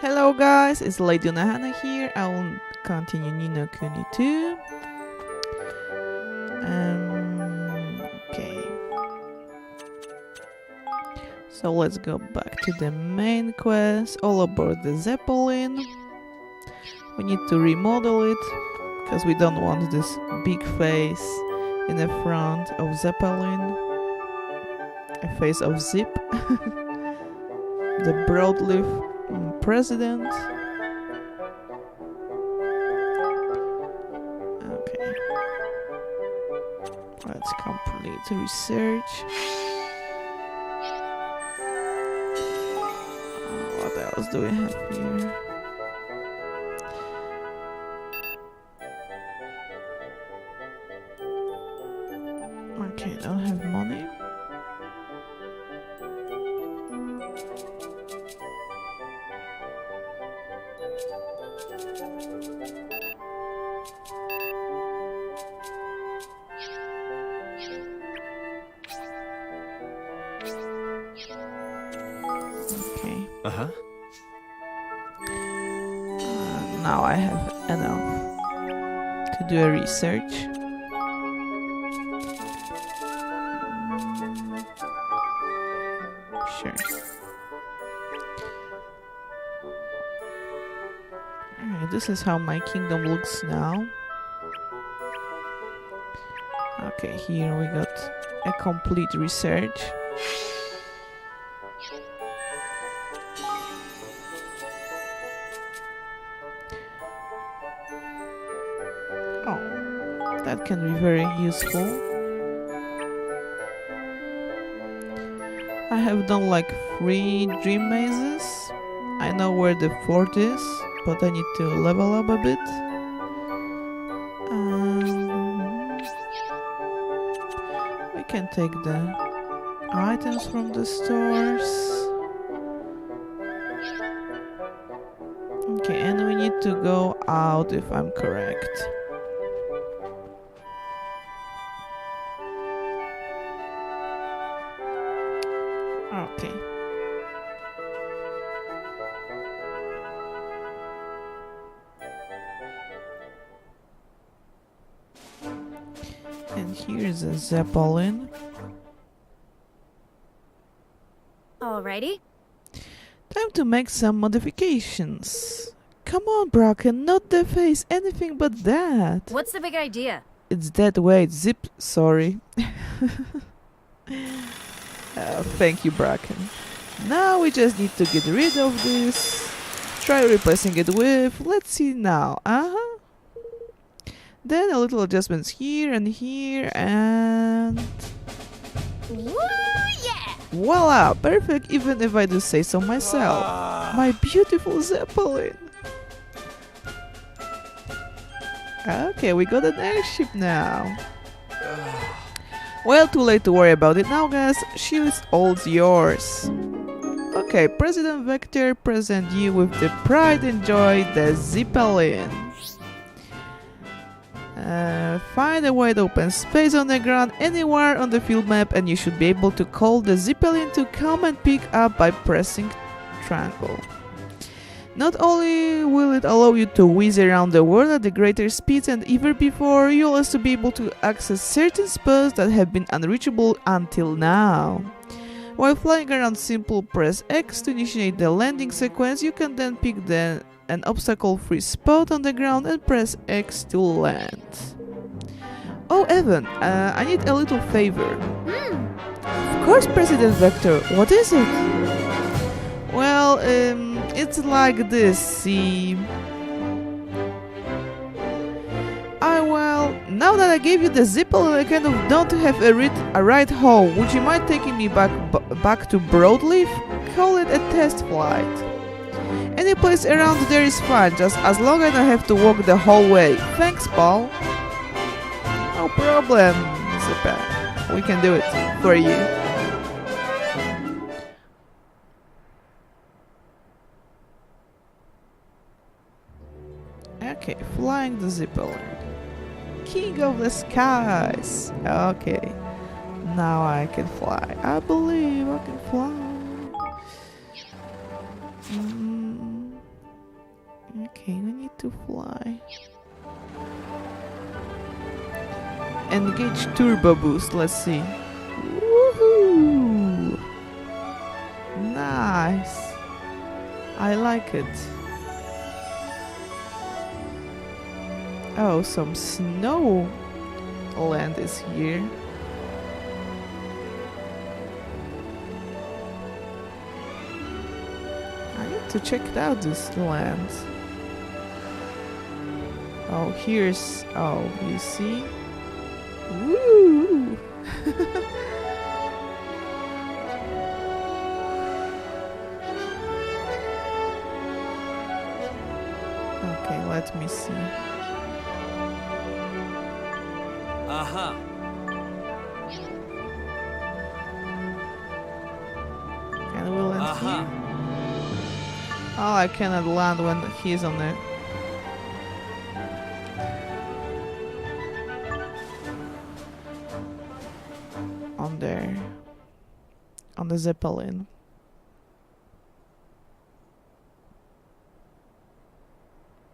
Hello guys, it's Lady Unohana here. I will continue Ni no Kuni 2. Okay. So let's go back to the main quest, all about the Zeppelin. We need to remodel it, because we don't want this big face in the front of Zeppelin. A face of Zip. The broadleaf president. Okay. Let's complete research. What else do we have here? Okay, don't have money. Okay. Now I have enough to do a research. Sure. Alright, this is how my kingdom looks now. Okay, here we got a complete research. Oh, that can be very useful. I have done like 3 dream mazes. I know where the 4th is, but I need to level up a bit. We can take the items from the stores. Okay, and we need to go out if I'm correct. Okay. And here's a Zeppelin. Alrighty. Time to make some modifications. Come on, Bracken, not the face, anything but that. What's the big idea? It's that way, Zip, sorry. Thank you, Bracken. Now we just need to get rid of this. Try replacing it with, let's see now, Then a little adjustments here and here and... Woo, yeah! Voila! Perfect, even if I do say so myself. My beautiful Zeppelin! Okay, we got an airship now. Well, too late to worry about it now, guys. She is all yours. Okay, President Vector present you with the pride and joy, the Zeppelin. Find a wide open space on the ground anywhere on the field map and you should be able to call the Zeppelin to come and pick up by pressing triangle. Not only will it allow you to whiz around the world at the greater speeds and ever before, you'll also be able to access certain spots that have been unreachable until now. While flying around, simply press X to initiate the landing sequence. You can then pick an obstacle-free spot on the ground and press X to land. Oh, Evan, I need a little favor. Of course, President Vector, what is it? Well, it's like this, see... well, now that I gave you the Zeppelin, I kind of don't have a ride home. Would you mind taking me back to Broadleaf? Call it a test flight. Any place around there is fine, just as long as I have to walk the whole way. Thanks, Paul. No problem, Zipper. We can do it for you. Okay, flying the Zeppelin. King of the skies. Okay, now I can fly. I believe I can fly. engage turbo boost. Let's see. Woohoo! Nice. I like it. Oh, some snow land is here. I need to check out this land. Oh, here's... Oh, you see? Woo! Okay, let me see. Aha. Can we land Aha. here? Oh, I cannot land when he's on the... on there. On the Zeppelin.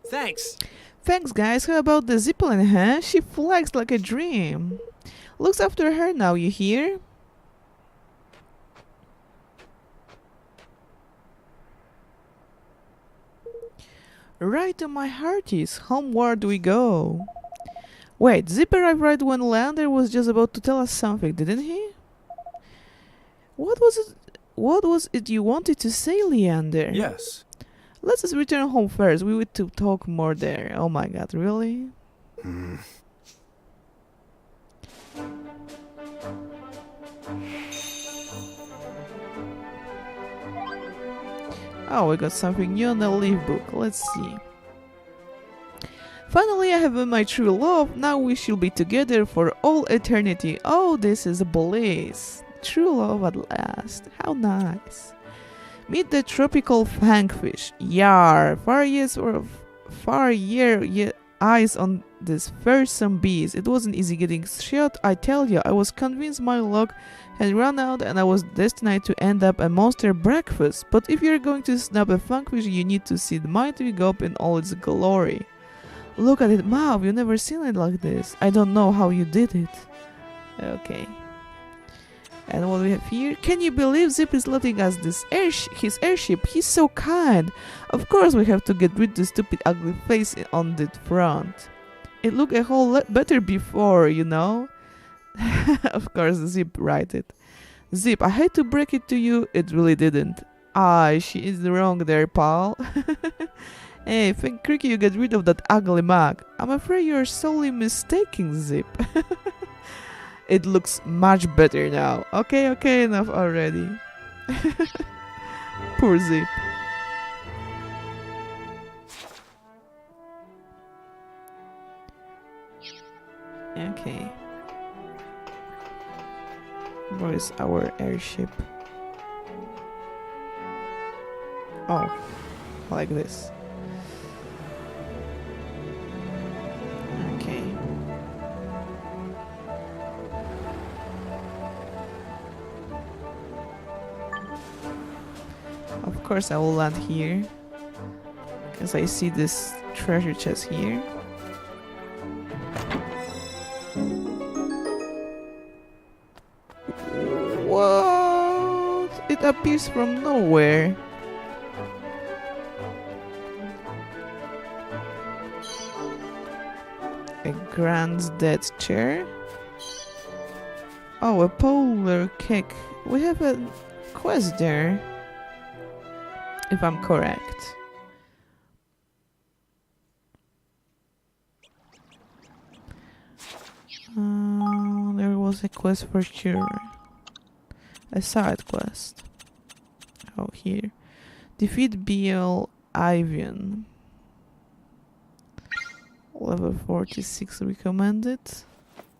Thanks. Thanks, guys. How about the Zeppelin, huh? She flies like a dream. Looks after her now, you hear? Right to my hearties. Homeward we go. Wait, Zip arrived right when Leander was just about to tell us something, didn't he? What was it? What was it you wanted to say, Leander? Yes. Let's just return home first. We need to talk more there. Oh my god, really? Oh, we got something new on the leaf book. Let's see. Finally, I have met my true love. Now we shall be together for all eternity. Oh, this is bliss. True love at last. How nice. Meet the tropical fangfish. Yar. Far year eyes on this fearsome beast. It wasn't easy getting shot, I tell you. I was convinced my luck had run out and I was destined to end up a monster breakfast. But if you're going to snap a fangfish, you need to see the mighty gulp in all its glory. Look at it, Mav. You've never seen it like this. I don't know how you did it. Okay. And what we have here? Can you believe Zip is letting us his airship? He's so kind. Of course we have to get rid of the stupid ugly face on the front. It looked a whole lot better before, you know. Of course Zip write it. Zip, I hate to break it to you, it really didn't. She is wrong there, pal. Hey, thank Cricky you get rid of that ugly mug. I'm afraid you're sorely mistaken, Zip. It looks much better now. Okay, enough already. Poor Zip. Okay. Where is our airship? Oh, like this. Okay. Of course I will land here, because I see this treasure chest here. What? It appears from nowhere. A grand dead chair. Oh, a polar cake. We have a quest there, if I'm correct. There was a quest for sure. A side quest. Oh, here. Defeat BL Ivian. Level 46 recommended.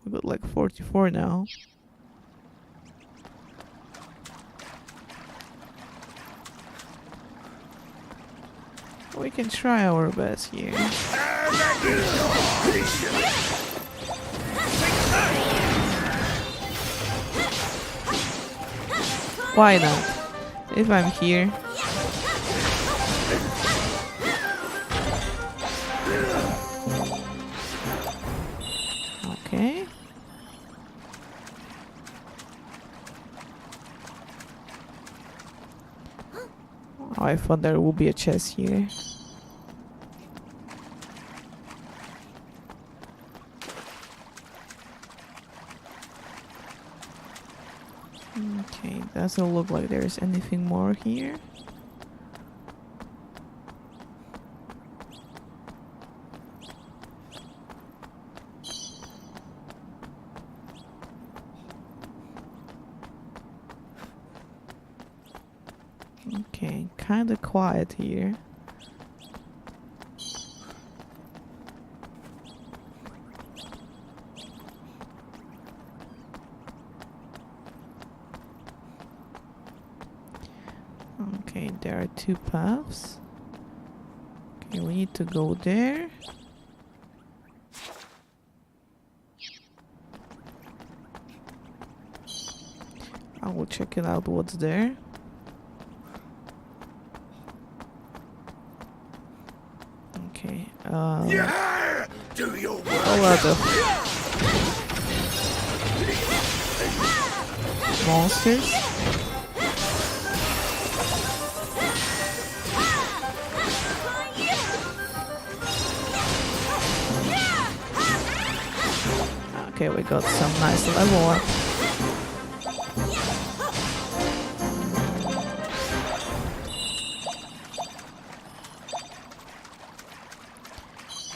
We got like 44 now. We can try our best here. Why not? If I'm here. Okay. Oh, I thought there would be a chest here. Okay, doesn't look like there's anything more here. Okay, kinda quiet here. Okay, there are two paths. Okay, we need to go there. I will check it out what's there. Okay, Yeah! Do your work. a lot of monsters. Okay, we got some nice level up.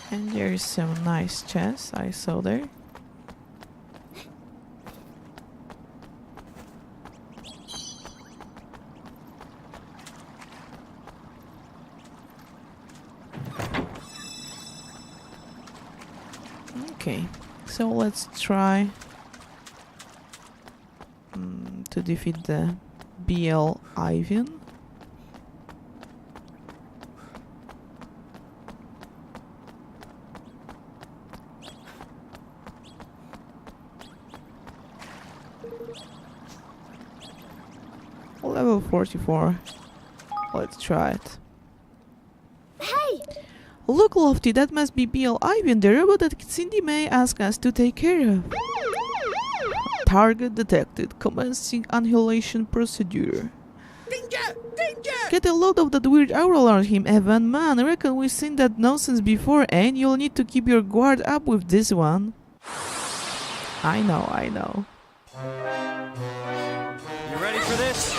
And there's some nice chests I saw there. Okay, so let's try to defeat the BL Ivan. Level 44. Let's try it. Hey! Look, Lofty, that must be BL Ivan, the robot that Cindy May asked us to take care of. Target detected. Commencing annihilation procedure. Danger! Danger! Get a load of that weird aura around him, Evan. Man, I reckon we've seen that nonsense before, and you'll need to keep your guard up with this one. I know, I know. You ready for this?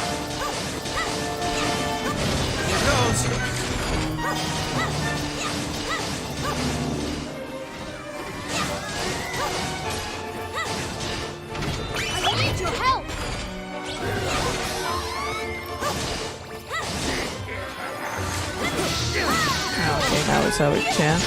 Here goes. I need your help! Okay, now it's our chance.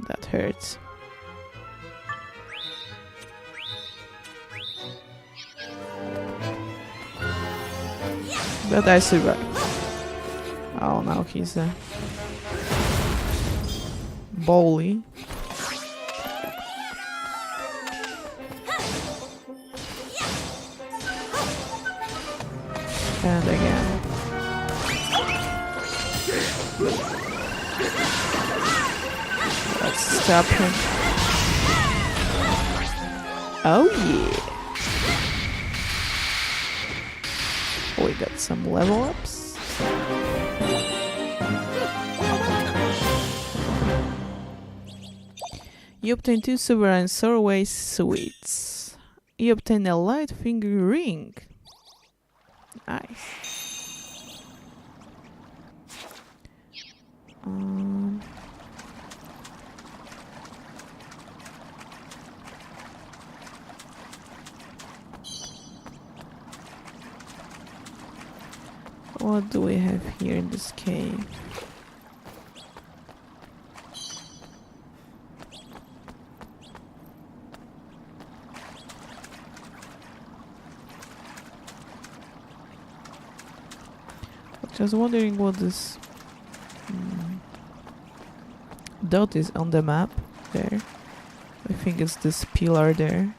That hurts. But I survived. Oh, now he's a bully. And again. Let's stop him. Oh yeah. We got some level ups. You obtain 2 Sovereign Sorway Sweets. You obtain a light finger ring. Nice. What do we have here in this cave? Just wondering what this dot is on the map there. I think it's this pillar there.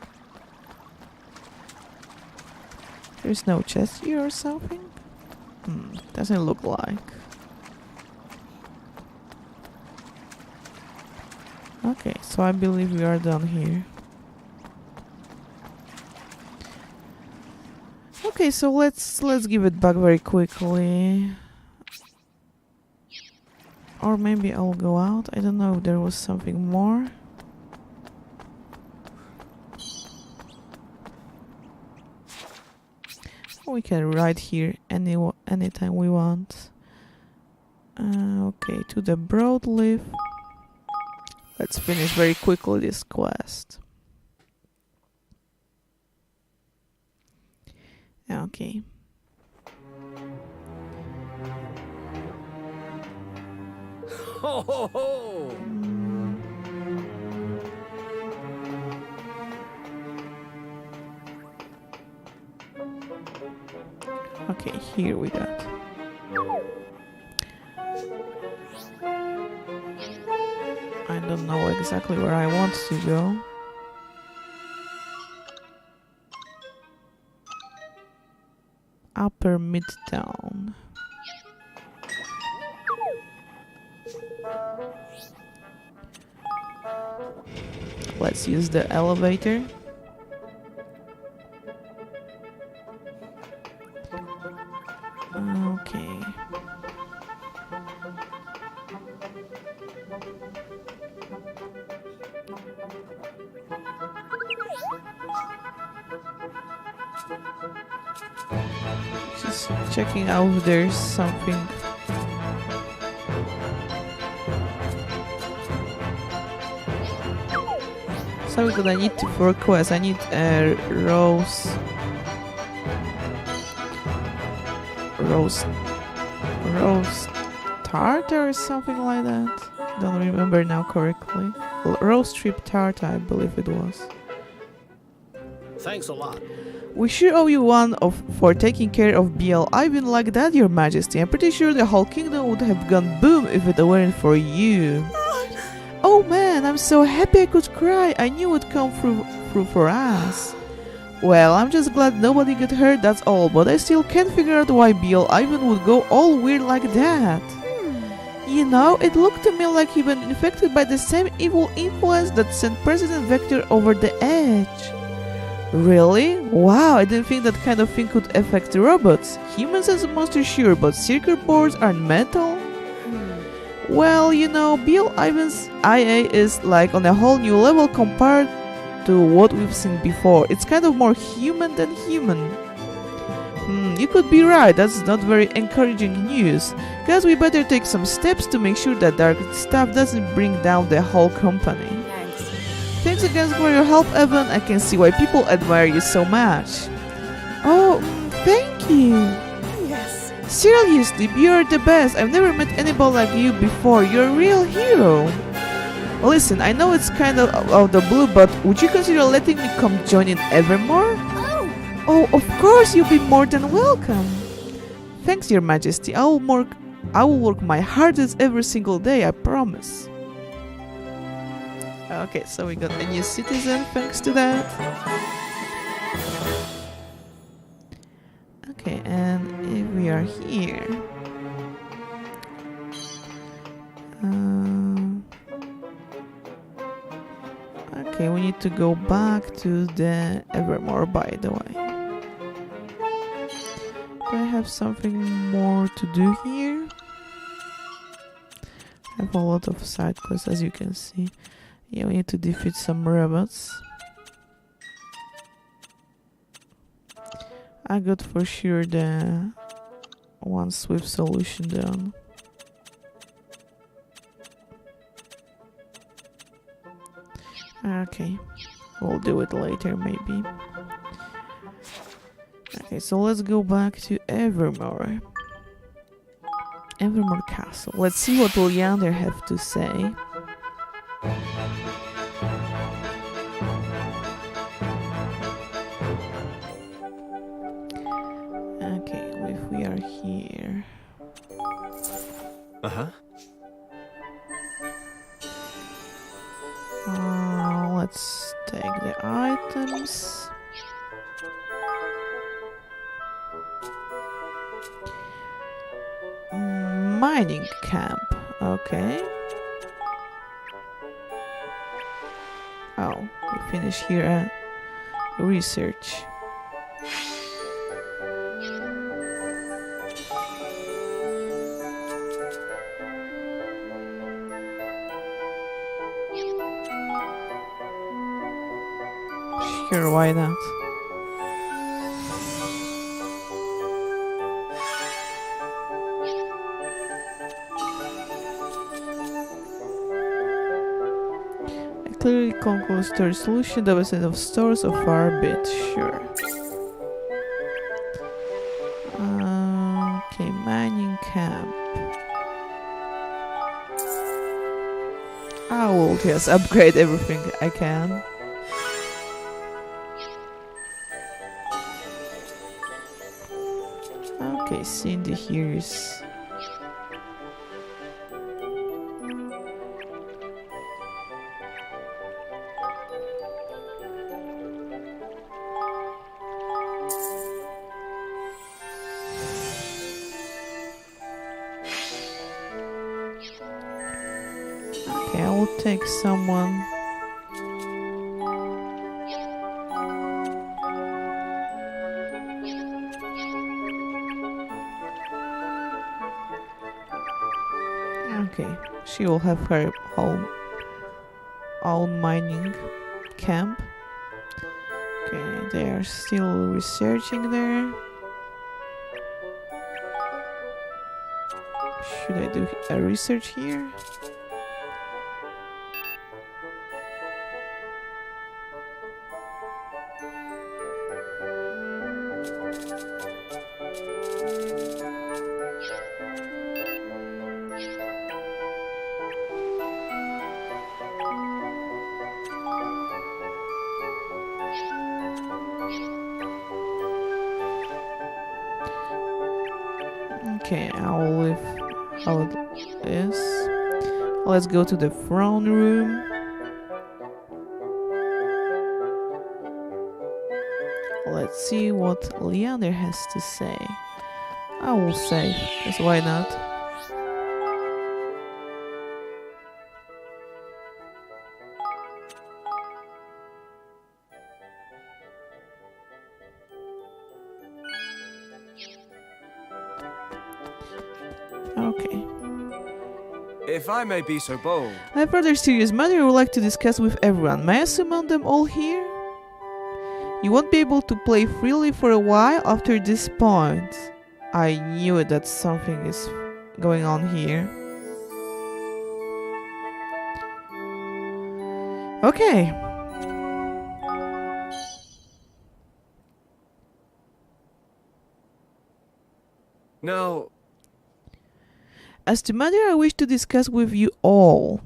There's no chest here or something? Doesn't look like. Okay, so I believe we are done here. Okay, so let's give it back very quickly. Or maybe I'll go out. I don't know if there was something more. We can ride here anytime we want. Okay, to the broadleaf. Let's finish very quickly this quest. Okay. Ho ho ho! Okay, here we got. I don't know exactly where I want to go. Upper Midtown. Let's use the elevator. Okay. Just checking out if there's something. Something that I need to for quest. I need a roast tart or something like that. Don't remember now correctly. Roast strip tart, I believe it was. Thanks a lot. We sure owe you one for taking care of BL Ivan like that, Your Majesty. I'm pretty sure the whole kingdom would have gone boom if it weren't for you. Oh man, I'm so happy I could cry. I knew it would come through for us. Well, I'm just glad nobody got hurt, that's all. But I still can't figure out why BL Ivan would go all weird like that. You know, it looked to me like he'd been infected by the same evil influence that sent President Vector over the edge. Really? Wow, I didn't think that kind of thing could affect robots. Humans as a monster, sure, but circuit boards aren't metal? Well, you know, Bill Ivan's IA is like on a whole new level compared to what we've seen before. It's kind of more human than human. You could be right, that's not very encouraging news. Guess we better take some steps to make sure that dark stuff doesn't bring down the whole company. Thanks again for your help, Evan. I can see why people admire you so much. Oh, thank you. Yes. Seriously, you're the best. I've never met anybody like you before. You're a real hero. Listen, I know it's kind of out of the blue, but would you consider letting me come join in Evermore? Oh, of course, you'll be more than welcome. Thanks, Your Majesty. I will work my hardest every single day, I promise. Okay, so we got a new citizen thanks to that. Okay, and if we are here... okay, we need to go back to the Evermore, by the way. Do I have something more to do here? I have a lot of side quests, as you can see. Yeah, we need to defeat some robots. I got for sure the one swift solution done. Okay, we'll do it later maybe. Okay, so let's go back to Evermore. Evermore Castle. Let's see what Oleander have to say. Okay, if we are here. Uh-huh. Let's take the items. mining camp. Okay. Oh, we finish here research. Sure, why not? A clearly conclude story solution, the percent of stores so far a bit, sure. Okay, mining camp. I will just upgrade everything I can. Okay, Cindy here's. Okay, I will take someone. Okay, she will have her own mining camp. Okay, they are still researching there. Should I do a research here? Okay, I will leave how it is. Let's go to the throne room. Let's see what Leander has to say. I will say, because why not? Okay. If I may be so bold. I have rather serious matter I would like to discuss with everyone. May I summon them all here? You won't be able to play freely for a while after this point. I knew that something is going on here. Okay. Now, As to matter I wish to discuss with you all.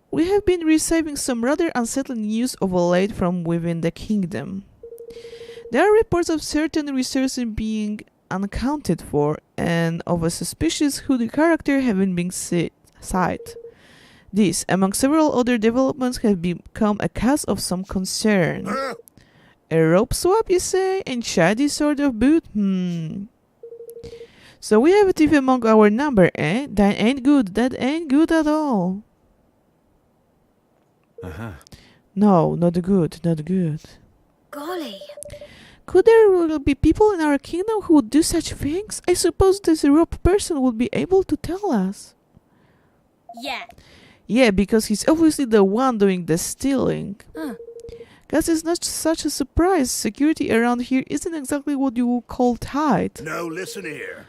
We have been receiving some rather unsettling news of late from within the kingdom. There are reports of certain resources being unaccounted for and of a suspicious hooded character having been sighted. This, among several other developments, have become a cause of some concern. Huh? A rope swap, you say? And shady sort of boot? So we have a thief among our number, eh? That ain't good. That ain't good at all. No, not good. Not good. Golly. Could there really be people in our kingdom who would do such things? I suppose this rope person would be able to tell us. Yeah. Yeah, because he's obviously the one doing the stealing. Huh. Guess it's not such a surprise. Security around here isn't exactly what you would call tight. No, listen here.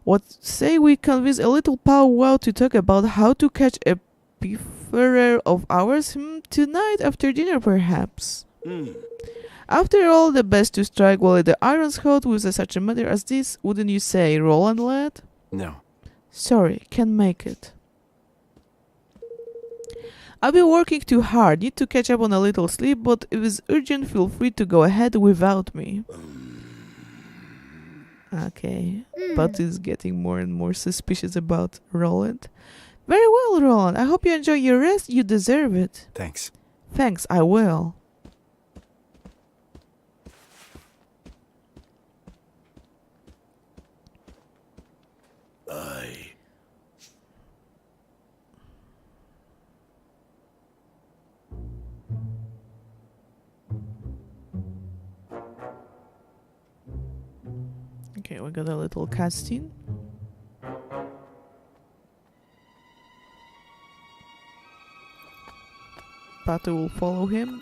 What say we convince a little powwow to talk about how to catch a pilferer of ours tonight after dinner, perhaps? After all, the best to strike while the iron's hot with such a matter as this, wouldn't you say, Roland lad? no. Sorry, can't make it. I've been working too hard, need to catch up on a little sleep, but if it's urgent, feel free to go ahead without me. Okay, but is getting more and more suspicious about Roland. Very well, Roland. I hope you enjoy your rest. You deserve it. Thanks. Thanks, I will. I Okay, we got a little cutscene. Batu will follow him.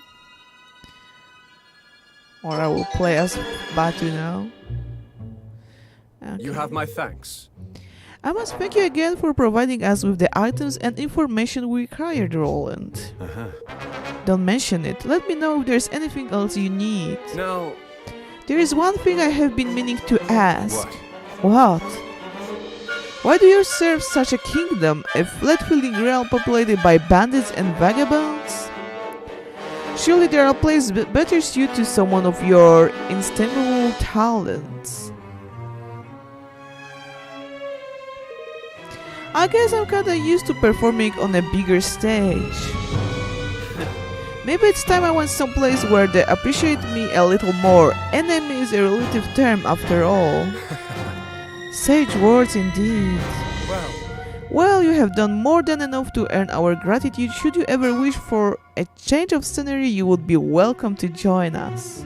Or I will play as Batu now. You Okay. have my thanks. I must thank you again for providing us with the items and information we required, Roland. Don't mention it. Let me know if there's anything else you need. Now, There is one thing I have been meaning to ask. what? What? Why do you serve such a kingdom, a flat-feeling realm populated by bandits and vagabonds? Surely there are places better suited to someone of your inestimable talents. I guess I'm kinda used to performing on a bigger stage. Maybe it's time I went someplace where they appreciate me a little more. Enemy is a relative term after all. Sage words indeed. Well, Well, you have done more than enough to earn our gratitude. Should you ever wish for a change of scenery, you would be welcome to join us.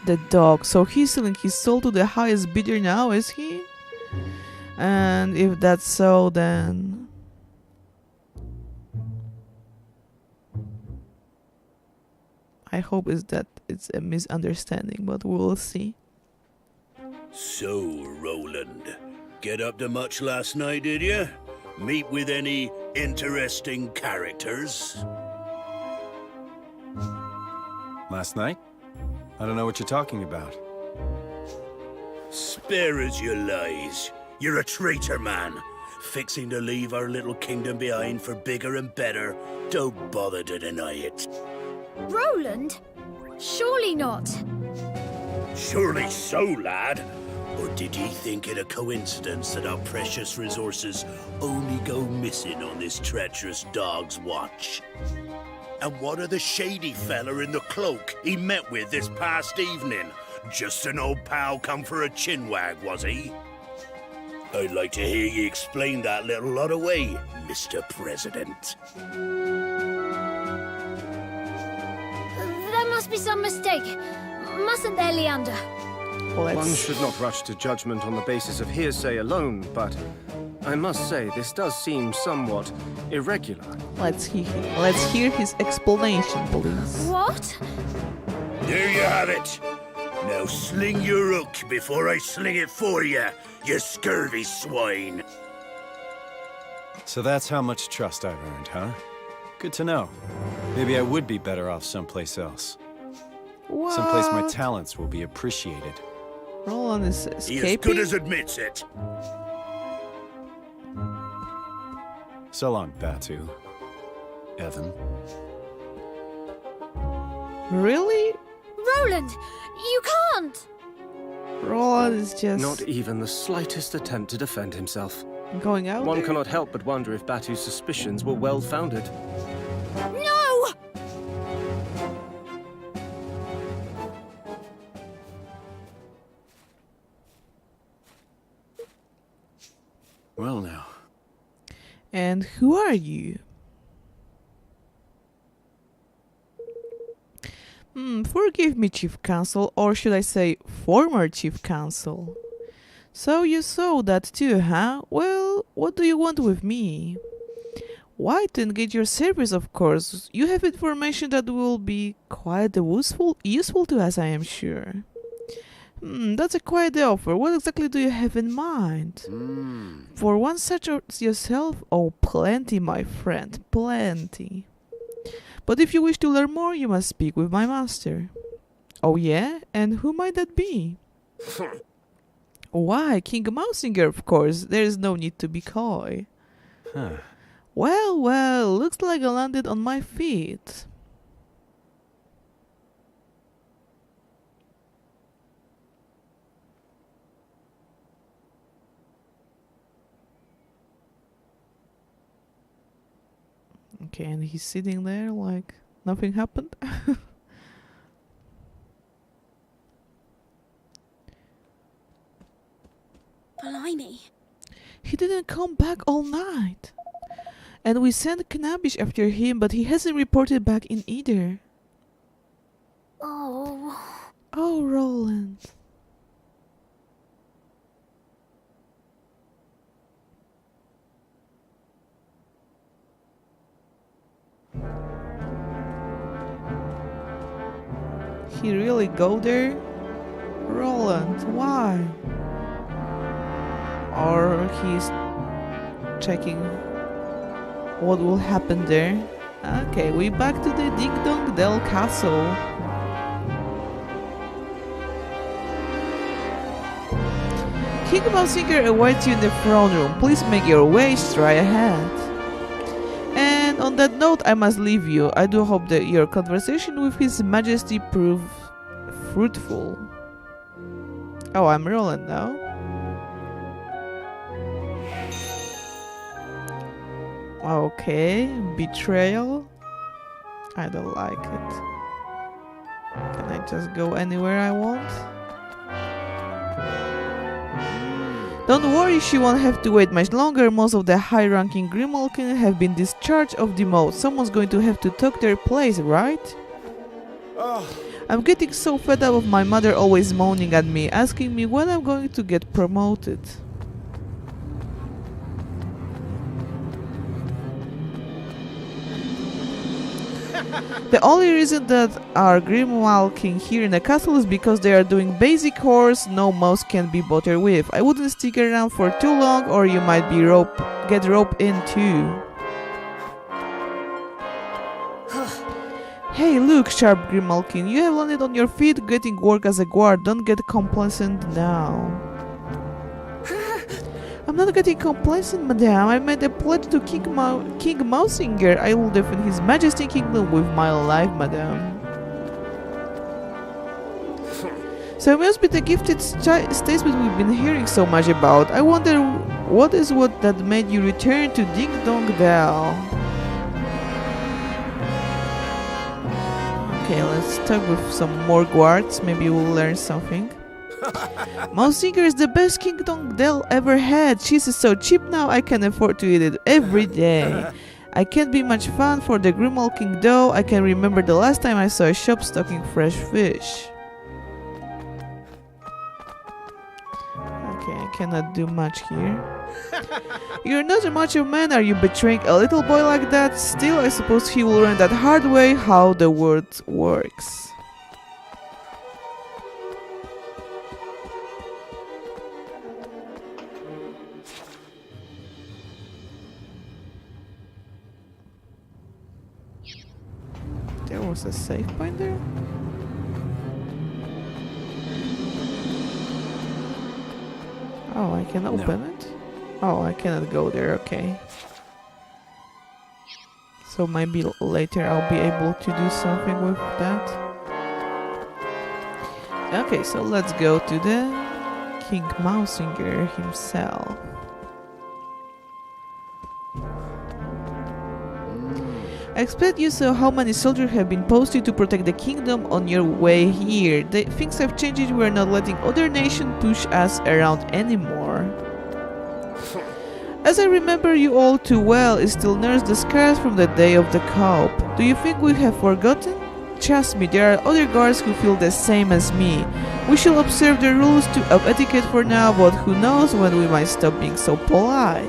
The dog. So he's selling his soul to the highest bidder now, is he? And if that's so, then... I hope it's a misunderstanding, but we'll see. So, Roland, get up to much last night, did you? Meet with any interesting characters? last night? I don't know what you're talking about. Spare us your lies. You're a traitor, man. Fixing to leave our little kingdom behind for bigger and better. Don't bother to deny it. Roland? Surely not. Surely so, lad. Or did ye think it a coincidence that our precious resources only go missing on this treacherous dog's watch? And what of the shady fella in the cloak he met with this past evening? Just an old pal come for a chinwag, was he? I'd like to hear ye explain that little lot away, Mr. President. There must be some mistake. Mustn't there, Leander? One should not rush to judgment on the basis of hearsay alone, but I must say this does seem somewhat irregular. Let's hear his explanation, please. What? There you have it. Now sling your hook before I sling it for you, you scurvy swine. So that's how much trust I've earned, huh? Good to know. Maybe I would be better off someplace else. What? Someplace my talents will be appreciated. Roland is He escaping. as good as admits it. So long, Batu. Evan. Really? Roland, you can't! Roland is just Not even the slightest attempt to defend himself. going out One there. cannot help but wonder if Batu's suspicions were well-founded. No! Well now. And who are you? Forgive me, Chief Counsel, or should I say, former Chief Counsel. So you saw that too, huh? Well, what do you want with me? Why, to engage your service, of course. You have information that will be quite useful to us, I am sure. That's a quite the offer. What exactly do you have in mind? For one such as yourself? Oh, plenty, my friend, plenty. But if you wish to learn more, you must speak with my master. Oh yeah? And who might that be? Why, King Mousinger, of course. There is no need to be coy. Huh. Well, looks like I landed on my feet. Okay, and he's sitting there like nothing happened. Blimey. He didn't come back all night. And we sent Knabish after him, but he hasn't reported back in either. Oh. Oh, Roland. he really go there? Roland, why? Or he's checking what will happen there. Okay, we back to the Ding Dong Dell Castle. King Mouseinger awaits you in the throne room. Please make your way straight ahead. And on that note, I must leave you. I do hope that your conversation with His Majesty prove fruitful. Oh, I'm Roland now. Okay, betrayal. I don't like it. Can I just go anywhere I want? Don't worry, she won't have to wait much longer. Most of the high-ranking Grimalkin have been discharged of the mode. Someone's going to have to take their place, right? I'm getting so fed up of my mother always moaning at me, asking me when I'm going to get promoted. The only reason that our Grimwalking here in the castle is because they are doing basic chores no mouse can be bothered with. I wouldn't stick around for too long or you might be get roped in too. Hey look, sharp Grimalkin, you have landed on your feet getting work as a guard. Don't get complacent now. I'm not getting complacent, madame. I made a pledge to King Mouseinger. I will defend His Majesty Kingdom with my life, madame. So it must be the gifted statesman we've been hearing so much about. I wonder what that made you return to Ding Dong Dell. Okay, let's talk with some more guards. Maybe we'll learn something. Mouseinger is the best King Dong Dell ever had. Cheese is so cheap now I can afford to eat it every day. I can't be much fun for the Grimalkin though. I can remember the last time I saw a shop stocking fresh fish. Okay, I cannot do much here. You're not a macho man, are you betraying a little boy like that? Still, I suppose he will learn that hard way how the world works. There was a safe point there? Oh, I can open it? Oh, I cannot go there, okay. So maybe later I'll be able to do something with that. Okay, so let's go to the King Mouseinger himself. I expect you saw how many soldiers have been posted to protect the kingdom on your way here. Things have changed, we're not letting other nations push us around anymore. As I remember you all too well, I still nurse the scars from the day of the coup. Do you think we have forgotten? Trust me, there are other guards who feel the same as me. We shall observe the rules of etiquette for now, but who knows when we might stop being so polite.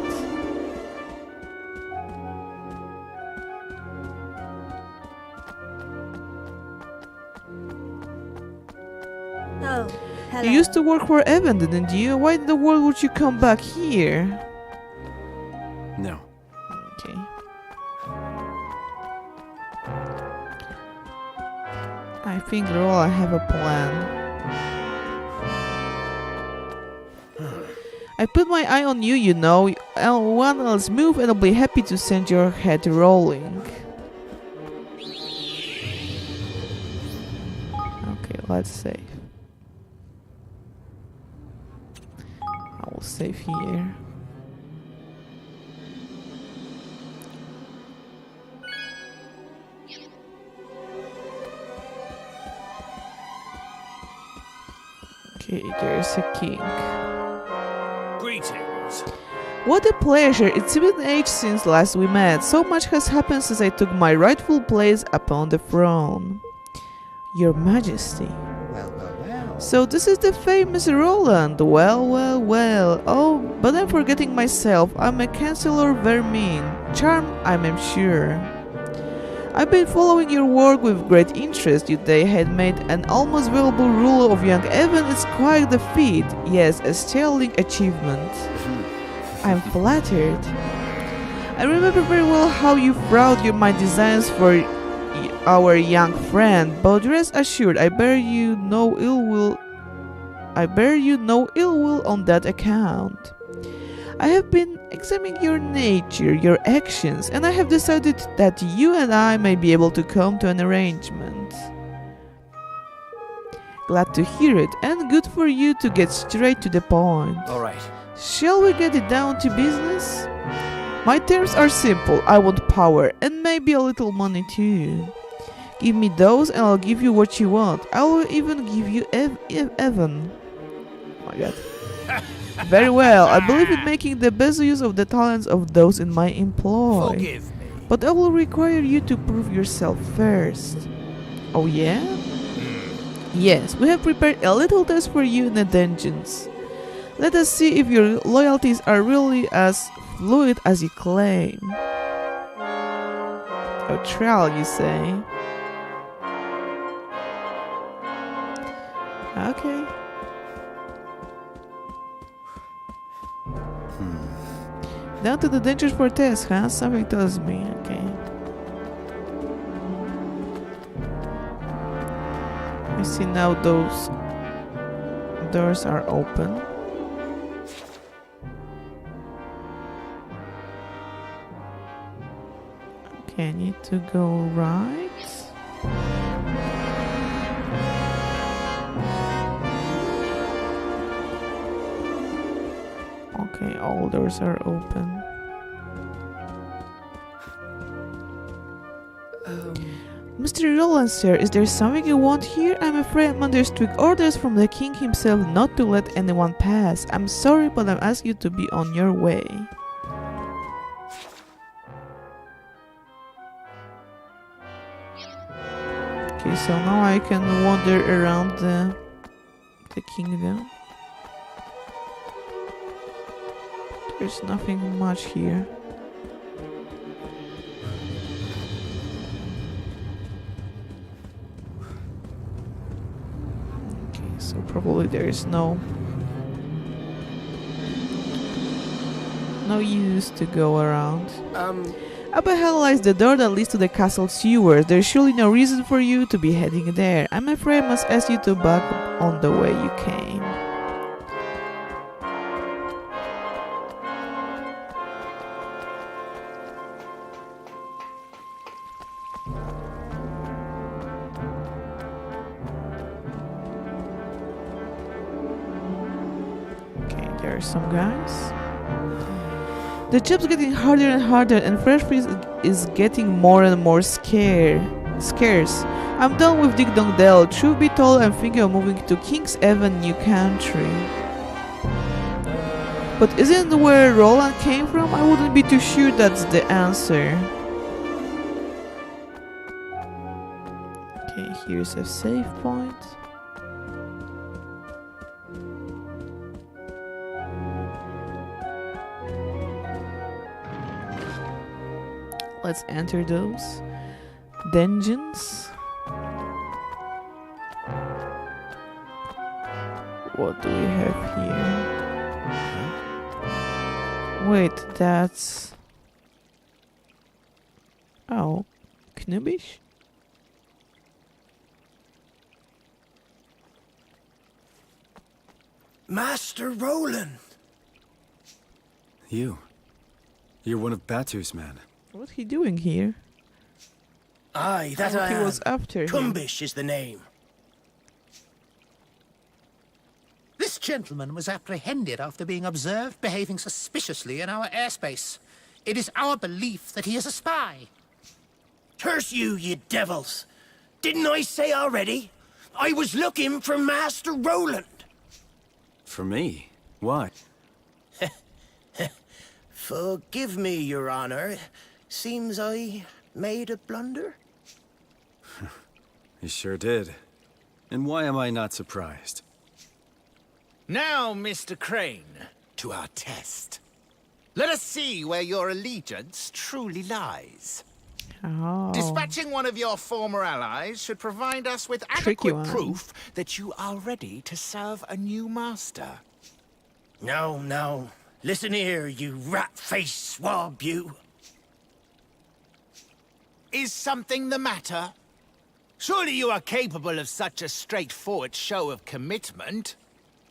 Oh, hello. You used to work for Evan, didn't you? Why in the world would you come back here? No. Okay. I think, Roll, I have a plan. I put my eye on you, you know. One else move and I'll be happy to send your head rolling. Okay, let's save. I will save here. Okay, there's a king. Greetings. What a pleasure! It's been an age since last we met. So much has happened since I took my rightful place upon the throne. Your Majesty. Well. So this is the famous Roland. Well. Oh, but I'm forgetting myself. I'm a Chancellor Vermin. Charm, I'm sure. I've been following your work with great interest. You they had made an almost valuable ruler of young Evan. It's quite the feat. Yes, a sterling achievement. I'm flattered. I remember very well how you fraud my designs for our young friend, but rest assured, I bear you no ill will on that account. I have been examining your nature, your actions, and I have decided that you and I may be able to come to an arrangement. Glad to hear it, and good for you to get straight to the point. All right. Shall we get it down to business? My terms are simple. I want power, and maybe a little money too. Give me those and I'll give you what you want. I will even give you Evan. Oh my god. Very well. I believe in making the best use of the talents of those in my employ. Forgive me. But I will require you to prove yourself first. Oh yeah? Yes, we have prepared a little test for you in the dungeons. Let us see if your loyalties are really as fluid as you claim. A trial, you say? Okay. Down to the dangers for test, huh? Something tells me. Okay. I see now those doors are open. Okay, I need to go right. Okay, all doors are open. Mr. Roland, sir, is there something you want here? I'm afraid I'm under strict orders from the king himself not to let anyone pass. I'm sorry, but I'm asking you to be on your way. Okay, so now I can wander around the kingdom. There's nothing much here. Okay, so probably there is no use to go around. Up ahead lies the door that leads to the castle sewers. There's surely no reason for you to be heading there. I'm afraid I must ask you to back on the way you came. Okay, there are some guys. The job's getting harder and harder, and fresh food is getting more and more scarce. I'm done with Dig Dong Dell. Truth be told, I'm thinking of moving to King's Evan, New Country. But isn't where Roland came from? I wouldn't be too sure that's the answer. Okay, here's a save point. Let's enter those dungeons. What do we have here? Wait, that's... Oh, Knubish? Master Roland! You're one of Batu's men. What's he doing here? Aye, that I I he am. was after him. Kumbish is the name. This gentleman was apprehended after being observed behaving suspiciously in our airspace. It is our belief that he is a spy. Curse you, ye devils! Didn't I say already? I was looking for Master Roland. For me? Why? Forgive me, Your Honor. Seems I made a blunder. You sure did. And why am I not surprised? Now, Mr. Crane, to our test. Let us see where your allegiance truly lies. Oh. Dispatching one of your former allies should provide us with Tricky adequate one. proof that you are ready to serve a new master. No, no. Listen here, you rat-faced swab, you. Is something the matter? Surely you are capable of such a straightforward show of commitment?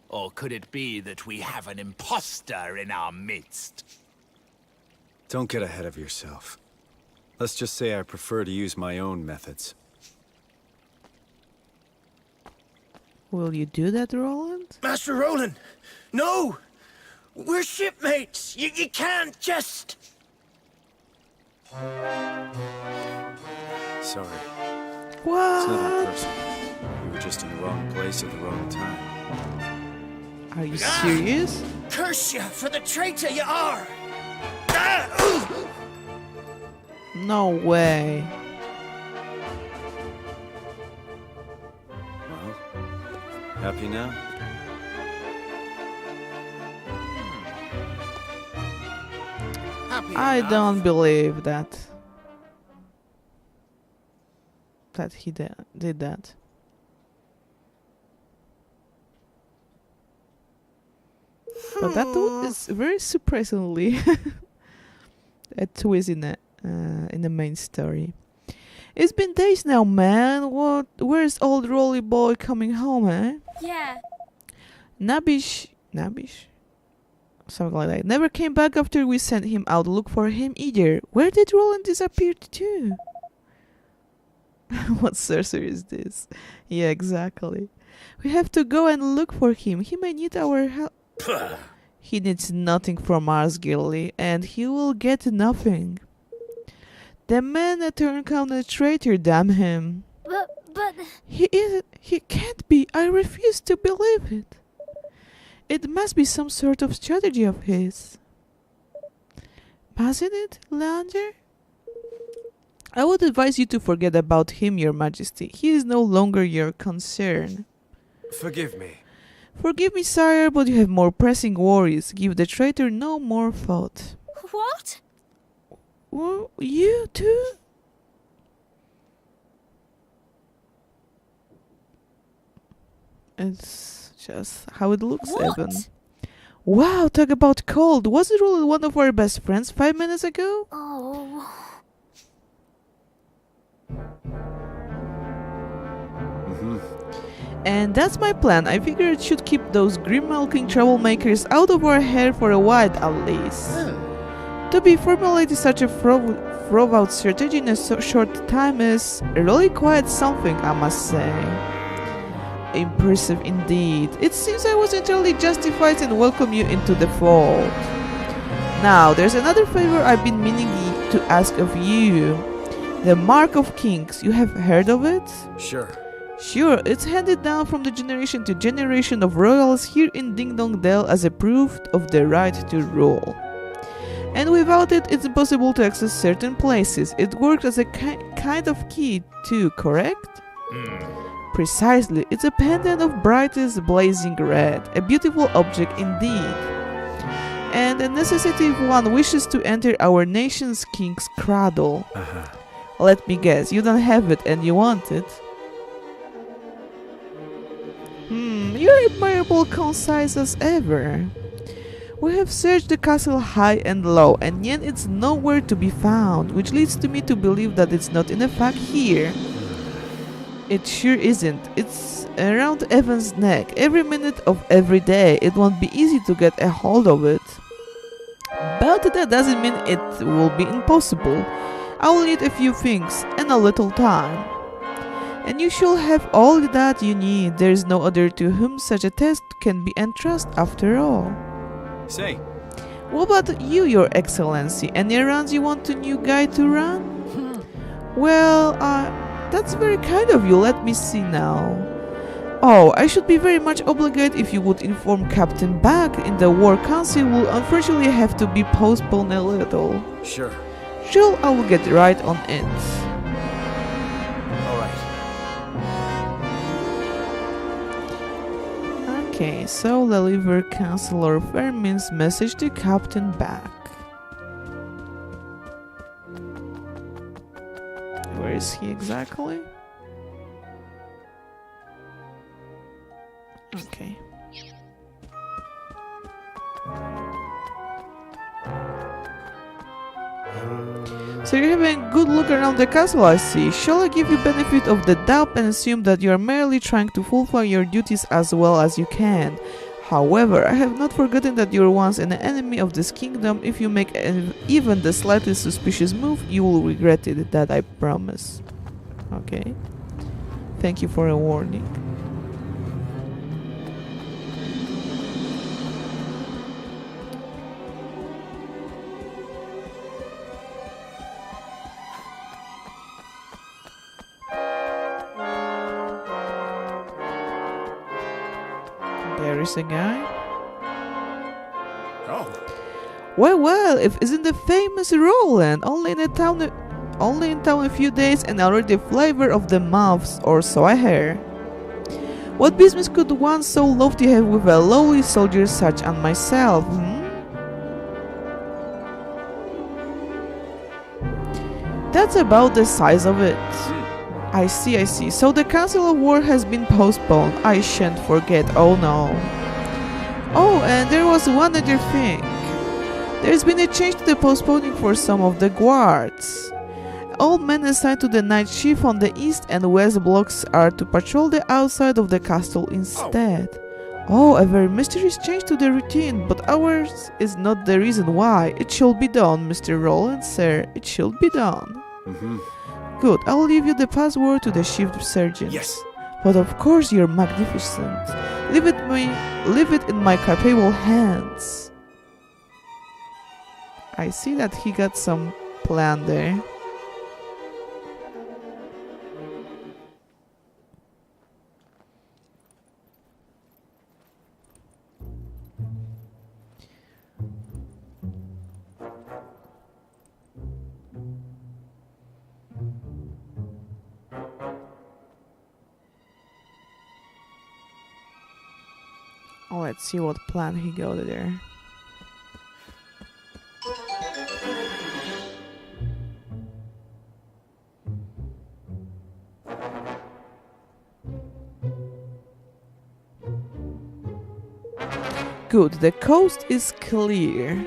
Or could it be that we have an imposter in our midst? Don't get ahead of yourself. Let's just say I prefer to use my own methods. Will you do that, Roland? Master Roland, no! We're shipmates! You can't just... Sorry. It's What? nothing personal. We were just in the wrong place at the wrong time. Are you serious? Curse you for the traitor you are! No way. Well, happy now? Happy I enough. don't believe that. That he did that. But that is very surprisingly a twist in the main story. It's been days now, man. Where's old Rolly boy coming home, eh? Yeah. Nabish, something like that. Never came back after we sent him out to look for him either. Where did Roland disappear to? What sorcery is this? Yeah, exactly. We have to go and look for him. He may need our help. He needs nothing from us, Gilly, and he will get nothing. The man turned out a traitor, damn him. But He isn't. He can't be. I refuse to believe it. It must be some sort of strategy of his. Mustn't it, Leander? I would advise you to forget about him, Your Majesty. He is no longer your concern. Forgive me. Forgive me, sire, but you have more pressing worries. Give the traitor no more thought. what? Well, you too? It's just how it looks, What? Evan. Wow, talk about cold. Was it really one of our best friends 5 minutes ago? Oh. And that's my plan. I figure it should keep those grim-milking troublemakers out of our hair for a while at least. To be formulated such a throw-out strategy in a short time is really quite something, I must say. Impressive indeed. It seems I was entirely justified in welcoming you into the fold. Now, there's another favor I've been meaning to ask of you. The Mark of Kings. You have heard of it? Sure. Sure, it's handed down from the generation to generation of royals here in Ding Dong Dell as a proof of the right to rule. And without it, it's impossible to access certain places. It works as a kind of key too, correct? Precisely, it's a pendant of brightest blazing red, a beautiful object indeed. And a necessity if one wishes to enter our nation's king's cradle. Let me guess, you don't have it and you want it? You're admirable, concise as ever. We have searched the castle high and low, and yet it's nowhere to be found, which leads me to believe that it's not in fact here. It sure isn't. It's around Evan's neck, every minute of every day. It won't be easy to get a hold of it. But that doesn't mean it will be impossible. I will need a few things and a little time. And you shall have all that you need. There is no other to whom such a task can be entrusted after all. Say, What about you, Your Excellency? Any errands you want a new guy to run? Well, that's very kind of you. Let me see now. Oh, I should be very much obliged if you would inform Captain Bag in the War Council will unfortunately have to be postponed a little. sure. Sure, I will get right on it. All right. Okay, so deliver Councillor Fermin's message to Captain Bag. Where is he exactly? Okay. So you're having a good look around the castle, I see. Shall I give you benefit of the doubt and assume that you are merely trying to fulfill your duties as well as you can? However, I have not forgotten that you were once an enemy of this kingdom. If you make even the slightest suspicious move, you will regret it, that I promise. Okay. Thank you for a warning. There is a guy. Oh, Well, if isn't the famous Roland only in town a few days and already flavor of the month, or so I hear. What business could one so lofty have with a lowly soldier such as myself? That's about the size of it. I see. So the Council of War has been postponed. I shan't forget. Oh no. Oh, and there was one other thing. There's been a change to the postponing for some of the guards. All men assigned to the night shift on the east and west blocks are to patrol the outside of the castle instead. Oh, a very mysterious change to the routine, but ours is not the reason why. It shall be done, Mr. Roland, sir. It shall be done. Good, I'll leave you the password to the shift sergeant. yes. But of course you're magnificent. Leave it in my capable hands. I see that he got some plan there. Let's see what plan he got there. Good, the coast is clear.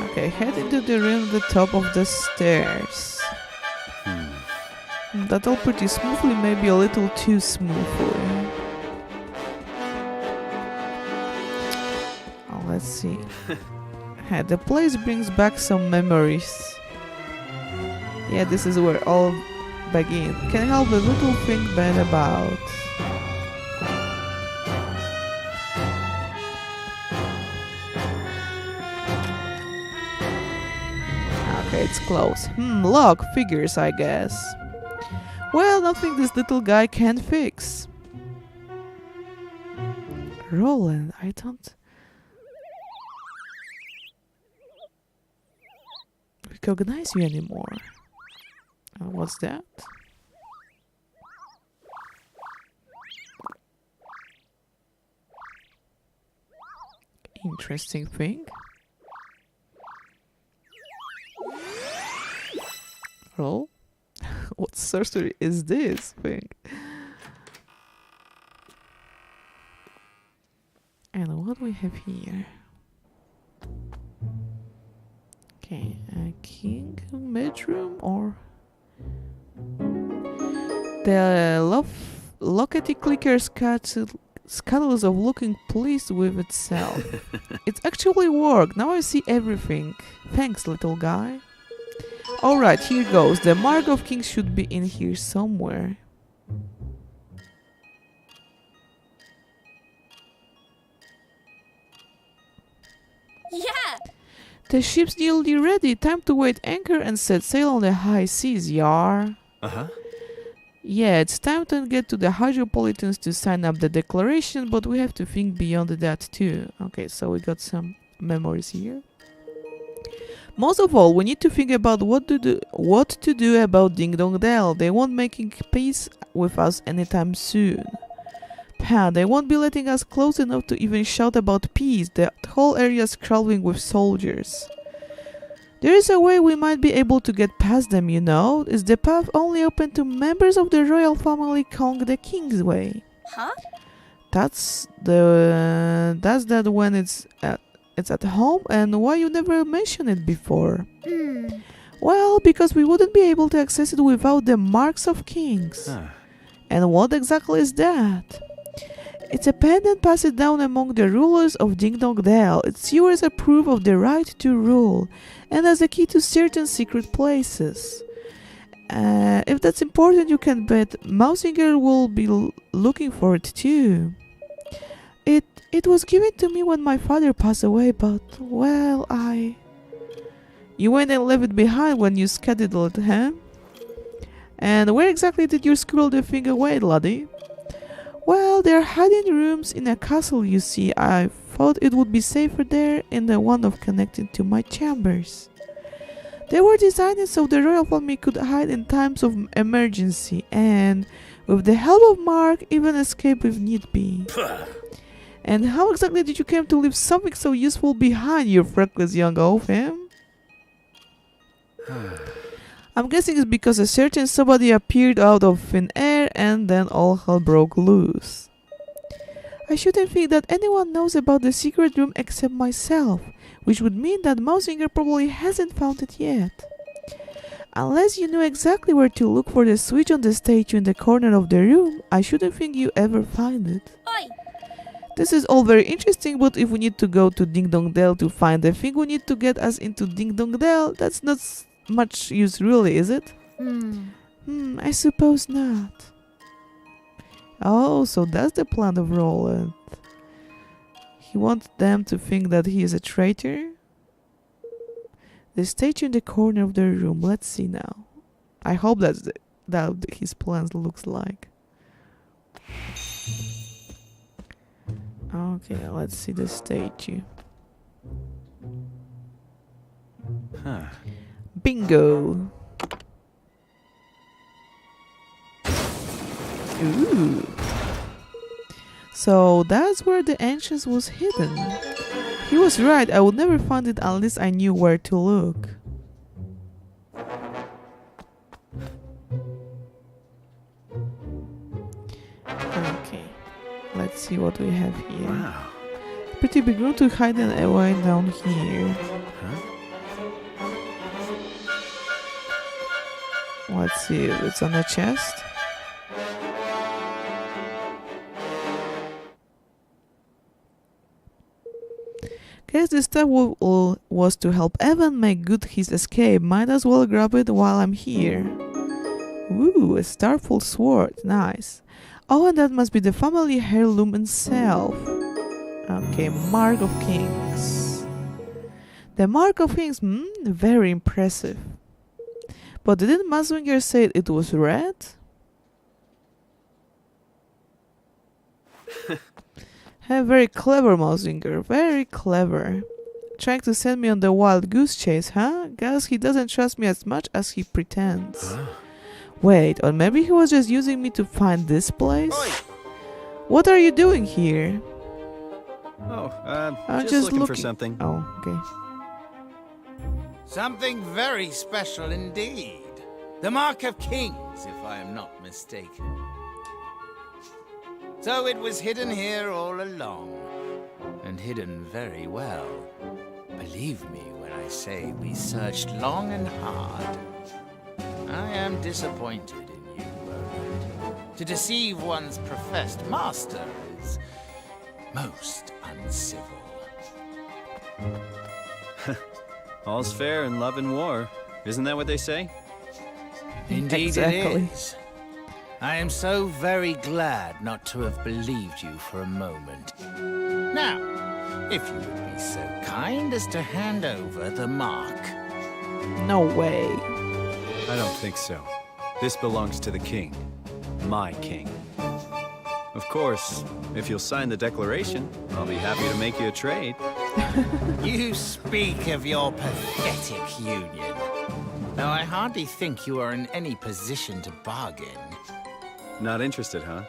Okay, head into the room at the top of the stairs. That all pretty smoothly, maybe a little too smoothly. Oh, let's see. The place brings back some memories. Yeah, this is where all began. Can help a little think bad about. Okay, it's close. Lock, figures, I guess. Well, nothing this little guy can't fix. Roland, I don't recognize you anymore. What's that? Interesting thing. Roll. What sorcery is this thing? And what we have here? Okay, a king bedroom or the lockety clicker scuttles of looking pleased with itself. It actually worked. Now I see everything. Thanks, little guy. Alright, here goes. The Mark of Kings should be in here somewhere. Yeah! The ship's nearly ready. Time to weigh anchor and set sail on the high seas, yar. Yeah, it's time to get to the Hydropolitans to sign up the declaration, but we have to think beyond that too. Okay, so we got some memories here. Most of all, we need to think about what to do about Ding Dong Dell. They won't making peace with us anytime soon. They won't be letting us close enough to even shout about peace. The whole area is crawling with soldiers. There is a way we might be able to get past them, you know. Is the path only open to members of the royal family called the King's Way? Huh? That's that when it's at home, and why you never mentioned it before? Well, because we wouldn't be able to access it without the marks of kings. And what exactly is that? It's a pendant passed down among the rulers of Ding Dong Dell. It's yours as a proof of the right to rule, and as a key to certain secret places. If that's important, you can bet Mausinger will be looking for it too. It was given to me when my father passed away, but, well, You went and left it behind when you skedaddled, huh? And where exactly did you squirrel the thing away, laddie? Well, there are hiding rooms in a castle, you see. I thought it would be safer there in the one of connected to my chambers. They were designed so the royal family could hide in times of emergency and, with the help of Mark, even escape if need be. And how exactly did you come to leave something so useful behind, you reckless young oaf, eh? I'm guessing it's because a certain somebody appeared out of thin air and then all hell broke loose. I shouldn't think that anyone knows about the secret room except myself, which would mean that Mausinger probably hasn't found it yet. Unless you knew exactly where to look for the switch on the statue in the corner of the room, I shouldn't think you ever find it. Oi! This is all very interesting, but if we need to go to Ding Dong Dell to find the thing we need to get us into Ding Dong Dell, that's not much use really, is it? I suppose not. Oh, so that's the plan of Roland. He wants them to think that he is a traitor? The statue in the corner of the room. Let's see now. I hope that his plans looks like. Okay, let's see the statue. Bingo! Ooh! So that's where the entrance was hidden. He was right, I would never find it unless I knew where to look. Okay, let's see what we have here. Wow. Pretty big room to hide away down here. Let's see if it's on the chest. Guess this stuff was to help Evan make good his escape. Might as well grab it while I'm here. Ooh, a starful sword. Nice. Oh, and that must be the family heirloom itself. Okay, Mark of Kings. The Mark of Kings, very impressive. But didn't Maswinger say it was red? Very clever, Maswinger. Very clever. Trying to send me on the wild goose chase, huh? Guess he doesn't trust me as much as he pretends. Wait, or maybe he was just using me to find this place? What are you doing here? Oh, I'm just looking for something. Oh, okay. Something very special indeed. The Mark of Kings, if I am not mistaken. So it was hidden here all along, and hidden very well. Believe me when I say we searched long and hard. I am disappointed in you, Roland. To deceive one's professed master is most uncivil. All's fair in love and war. Isn't that what they say? Indeed Exactly. it is. I am so very glad not to have believed you for a moment. Now, if you would be so kind as to hand over the mark. No way. I don't think so. This belongs to the king. My king. Of course, if you'll sign the declaration, I'll be happy to make you a trade. You speak of your pathetic union. Now, I hardly think you are in any position to bargain. Not interested, huh?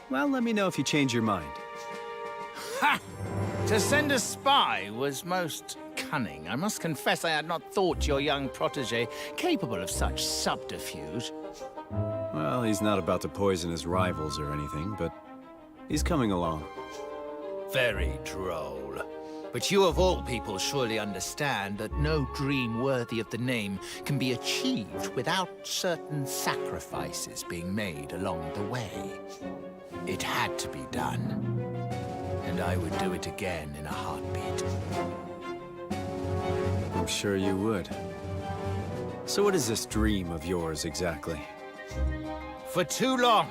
Well, let me know if you change your mind. Ha! To send a spy was most cunning. I must confess I had not thought your young protege capable of such subterfuge. Well, he's not about to poison his rivals or anything, but he's coming along. Very droll. But you of all people surely understand that no dream worthy of the name can be achieved without certain sacrifices being made along the way. It had to be done. And I would do it again in a heartbeat. I'm sure you would. So what is this dream of yours exactly? For too long,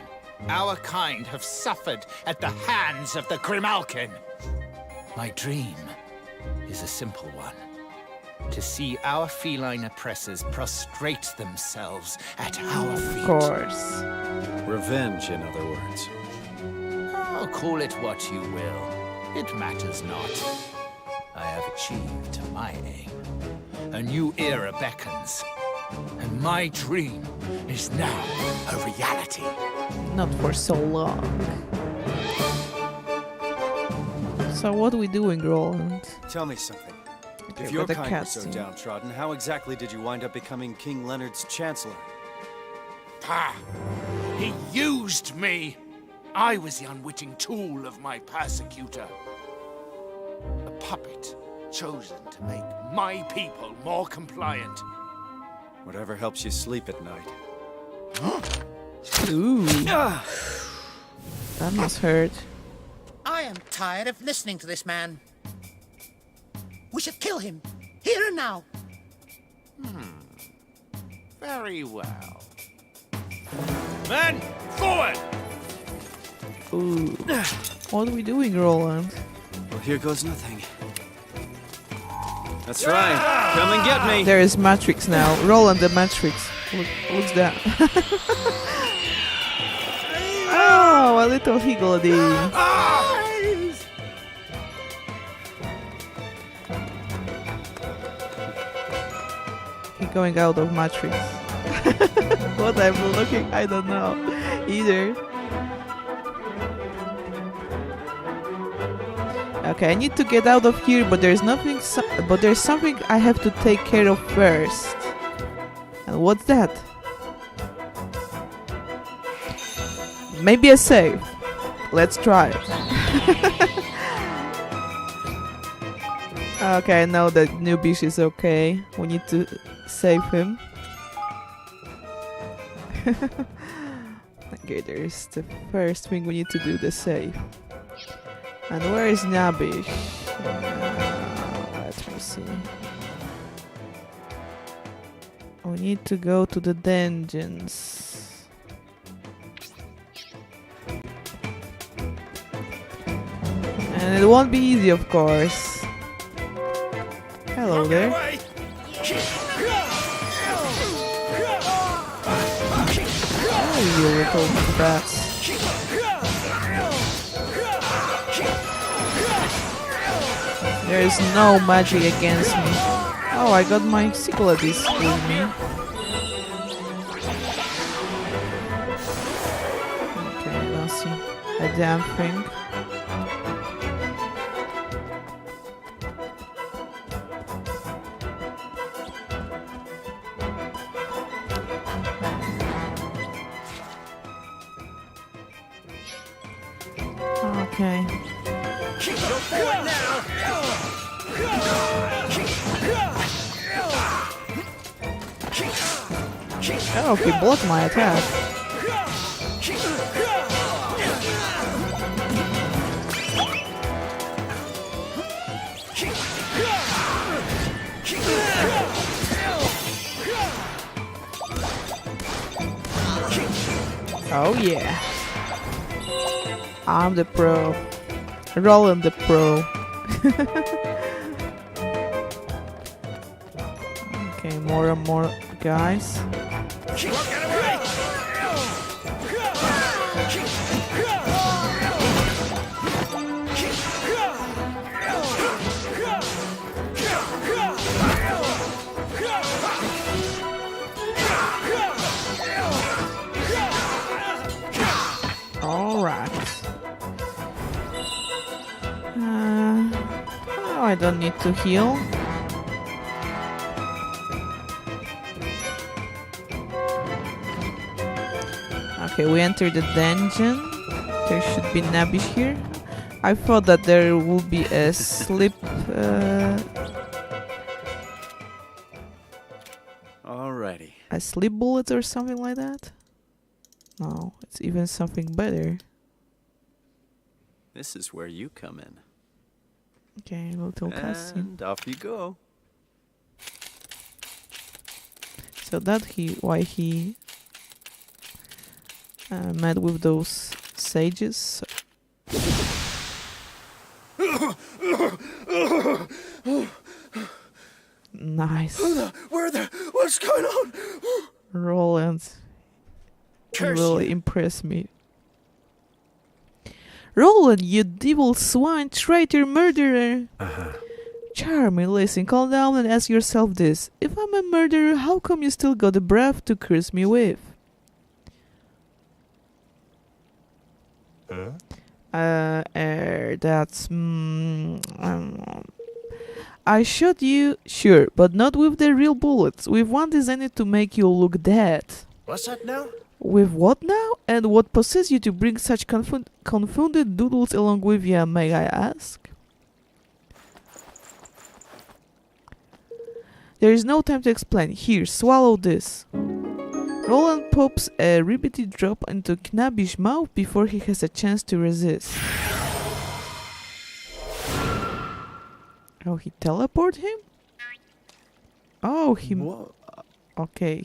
our kind have suffered at the hands of the Grimalkin. My dream is a simple one. To see our feline oppressors prostrate themselves at our feet. Of course. Revenge, in other words. Oh, call it what you will. It matters not. I have achieved my aim. A new era beckons. And my dream is now a reality. Not for so long. So what are we doing, Roland? Tell me something. Okay, If your with the kind was so casting. downtrodden, how exactly did you wind up becoming King Leonard's chancellor? Pah! He used me! I was the unwitting tool of my persecutor. A puppet chosen to make my people more compliant. Whatever helps you sleep at night. Ooh. That must hurt. I am tired of listening to this man. We should kill him, here and now. Very well. Men, forward! Ooh. What are we doing, Roland? Well, here goes nothing. That's right. Come and get me. There is Matrix now. Roland the Matrix. What's that? Oh, a little higgledy. He's going out of Matrix. What I'm looking, I don't know either. Okay, I need to get out of here, but there's nothing. But there's something I have to take care of first. And what's that? Maybe a save. Let's try it. Okay, I know that Nubish is okay. We need to save him. Okay, there's the first thing we need to do, the save. And where is Nabish? Let me see. We need to go to the dungeons. And it won't be easy, of course. Hello there. Oh, you little brats. There is no magic against me. Oh, I got my Cyclades with me. Okay, I don't see a damn thing. Okay. Oh, he blocked my attack. Oh yeah. I'm the pro. Roland the pro. Okay, more and more guys. Alright. Oh, I don't need to heal. Okay, we enter the dungeon. There should be Nabish here. I thought that there would be a slip. Alrighty. A slip bullet or something like that? No, it's even something better. This is where you come in. Okay, little cutscene. And off you go. So why he met with those sages. Nice. What's going on? Roland. You Curse really impressed me. Roland, you devil swine, traitor, murderer! Charming, listen, calm down and ask yourself this. If I'm a murderer, how come you still got the breath to curse me with? That's... I shot you, sure, but not with the real bullets. With one designed to make you look dead. What's that now? With what now? And what possessed you to bring such confounded doodles along with you, may I ask? There is no time to explain. Here, swallow this. Roland pops a ribbity drop into Knabby's mouth before he has a chance to resist. Oh, he teleport him? Oh, he... Okay,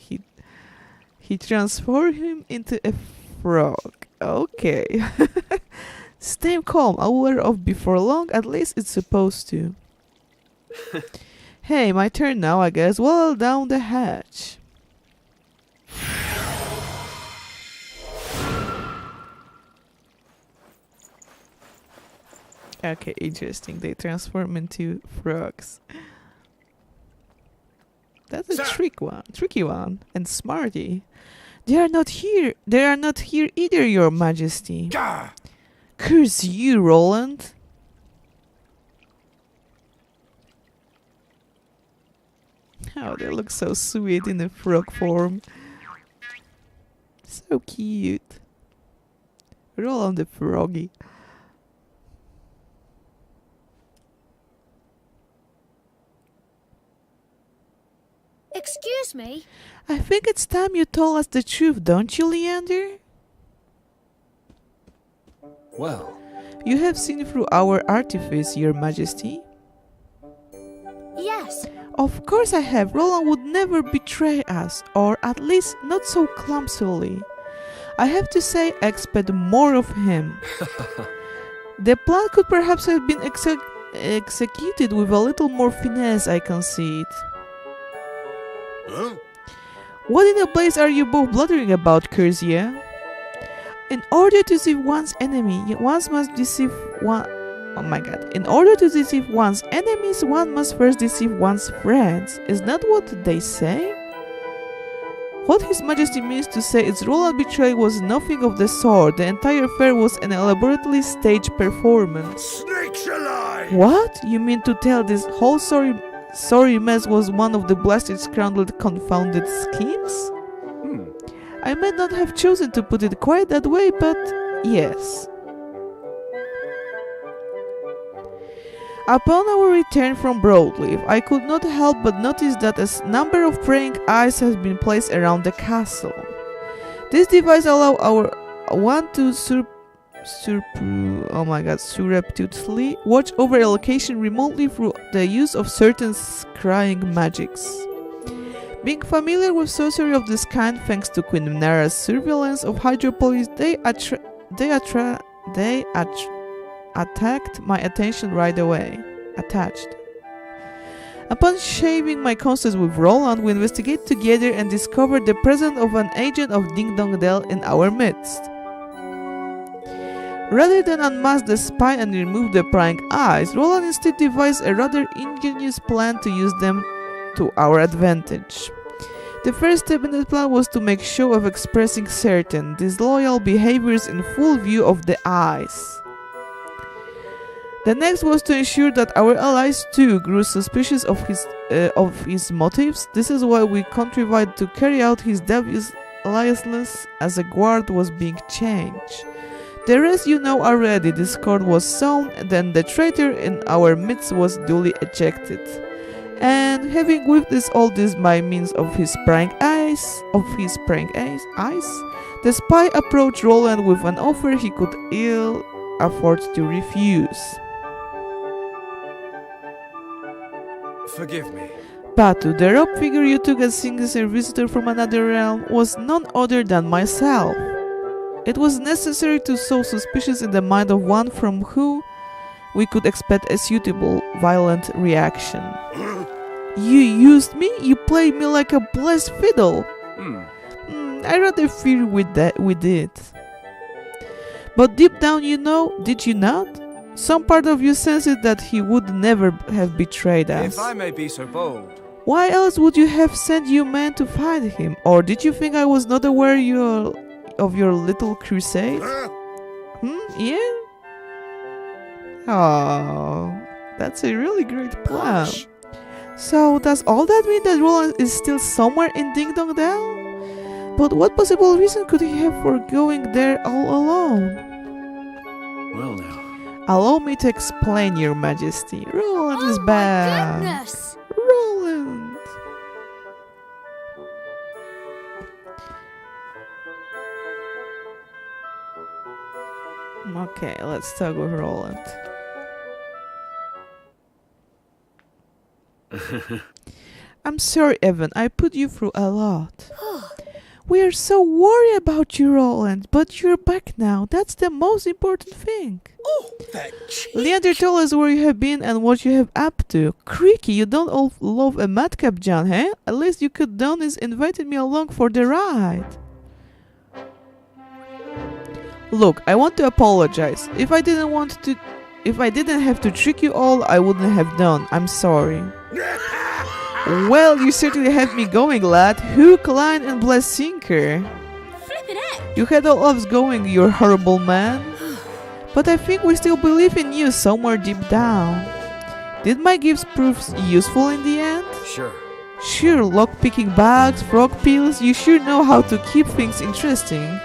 he transformed him into a frog. Okay. Stay calm, aware of before long, at least it's supposed to. Hey, my turn now, I guess. Well, down the hatch. Okay, interesting. They transform into frogs. That's a tricky one, and smarty. They are not here. They are not here either, Your Majesty. Curse you, Roland. Oh, they look so sweet in the frog form. So cute. Roland the froggy. Excuse me? I think it's time you told us the truth, don't you, Leander? Well, You have seen through our artifice, Your Majesty. Yes. Of course I have. Roland would never betray us, or at least not so clumsily. I have to say, I expect more of him. The plan could perhaps have been executed with a little more finesse, I concede. Huh? What in the blaze are you both bluttering about, Curzia? In order to deceive one's enemy, one must deceive one... Oh my god. In order to deceive one's enemies, one must first deceive one's friends. Is that what they say? What His Majesty means to say is Roland betrayal was nothing of the sort. The entire affair was an elaborately staged performance. Snakes alive! What? You mean to tell this whole sorry mess was one of the blasted, scrambled, confounded schemes? I may not have chosen to put it quite that way, but yes. Upon our return from Broadleaf, I could not help but notice that a number of praying eyes has been placed around the castle. This device allows our one to surreptitiously watch over a location remotely through the use of certain scrying magics. Being familiar with sorcery of this kind, thanks to Queen Minara's surveillance of Hydropolis, they attacked my attention right away. Upon shaving my constance with Roland, we investigate together and discover the presence of an agent of Ding Dong Dell in our midst. Rather than unmask the spy and remove the prying eyes, Roland instead devised a rather ingenious plan to use them to our advantage. The first step in the plan was to make show of expressing certain disloyal behaviors in full view of the eyes. The next was to ensure that our allies too grew suspicious of his motives. This is why we contrived to carry out his listless as a guard was being changed. The rest you know already. This cord was sewn, then the traitor in our midst was duly ejected. And having witnessed all this by means of his prying eyes, the spy approached Roland with an offer he could ill afford to refuse. Forgive me. Batu, the rope figure you took as sinister visitor from another realm, was none other than myself. It was necessary to sow suspicion in the mind of one from whom we could expect a suitable, violent reaction. You used me? You played me like a blessed fiddle. I rather fear we did. But deep down you know, did you not? Some part of you senses that he would never have betrayed us. If I may be so bold. Why else would you have sent you men to fight him? Or did you think I was not aware of your little crusade? Yeah? Oh, that's a really great plan. So does all that mean that Roland is still somewhere in Ding Dong Dell? But what possible reason could he have for going there all alone? Well now. Allow me to explain, Your Majesty. Roland is bad. Goodness! Roland. Okay, let's talk with Roland. I'm sorry, Evan. I put you through a lot. We are so worried about you, Roland, but you're back now. That's the most important thing. Oh, that cheek! Leander told us where you have been and what you have up to. Creaky, you don't all love a madcap, John, eh? At least you could done is invited me along for the ride. Look, I want to apologize. If I didn't have to trick you all, I wouldn't have done. I'm sorry. Well, you certainly had me going, lad. Hook, line, and bless sinker. Flippin' heck! You had all of us going, you horrible man. But I think we still believe in you somewhere deep down. Did my gifts prove useful in the end? Sure. Sure, lock-picking bags, frog pills, you sure know how to keep things interesting.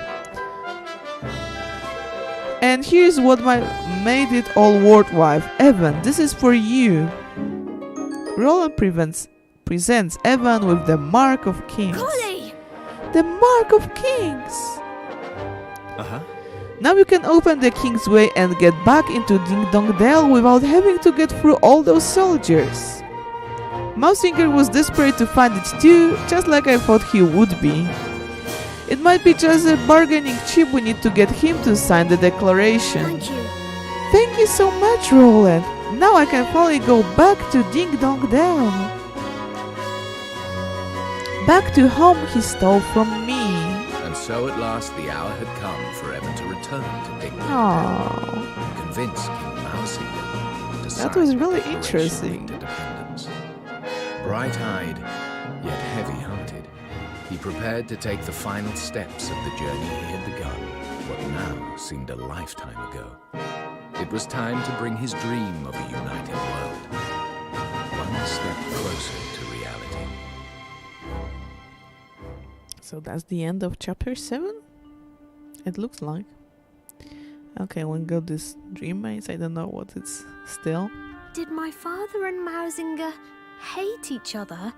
And here's what made it all worthwhile. Evan, this is for you. Roland presents Evan with the Mark of Kings. Golly! The Mark of Kings! Uh-huh. Now you can open the King's Way and get back into Ding Dong Dell without having to get through all those soldiers. Mousinger was desperate to find it too, just like I thought he would be. It might be just a bargaining chip we need to get him to sign the declaration. Thank you. Thank you so much, Roland. Now I can finally go back to Ding Dong Dell. Back to home he stole from me. And so at last the hour had come for Evan to return to Ding Dong Aww. Dell and convince King Mousinger to That sign was the really Declaration of interesting. Independence. Bright-eyed, yet heavy-hearted, he prepared to take the final steps of the journey he had begun, what now seemed a lifetime ago. It was time to bring his dream of a united world one step closer to reality. So that's the end of chapter 7? It looks like. Okay, we got this dream maze. I don't know what it's still. Did my father and Mousinger hate each other?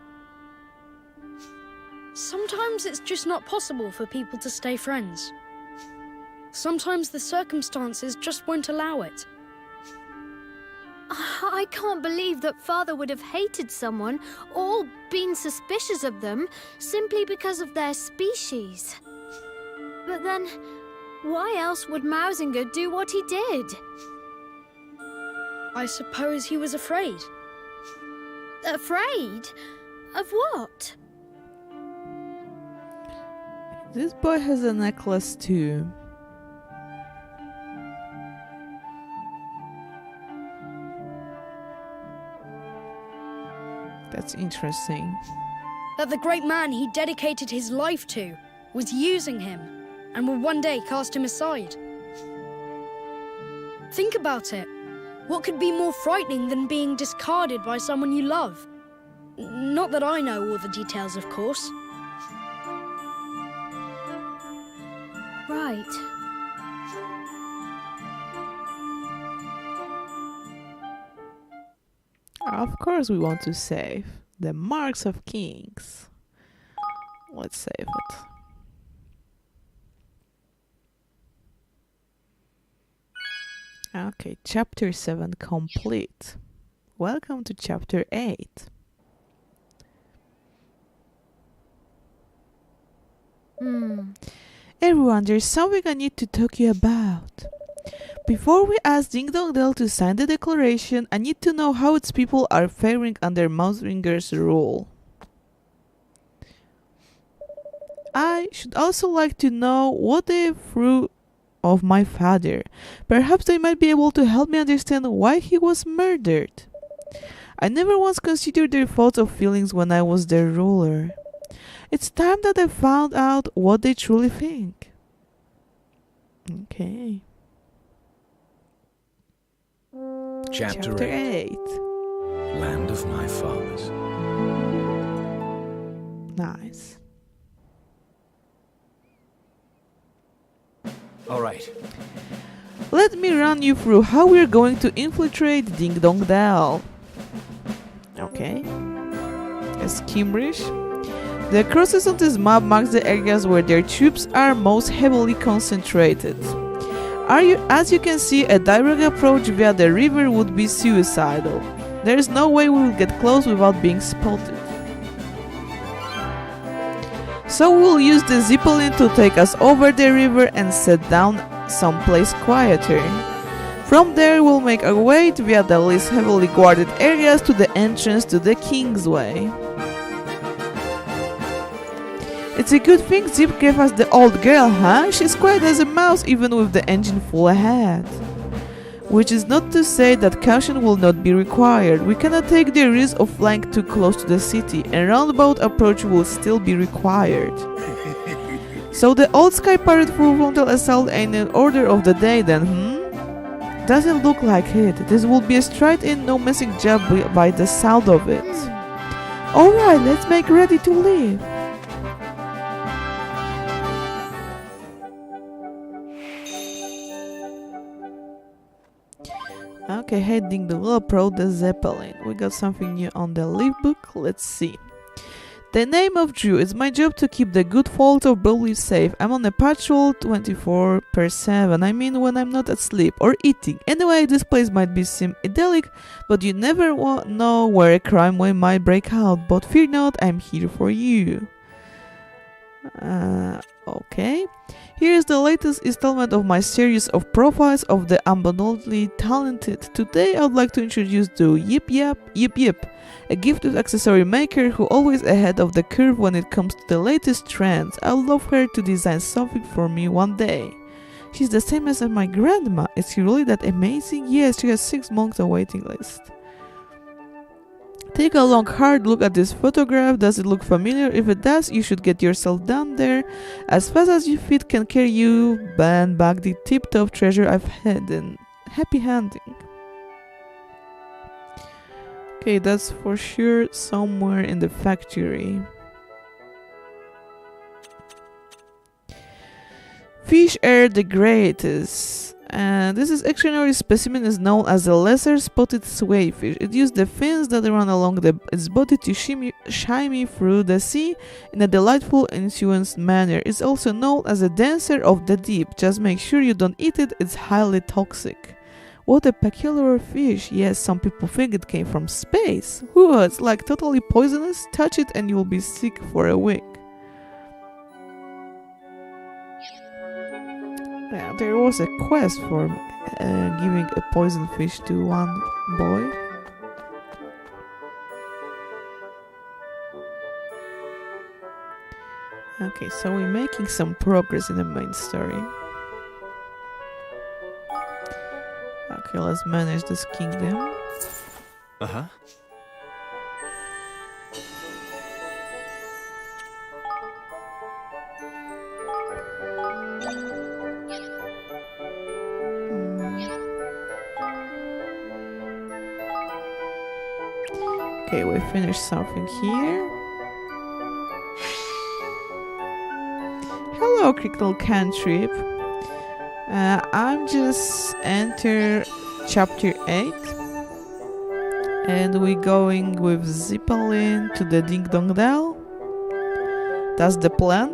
Sometimes it's just not possible for people to stay friends. Sometimes the circumstances just won't allow it. I can't believe that father would have hated someone or been suspicious of them simply because of their species. But then, why else would Mousinger do what he did? I suppose he was afraid. Afraid? Of what? This boy has a necklace too. That's interesting. That the great man he dedicated his life to was using him and would one day cast him aside. Think about it. What could be more frightening than being discarded by someone you love? Not that I know all the details, of course. Right. Of course, we want to save the marks of kings. Let's save it. Okay, chapter 7 complete. Welcome to chapter 8. Everyone, there's something I need to talk to you about. Before we ask Ding Dong Dell to sign the declaration, I need to know how its people are faring under Mousewinger's rule. I should also like to know what they threw of my father. Perhaps they might be able to help me understand why he was murdered. I never once considered their thoughts or feelings when I was their ruler. It's time that I found out what they truly think. Okay. Chapter 8. Land of my fathers. Nice. All right. Let me run you through how we're going to infiltrate Ding Dong Dell. Okay. Skimrish. The crosses on this map marks the areas where their troops are most heavily concentrated. As you can see, a direct approach via the river would be suicidal. There is no way we will get close without being spotted. So we'll use the Zeppelin to take us over the river and set down someplace quieter. From there we'll make our way via the least heavily guarded areas to the entrance to the Kingsway. It's a good thing Zip gave us the old girl, huh? She's quiet as a mouse even with the engine full ahead. Which is not to say that caution will not be required. We cannot take the risk of flying too close to the city, and roundabout approach will still be required. So the old Sky Pirate full frontal assault ain't in order of the day then, Doesn't look like it. This will be a straight-in, no messing job by the sound of it. Alright, let's make ready to leave. Okay, heading the approach the Zeppelin. We got something new on the leaf book. Let's see. The name of Drew. It's my job to keep the good fault of Broly safe. I'm on a patrol 24/7. I mean when I'm not asleep or eating. Anyway, this place might seem idyllic, but you never know where a crime wave might break out. But fear not, I'm here for you. Okay. Here's the latest installment of my series of profiles of the abundantly talented. Today I would like to introduce the Yip Yip, a gifted accessory maker who always ahead of the curve when it comes to the latest trends. I would love her to design something for me one day. She's the same as my grandma. Is she really that amazing? Yes, she has 6 months on waiting list. Take a long hard look at this photograph. Does it look familiar? If it does, you should get yourself down there as fast as your feet can carry you and back the tip-top treasure I've hidden. Happy hunting. Okay, that's for sure somewhere in the factory. Fish are the greatest. And this is extraordinary specimen is known as the lesser spotted swayfish. It used the fins that run along its body to shimmy through the sea in a delightful influenced manner. It's also known as a dancer of the deep. Just make sure you don't eat it, it's highly toxic. What a peculiar fish. Yes, some people think it came from space. Whoa, it's like totally poisonous. Touch it and you'll be sick for a week. Yeah, there was a quest for giving a poison fish to one boy. Okay, so we're making some progress in the main story. Okay, let's manage this kingdom. Uh-huh. Okay, we finished something here. Hello, Hello, critical cantrip. I'm just enter chapter 8. And we're going with Zeppelin to the Ding Dong Dell. That's the plan.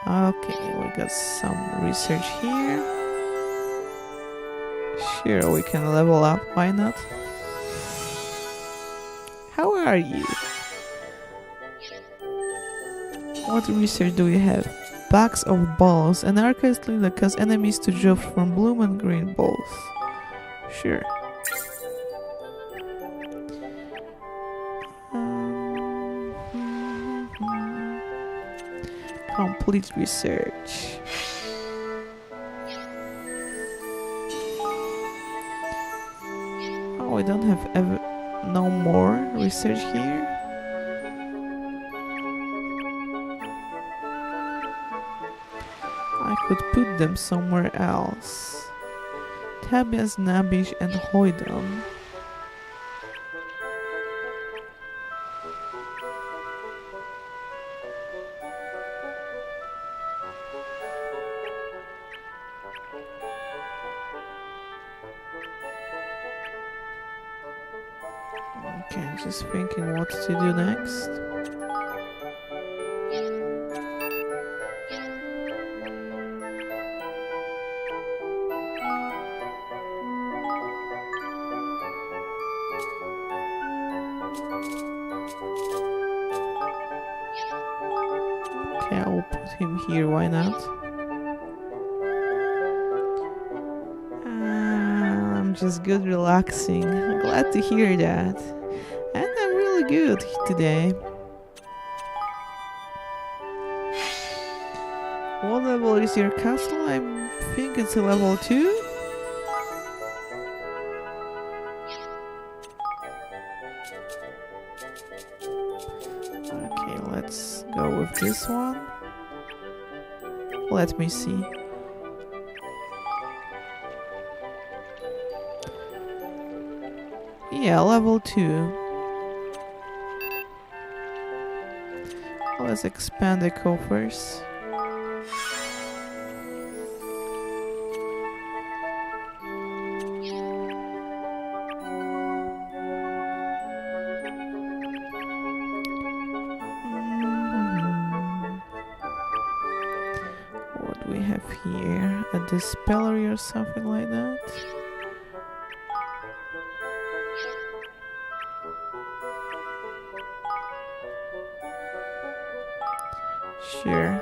Okay, we got some research here. Sure, we can level up, why not? How are you? What research do we have? Bags of balls. An arcade that cause enemies to drop from blue and green balls. Sure. Complete research. Oh, we don't have no more research here. I could put them somewhere else. Tabias, Nabish, and Hoydon. Okay, just thinking what to do next. Okay, I will put him here, why not? I'm just good relaxing. I'm glad to hear that. And I'm really good today. What level is your castle? I think it's a level 2. Okay, let's go with this one. Let me see. Yeah, level 2. Let's expand the coffers. What do we have here? A dispellery or something like that? Sure.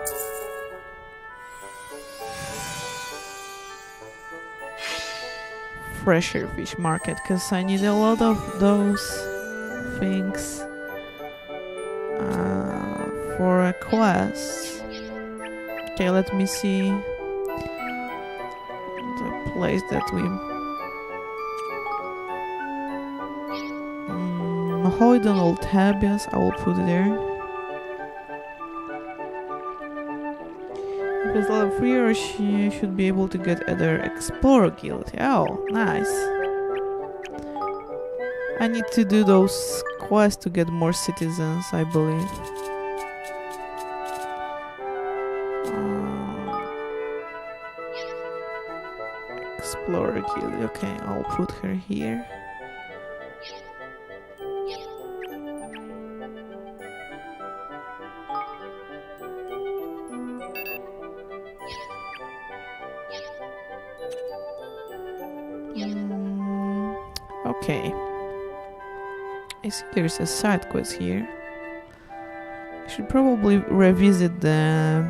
Fresher fish market, because I need a lot of those things for a quest. Okay, let me see the place that we Hoydon Old Tabias, I will put it there. If it's level 3 or she should be able to get other Explorer Guild. Oh, nice. I need to do those quests to get more citizens, I believe. Explorer Guild. Okay, I'll put her here. Okay. I see there's a side quest here. I should probably revisit the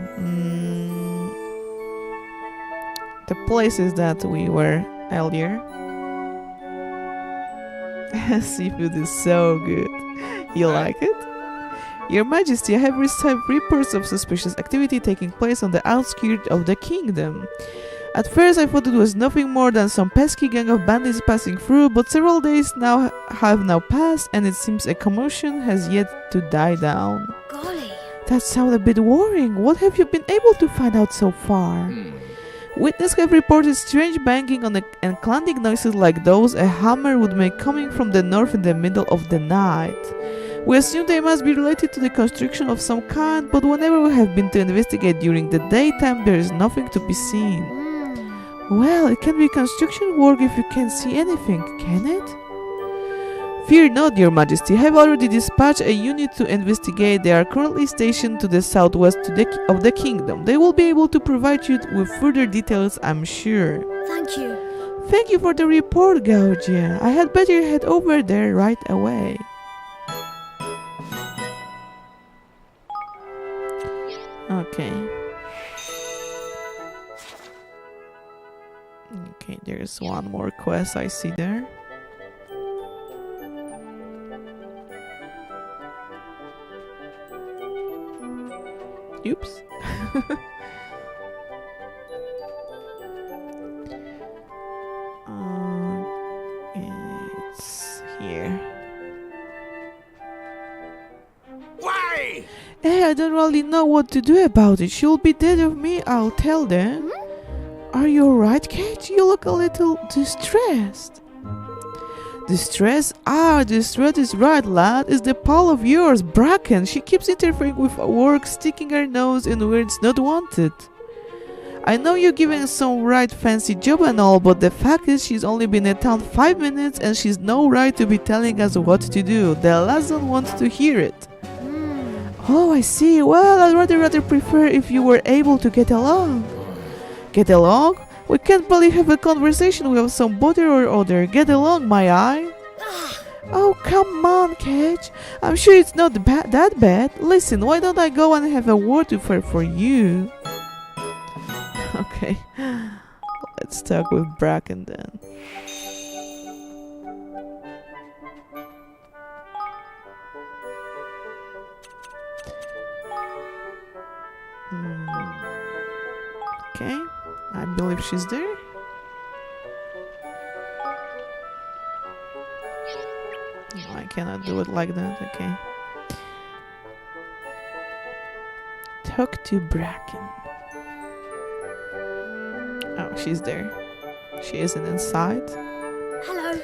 places that we were earlier. Seafood is so good. You like it? Your Majesty, I have received reports of suspicious activity taking place on the outskirts of the kingdom. At first I thought it was nothing more than some pesky gang of bandits passing through, but several days have now passed and it seems a commotion has yet to die down. Golly. That sounds a bit worrying. What have you been able to find out so far? Witnesses have reported strange banging on and clanging noises like those a hammer would make coming from the north in the middle of the night. We assume they must be related to the construction of some kind, but whenever we have been to investigate during the daytime, there is nothing to be seen. Well, it can be construction work if you can't see anything, can it? Fear not, Your Majesty. I have already dispatched a unit to investigate. They are currently stationed to the southwest of the kingdom. They will be able to provide you with further details, I'm sure. Thank you. Thank you for the report, Gaujia. I had better head over there right away. Okay. Okay, there's one more quest I see there. Oops. It's here. Why? Hey, I don't really know what to do about it. She'll be dead of me, I'll tell them. Are you alright, Kate? You look a little distressed. Distress? Ah, distress is right, lad. It's the pal of yours, Bracken. She keeps interfering with our work, sticking her nose in where it's not wanted. I know you're giving some right fancy job and all, but the fact is she's only been in town 5 minutes and she's no right to be telling us what to do. The lads don't want to hear it. Oh, I see. Well, I'd rather prefer if you were able to get along. Get along? We can't barely have a conversation without some bother or other. Get along, my eye. Oh, come on, Cage. I'm sure it's not that bad. Listen, why don't I go and have a word with her for you? Okay. Let's talk with Bracken then. Okay. I believe she's there. No, I cannot do it like that. Okay. Talk to Bracken. Oh, she's there. She isn't inside. Hello.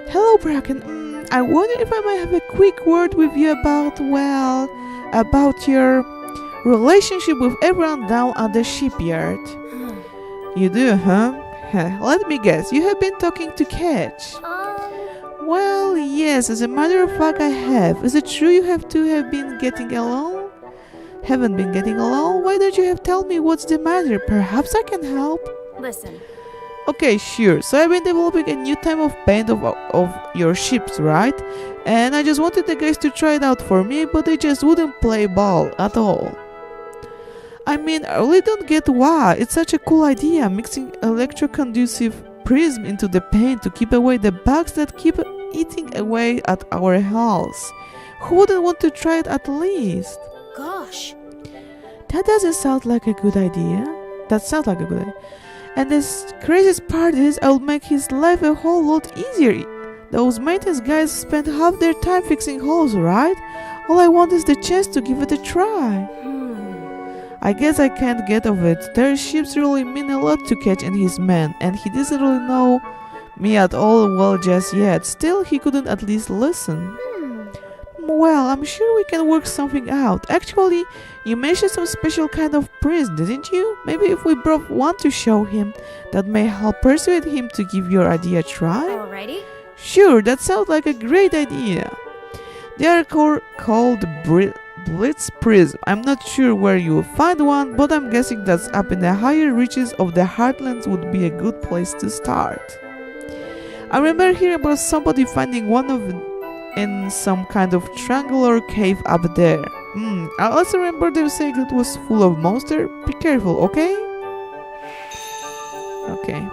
Hello, Bracken. I wonder if I might have a quick word with you about, well, about your relationship with everyone down at the shipyard. You do, huh? Let me guess, you have been talking to Catch. Well, yes, as a matter of fact, I have. Is it true you have been getting along? Haven't been getting along? Why don't you tell me what's the matter? Perhaps I can help. Listen. Okay, sure. So I've been developing a new type of paint of your ships, right? And I just wanted the guys to try it out for me, but they just wouldn't play ball at all. I mean, I really don't get why. It's such a cool idea, mixing electroconducive prism into the paint to keep away the bugs that keep eating away at our hulls. Who wouldn't want to try it at least? Gosh. That doesn't sound like a good idea. That sounds like a good idea. And the craziest part is I'll make his life a whole lot easier. Those maintenance guys spend half their time fixing holes, right? All I want is the chance to give it a try. I guess I can't get of it. Their ships really mean a lot to Catch and his men, and he doesn't really know me at all well just yet. Still, he couldn't at least listen. Well, I'm sure we can work something out. Actually, you mentioned some special kind of prism, didn't you? Maybe if we brought one to show him, that may help persuade him to give your idea a try? Alrighty. Sure, that sounds like a great idea. They are called Blitz Prism. I'm not sure where you will find one, but I'm guessing that's up in the higher reaches of the Heartlands would be a good place to start. I remember hearing about somebody finding one of them in some kind of triangular cave up there. I also remember them saying it was full of monsters. Be careful, okay? Okay.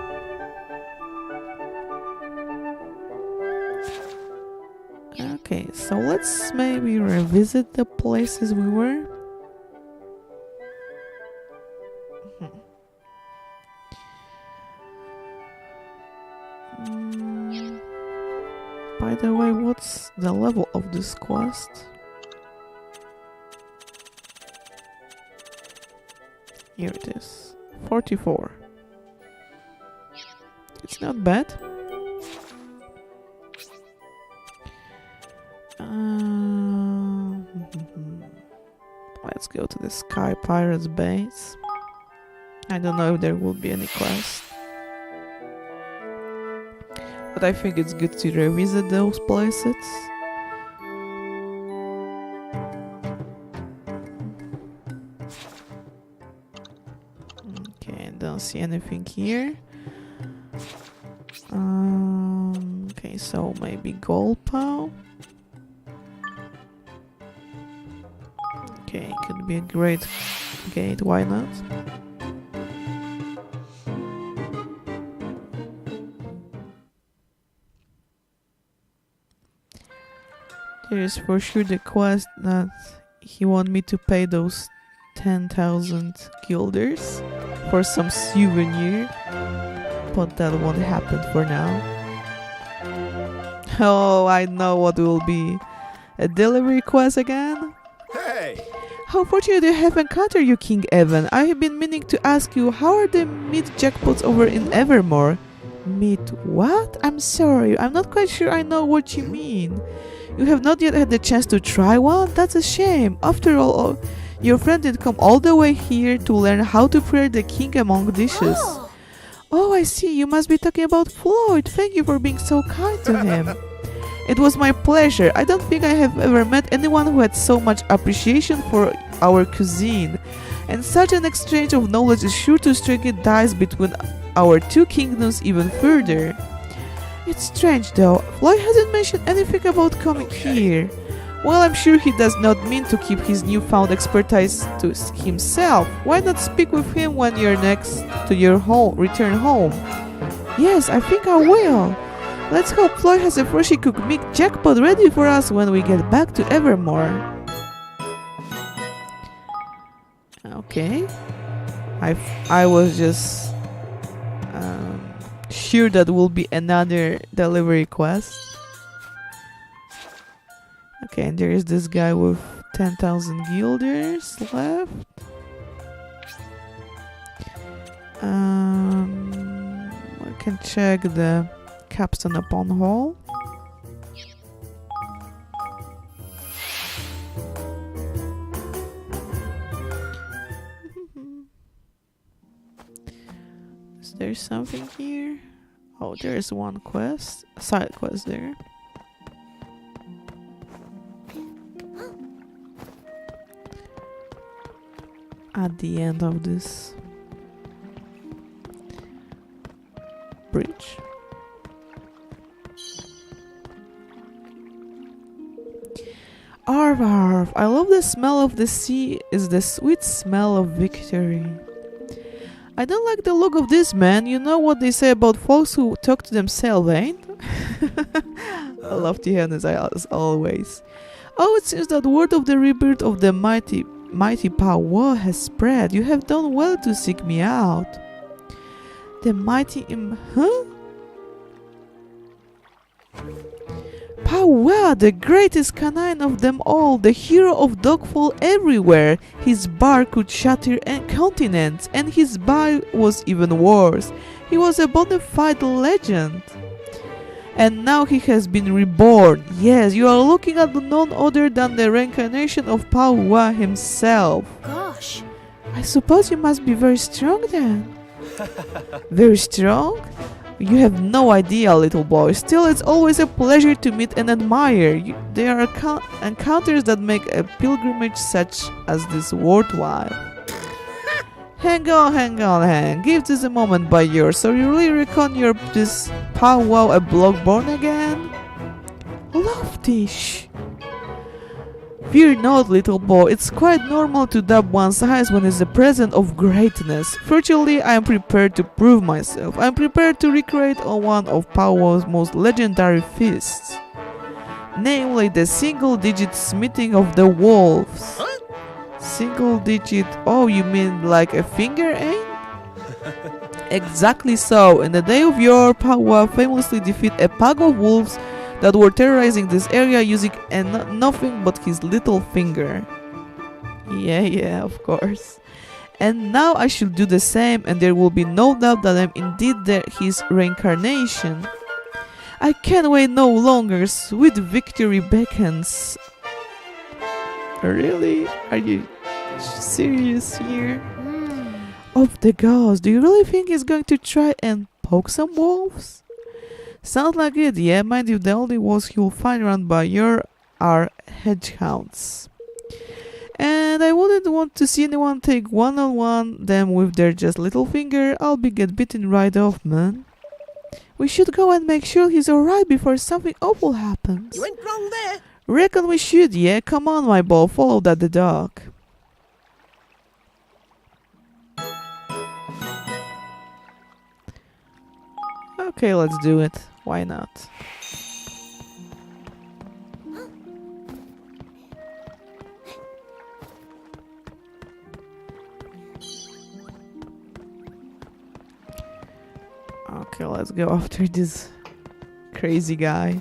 Okay, so let's maybe revisit the places we were. By the way, what's the level of this quest? Here it is. 44. It's not bad. Let's go to the Sky Pirates base. I don't know if there will be any quest. But I think it's good to revisit those places. Okay, don't see anything here. Okay, so maybe Golpo. Okay, could be a great gate, why not? There is for sure the quest that he want me to pay those 10,000 guilders for some souvenir, but that won't happen for now. Oh, I know what will be. A delivery quest again? Hey! How fortunate you have encountered you, King Evan. I have been meaning to ask you, how are the meat jackpots over in Evermore? Meat what? I'm sorry, I'm not quite sure I know what you mean. You have not yet had the chance to try one? That's a shame. After all, your friend did come all the way here to learn how to prepare the king among dishes. Oh, I see. You must be talking about Floyd. Thank you for being so kind to him. It was my pleasure. I don't think I have ever met anyone who had so much appreciation for our cuisine. And such an exchange of knowledge is sure to strengthen ties between our two kingdoms even further. It's strange though, Floyd hasn't mentioned anything about coming here. Well, I'm sure he does not mean to keep his newfound expertise to himself. Why not speak with him when you're next to your return home? Yes, I think I will. Let's hope Floyd has a freshly cooked meat jackpot ready for us when we get back to Evermore. Okay. I was just sure that will be another delivery quest. Okay, and there is this guy with 10,000 guilders left. We can check the capstone upon hall. Is there something here? Oh, there is one quest, side quest there. At the end of this bridge. Arf, arf. I love the smell of the sea. Is the sweet smell of victory. I don't like the look of this man. You know what they say about folks who talk to themselves, ain't? I love Tihanus as always. Oh, it seems that word of the rebirth of the mighty Pawa has spread. You have done well to seek me out. The mighty Pawa, the greatest canine of them all, the hero of dogfall everywhere. His bark could shatter continents, and his bite was even worse. He was a bona fide legend. And now he has been reborn. Yes, you are looking at none other than the reincarnation of Pawa himself. Gosh. I suppose you must be very strong then. Very strong? You have no idea, little boy. Still, it's always a pleasure to meet and admire. There are encounters that make a pilgrimage such as this worthwhile. Hang on. Give this a moment by yours. So you really reckon you're this powwow a bloodborne again? Loftish. Fear not, little boy. It's quite normal to dub one's eyes when it's the presence of greatness. Virtually, I am prepared to prove myself. I am prepared to recreate on one of Powwow's most legendary feasts. Namely, the single-digit smithing of the wolves. Single digit? Oh, you mean like a finger, eh? Exactly so. In the day of yore, Pawa famously defeated a pack of wolves that were terrorizing this area using nothing but his little finger. Yeah, of course. And now I should do the same, and there will be no doubt that I'm indeed his reincarnation. I can't wait no longer. Sweet victory beckons. Really? Are you Serious here? Hmm. Of the gods, do you really think he's going to try and poke some wolves? Sounds like it, yeah. Mind you, the only wolves he will find around by here are hedgehounds. And I wouldn't want to see anyone take one-on-one them with their just little finger. I'll be get bitten right off, man. We should go and make sure he's alright before something awful happens. You went wrong there. Reckon we should, yeah? Come on, my ball, follow that the dog. Okay, let's do it. Why not? Okay, let's go after this crazy guy.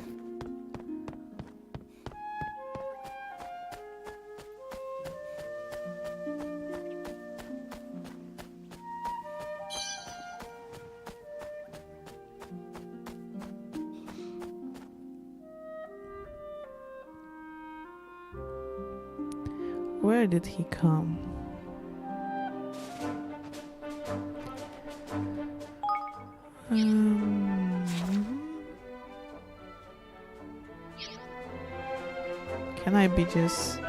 Where did he come? Can I be just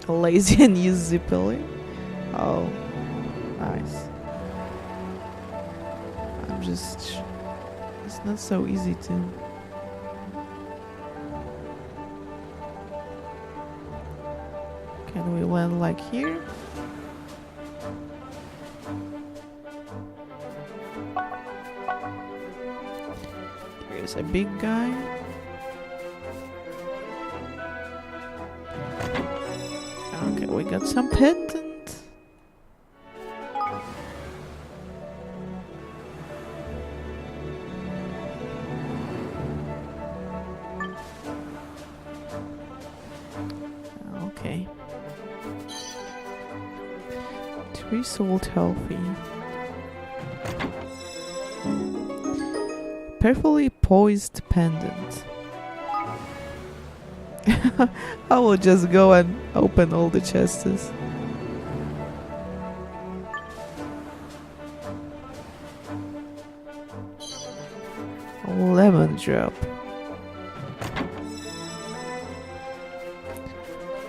lazy and use Zippily? Oh, nice. I'm just... It's not so easy to... Can we land like here? Here's a big guy. Okay, we got some pendant. Okay. 3 salt healthy. Perfectly poised pendant. I will just go and open all the chests. Lemon drop.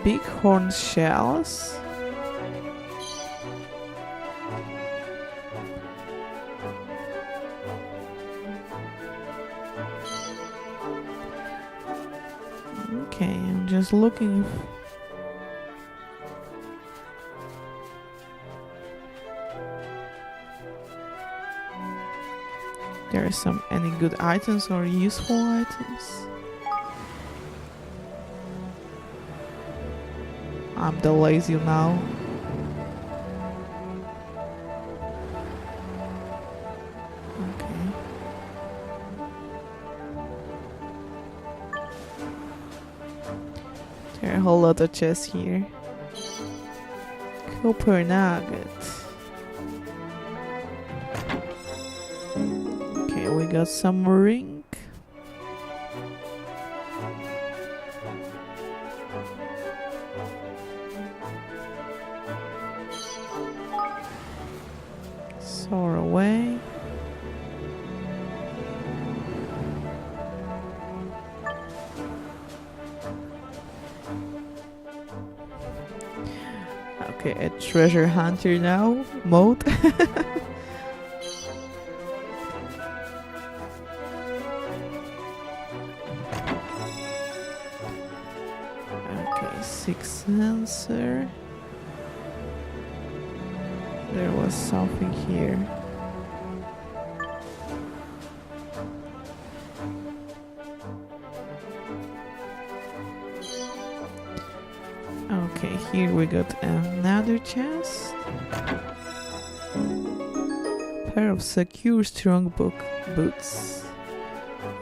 Bighorn shells. Okay, I'm just looking. There are some any good items or useful items. I'm the lazy now. Okay. There are a whole lot of chests here. Copper nugget. Okay, we got some ring. Soar away. Okay, a treasure hunter now mode. Okay, 6 sensor. There was something here. Okay, here we got another chest. Pair of secure strong boots.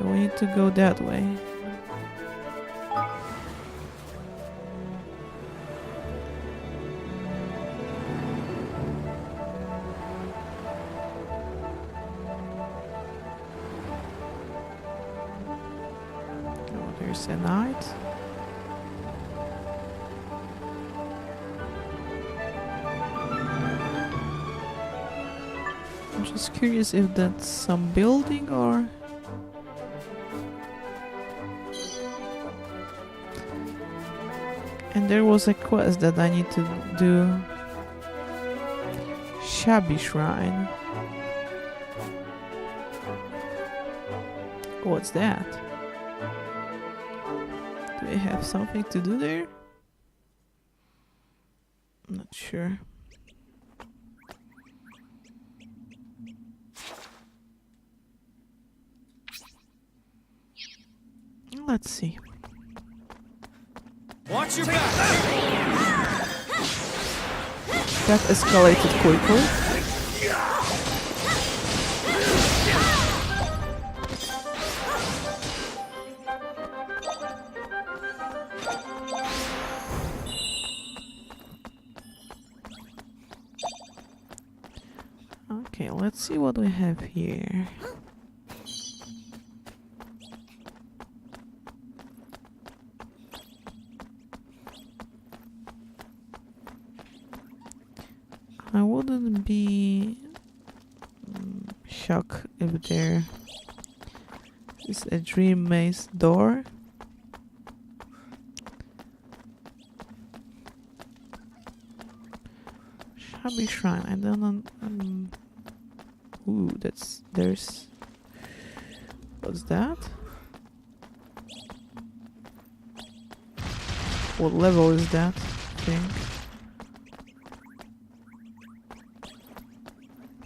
We need to go that way. Oh, there's a knight. I'm just curious if that's some building or... And there was a quest that I need to do. Shabby Shrine. What's that? Do we have something to do there? I'm not sure. Let's see. Watch your back! That escalated quickly. Okay, let's see what we have here. I wouldn't be shocked if there is a dream maze door. Shabby Shrine, I don't know. Ooh, there's... What's that? What level is that? I think.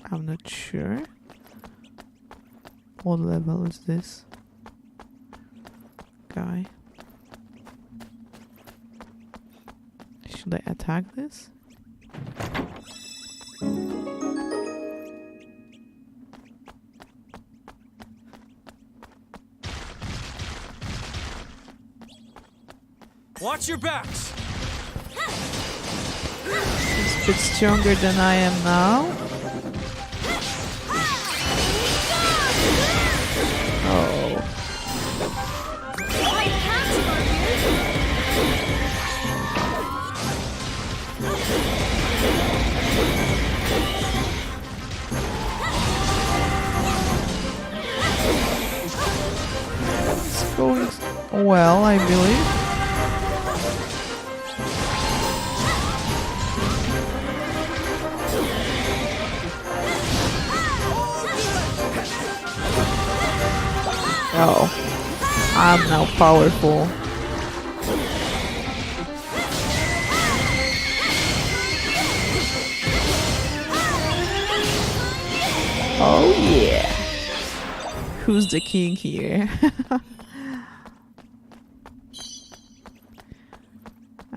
I'm not sure. What level is this guy? Should I attack this? Watch your backs! He's a bit stronger than I am now. Oh. It's going well, I believe. Oh, I'm now powerful. Oh yeah. Who's the king here?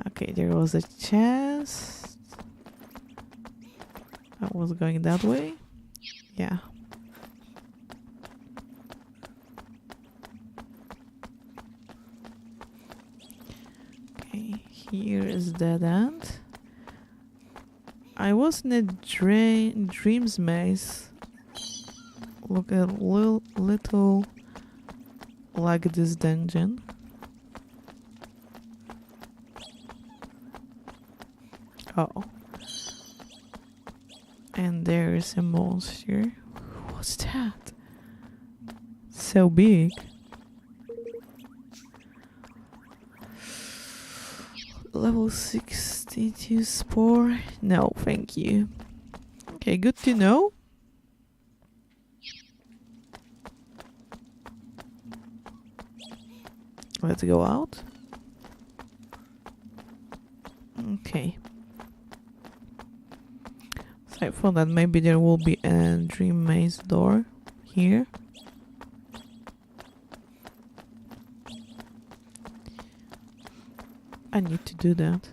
Okay, there was a chest. I was going that way. Yeah. Here is dead end. I was in a dreams maze. Look at little like this dungeon. Oh. And there is a monster. What's that? So big. Level 62 spore? No, thank you. Okay, good to know. Let's go out. Okay. So I thought that maybe there will be a dream maze door here. I need to do that.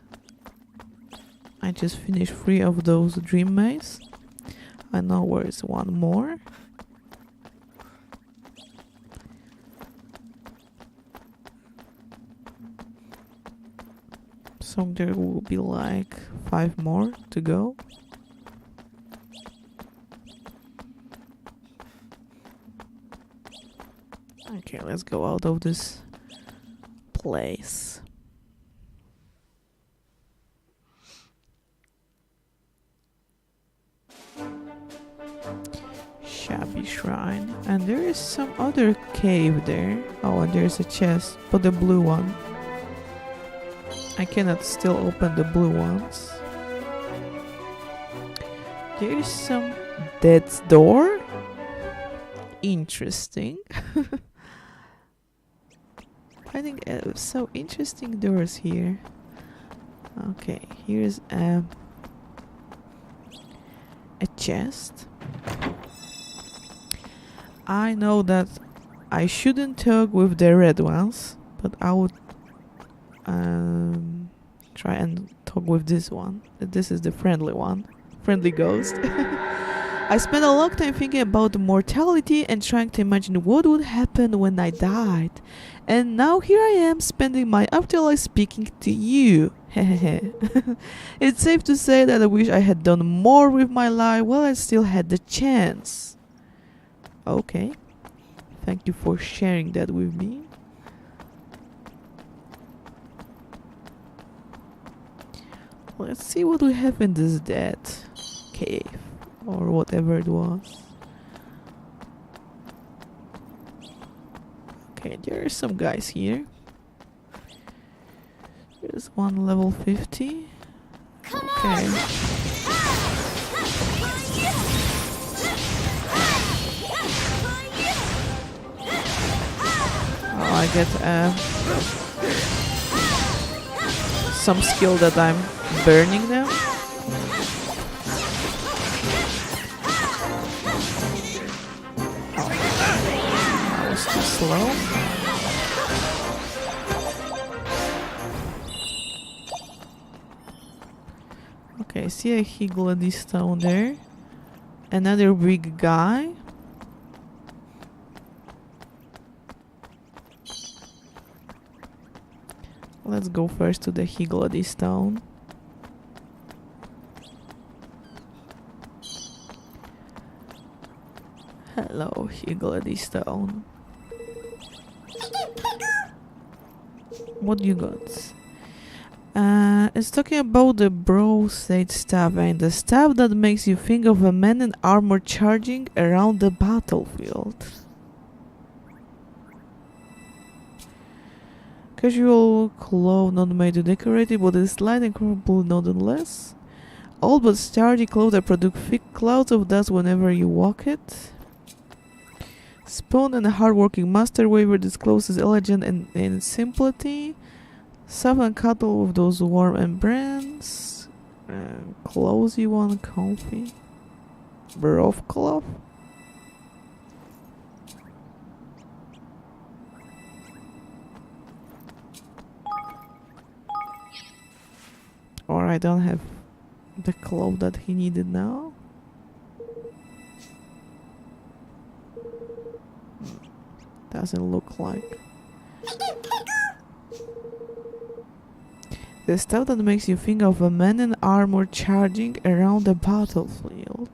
I just finished 3 of those dream maze. I know where is one more. So there will be like 5 more to go. Okay, let's go out of this place. Shabby shrine. And there is some other cave there. Oh, and there's a chest, but the blue one. I cannot still open the blue ones. There is some death's door. Interesting. Finding so interesting doors here. Okay, here's a chest. I know that I shouldn't talk with the red ones, but I would try and talk with this one. This is the friendly one. Friendly ghost. I spent a long time thinking about mortality and trying to imagine what would happen when I died. And now here I am spending my afterlife speaking to you. It's safe to say that I wish I had done more with my life while I still had the chance. Okay. Thank you for sharing that with me. Let's see what we have in this dead cave. Or whatever it was. Okay, there are some guys here. There's one level 50. Okay. Oh, I get some skill that I'm burning now. Too slow. Okay, I see a Higgledy stone there. Another big guy. Let's go first to the Higgledy stone. Hello, Higgledy stone. What you got? It's talking about the Brosade staff and the staff that makes you think of a man in armor charging around the battlefield. Casual cloth not made to decorate it, but it's light and comfortable nonetheless. Old but sturdy clothes that produce thick clouds of dust whenever you walk it. Spoon and a hard-working master weaver discloses elegant and in simplicity. Soft and cuddle with those warm embrands. Clothes you want, comfy. Broth cloth. Or I don't have the cloth that he needed now. Doesn't look like. The stuff that makes you think of a man in armor charging around the battlefield.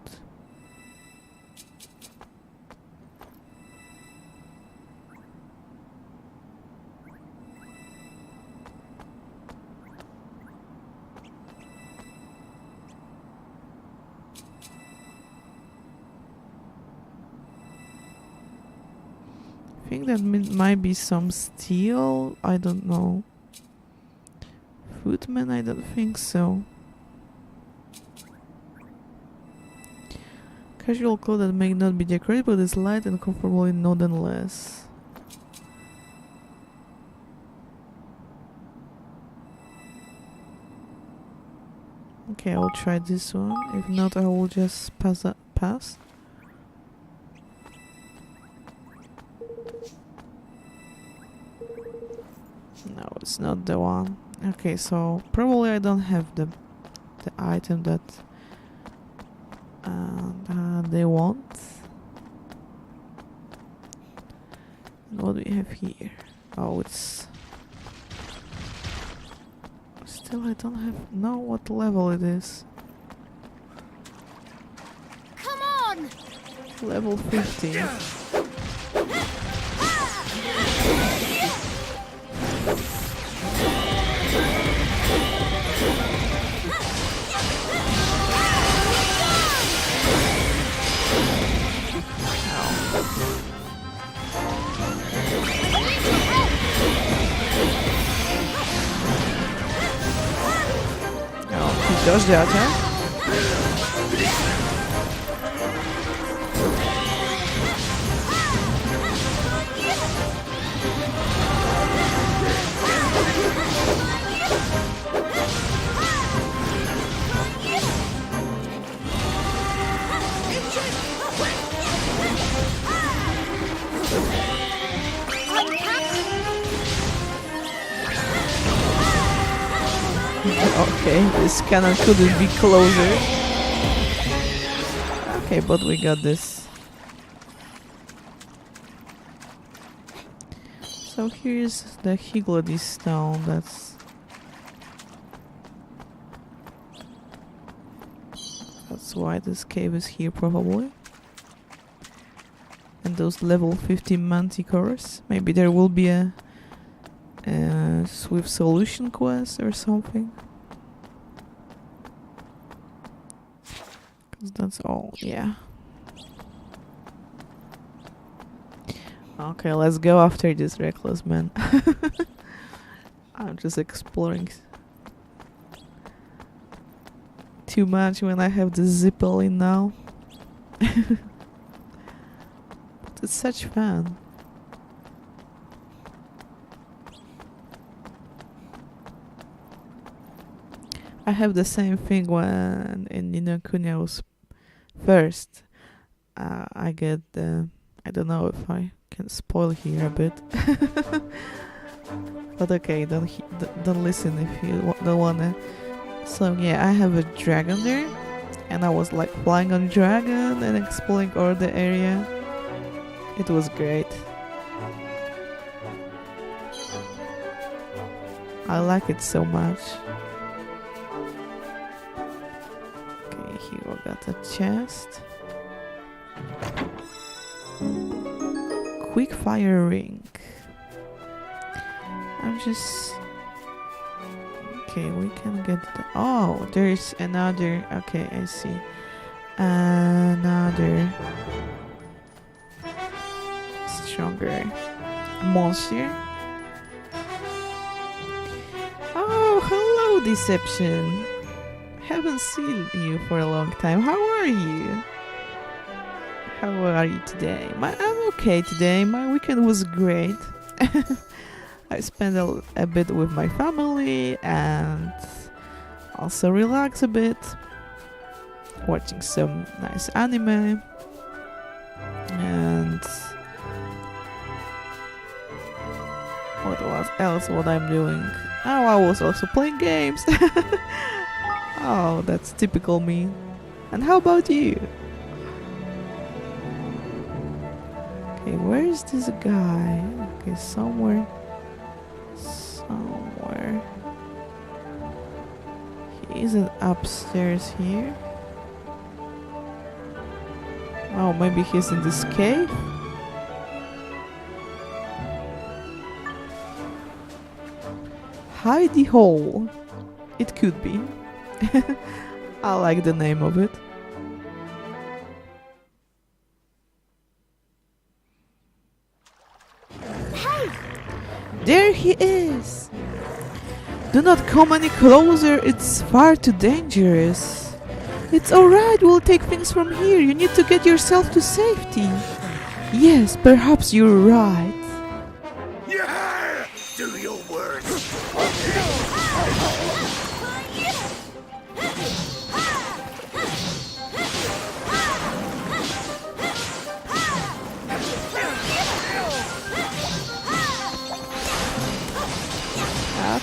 I think that might be some steel. I don't know. Footman? I don't think so. Casual clothes that may not be decorated, but is light and comfortable nonetheless. Okay, I'll try this one. If not, I will just pass. No, it's not the one. Okay, so probably I don't have the item that they want. And what do we have here? Oh, it's still I don't know what level it is. Come on! Level 50. Dodge the attack. Okay, this cannon couldn't be closer. Okay, but we got this. So here's the Higlody stone. That's why this cave is here, probably. And those level 50 manticores. Maybe there will be a swift solution quest or something. Cause that's all, yeah. Okay, let's go after this reckless man. I'm just exploring too much when I have the Zeppelin now. But it's such fun. I have the same thing when in Unohana was first. I get the... I don't know if I can spoil here a bit. But okay, don't listen if you don't wanna. So yeah, I have a dragon there. And I was like flying on dragon and exploring all the area. It was great. I like it so much. Okay, here we got a chest. Quick fire ring. I'm just... Okay, we can get the... Oh, there's another... Okay, I see. Another... stronger monster. Oh, hello, Deception. Haven't seen you for a long time. How are you? How are you today? I'm okay today. My weekend was great. I spent a bit with my family and also relax a bit, watching some nice anime. And what I'm doing? Oh, I was also playing games. Oh, that's typical me. And how about you? Okay, where is this guy? Okay, somewhere. He isn't upstairs here. Oh, maybe he's in this cave? Hidey Hole. It could be. I like the name of it. Hey! There he is! Do not come any closer, it's far too dangerous. It's alright, we'll take things from here. You need to get yourself to safety. Yes, perhaps you're right. Yeah! Do your worst!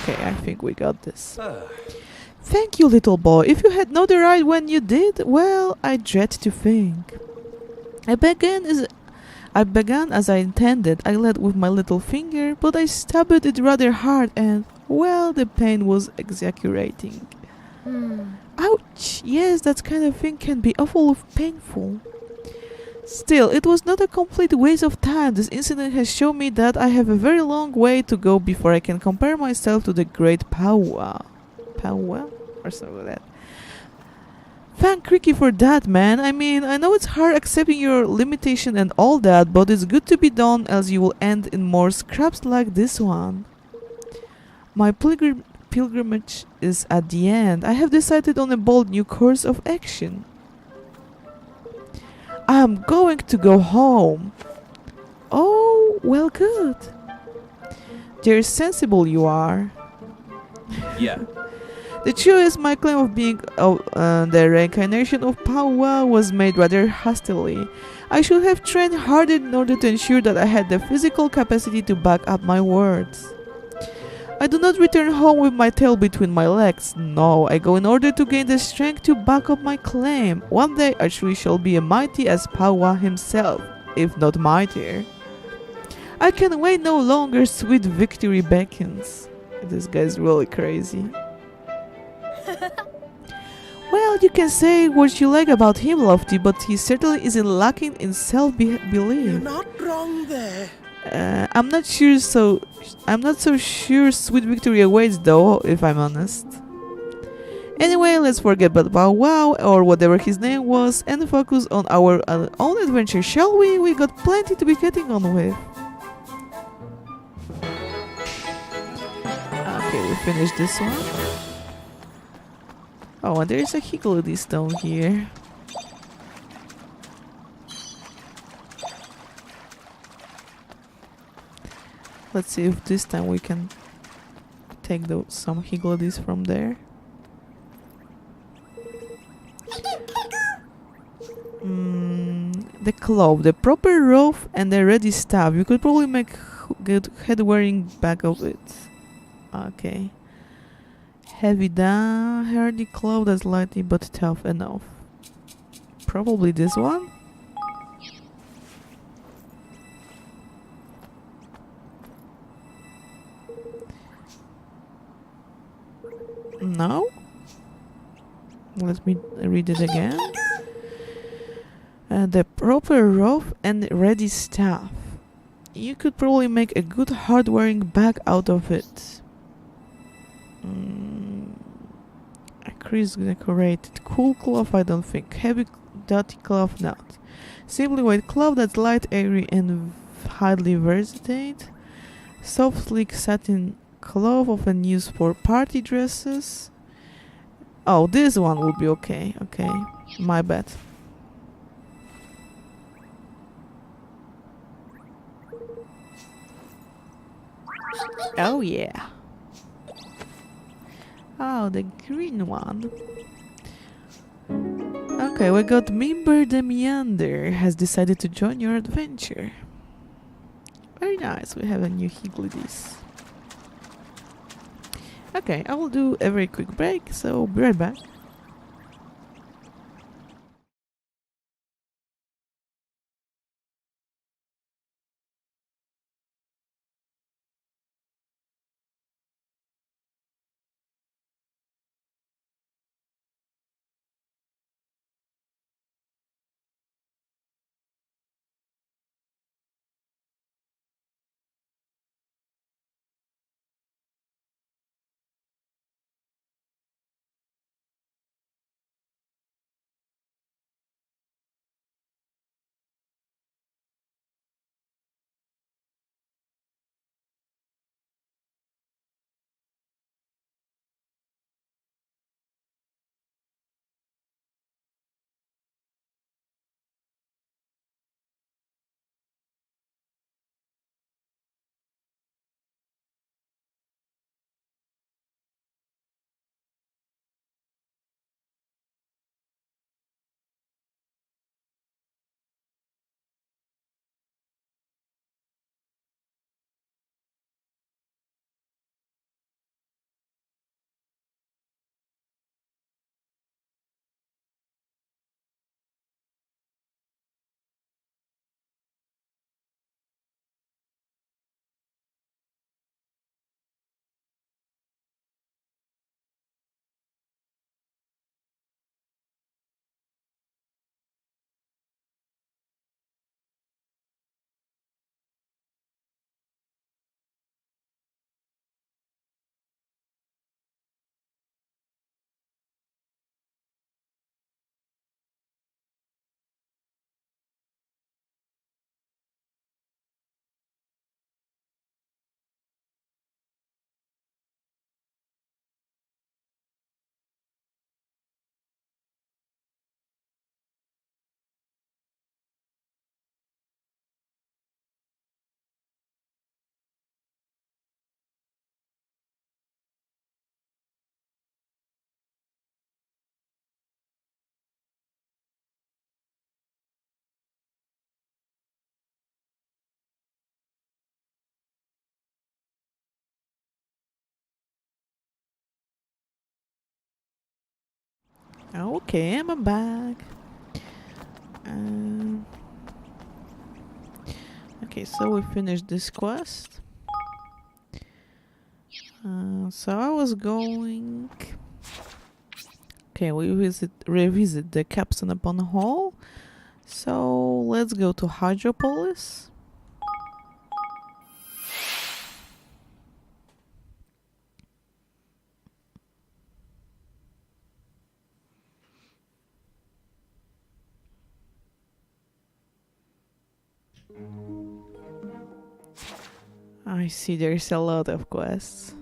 Okay, I think we got this. Thank you, little boy. If you had not arrived when you did, well, I dread to think. I began as I intended. I led with my little finger, but I stabbed it rather hard and, well, the pain was exaggerating. Ouch! Yes, that kind of thing can be awful painful. Still, it was not a complete waste of time. This incident has shown me that I have a very long way to go before I can compare myself to the great Paua. Paua? Or something like that. Thank Ricky for that, man. I mean, I know it's hard accepting your limitation and all that, but it's good to be done, else you will end in more scraps like this one. My pilgrimage is at the end, I have decided on a bold new course of action. I'm going to go home. Oh, well, good. Dear sensible you are. Yeah. The truth is, my claim of being the reincarnation of Paua was made rather hastily. I should have trained harder in order to ensure that I had the physical capacity to back up my words. I do not return home with my tail between my legs. No, I go in order to gain the strength to back up my claim. One day I truly shall be as mighty as Paua himself, if not mightier. I can wait no longer, sweet victory beckons. This guy's really crazy. Well, you can say what you like about him, Lofty, but he certainly isn't lacking in self-belief. You're not wrong there. I'm not so sure sweet victory awaits though, if I'm honest. Anyway, let's forget about Bow Wow or whatever his name was and focus on our own adventure, shall we? We got plenty to be getting on with. Okay, we finished this one. Oh, and there is a Higgledy stone here. Let's see if this time we can take some Higgledies from there. The cloth, the proper rope, and the ready staff. You could probably make good head wearing back of it. Okay. Heavy down, hardy cloth that's lightly but tough enough. Probably this one? No? Let me read it again. The proper rope and ready staff. You could probably make a good hard-wearing bag out of it. A crease decorated. Cool cloth, I don't think. Heavy, dirty cloth, not. Simply white cloth that's light, airy, and highly versatile. Soft, sleek satin cloth, often used for party dresses. Oh, this one would be okay. Okay, my bad. Oh yeah. Oh, the green one. Okay, we got Mimber the Meander has decided to join your adventure. Very nice, we have a new Higgledies. Okay, I will do a very quick break, so be right back. Okay, I'm back. Okay, so we finished this quest. So I was going... Okay, we revisit the capstone upon hall. So let's go to Hydropolis. I see there's a lot of quests.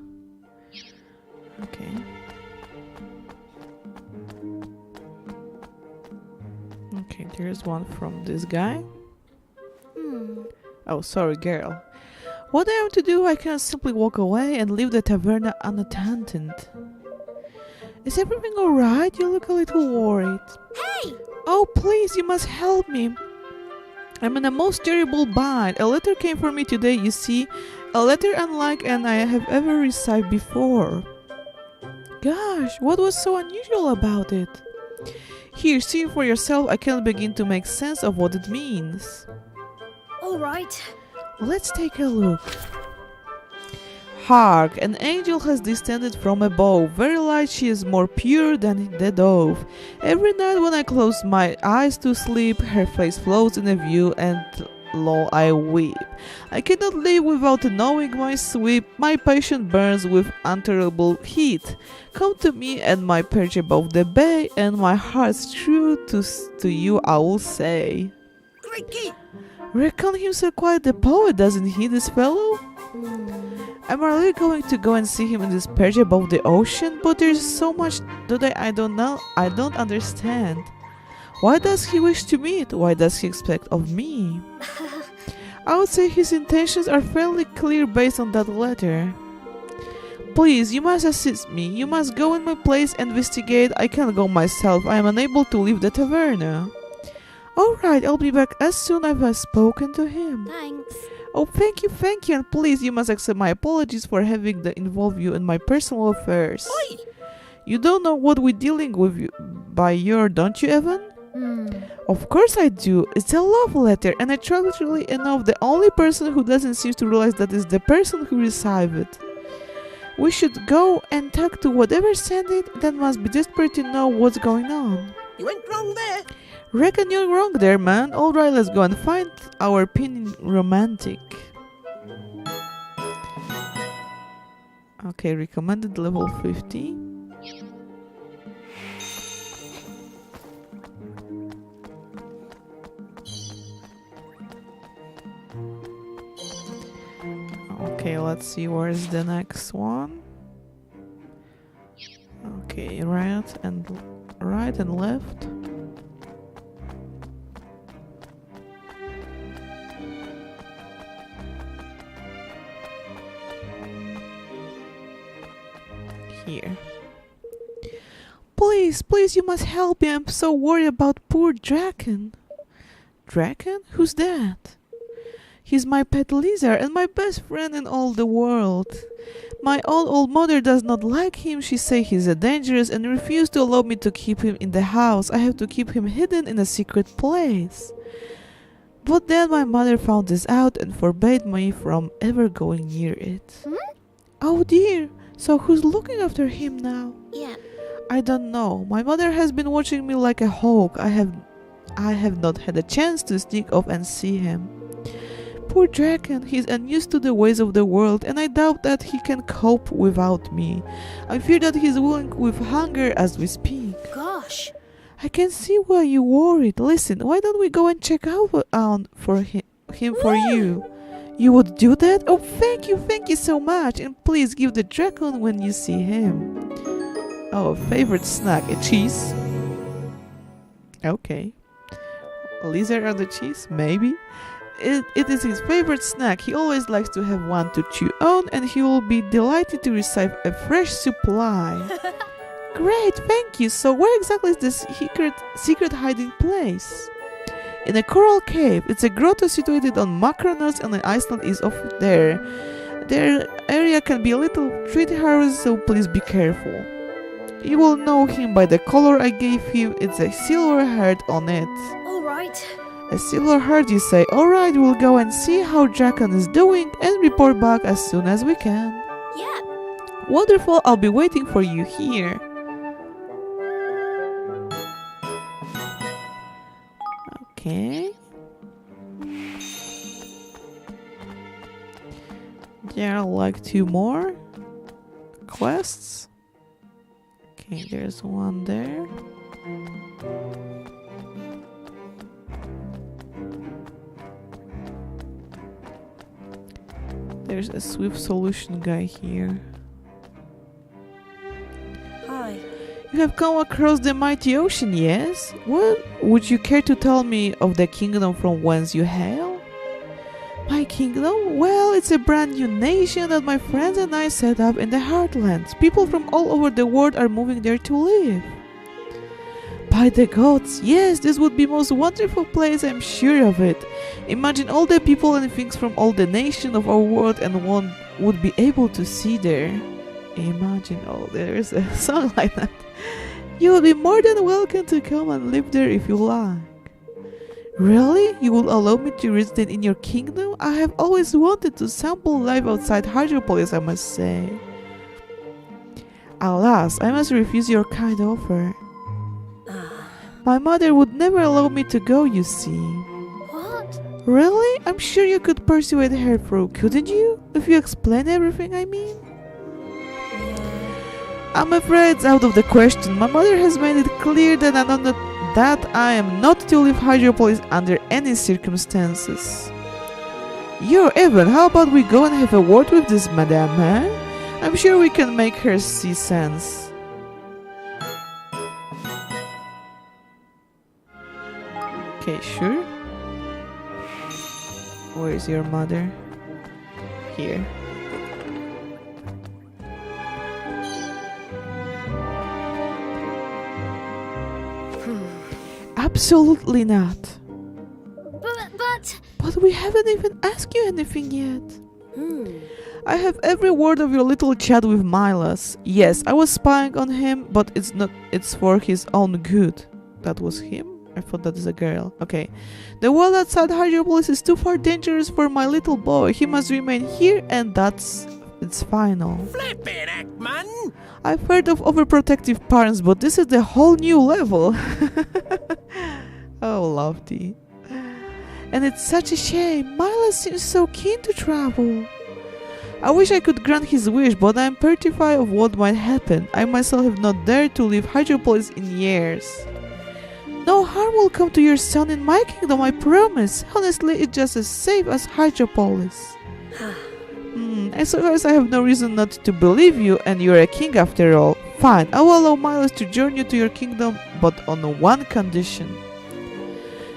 Okay. Okay, there's one from this guy. Oh, sorry, girl. What I am to do, I cannot simply walk away and leave the taverna unattended. Is everything alright? You look a little worried. Hey! Oh, please, you must help me. I'm in a most terrible bind. A letter came for me today, you see. A letter unlike any I have ever received before. Gosh, what was so unusual about it? Here, see for yourself. I cannot begin to make sense of what it means. All right. Let's take a look. Hark, an angel has descended from above. Very light she is, more pure than the dove. Every night when I close my eyes to sleep, her face floats in a view, and lo, I weep. I cannot live without knowing my sweep. My passion burns with unutterable heat. Come to me and my perch above the bay, and my heart's true to you I will say. Ricky! Reckon himself quite the poet, doesn't he, this fellow? I'm really going to go and see him in this perch above the ocean, but there's so much that I don't know. I don't understand. Why does he wish to meet? Why does he expect of me? I would say his intentions are fairly clear based on that letter. Please, you must assist me. You must go in my place and investigate. I can't go myself. I am unable to leave the taverna. Alright, I'll be back as soon as I've spoken to him. Thanks. Oh, thank you, and please, you must accept my apologies for having to involve you in my personal affairs. Oi! You don't know what we're dealing with by your, don't you, Evan? Of course I do. It's a love letter, and tragically enough, the only person who doesn't seem to realize that is the person who received it. We should go and talk to whatever sent it. That must be desperate to know what's going on. You went wrong there. Reckon you're wrong there, man. Alright, let's go and find our opinion romantic. Okay, recommended level 50. Okay, let's see where's the next one. Okay, right and left. Here. Please, you must help me. I'm so worried about poor Draken. Draken? Who's that? He's my pet lizard and my best friend in all the world. My old mother does not like him. She say he's dangerous and refused to allow me to keep him in the house. I have to keep him hidden in a secret place. But then my mother found this out and forbade me from ever going near it. Oh dear. So who's looking after him now? Yeah. I don't know. My mother has been watching me like a hawk. I have not had a chance to sneak off and see him. Poor Draken, he's unused to the ways of the world, and I doubt that he can cope without me. I fear that he's willing with hunger as we speak. Gosh. I can see why you're worried. Listen, why don't we go and check out for him for you? You would do that? Oh, thank you so much. And please give the Dragon when you see him. Oh, favorite snack, a cheese? Okay. Lizard on the cheese? Maybe. It is his favorite snack. He always likes to have one to chew on, and he will be delighted to receive a fresh supply. Great, thank you. So where exactly is this secret hiding place? In a coral cave. It's a grotto situated on Macronos, and the Iceland is off there. Their area can be a little treacherous, so please be careful. You will know him by the color I gave him. It's a silver heart on it. All right. A silver heart, you say? Alright, we'll go and see how Draken is doing and report back as soon as we can. Yeah. Wonderful, I'll be waiting for you here. Okay. There are like 2 more quests. Okay, there's one there. There's a Swift Solution guy here. Hi. You have come across the mighty ocean, yes? Well, would you care to tell me of the kingdom from whence you hail? My kingdom? Well, it's a brand new nation that my friends and I set up in the heartlands. People from all over the world are moving there to live. By the gods, yes, this would be most wonderful place, I'm sure of it. Imagine all the people and things from all the nations of our world and one would be able to see there. Imagine, oh, there's a song like that. You will be more than welcome to come and live there if you like. Really? You will allow me to reside in your kingdom? I have always wanted to sample life outside Hydropolis, I must say. Alas, I must refuse your kind offer. My mother would never allow me to go, you see. What? Really? I'm sure you could persuade her through, couldn't you? If you explain everything, I mean. I'm afraid it's out of the question. My mother has made it clear that I am not to leave Hydropolis under any circumstances. You're even. How about we go and have a word with this madame, eh? I'm sure we can make her see sense. Okay, sure. Where is your mother? Here. Absolutely not. But we haven't even asked you anything yet. I have every word of your little chat with Milas. Yes, I was spying on him, but it's for his own good. That was him? I thought that is a girl. Okay. The world outside Hydropolis is too far dangerous for my little boy. He must remain here and it's final. Flippin' heck, man! I've heard of overprotective parents, but this is the whole new level. Oh, Lofty. And it's such a shame. Milas seems so keen to travel. I wish I could grant his wish, but I'm petrified of what might happen. I myself have not dared to leave Hydropolis in years. No harm will come to your son in my kingdom, I promise. Honestly, it's just as safe as Hydropolis. I suppose I have no reason not to believe you, and you're a king after all. Fine, I will allow Milas to join you to your kingdom, but on one condition.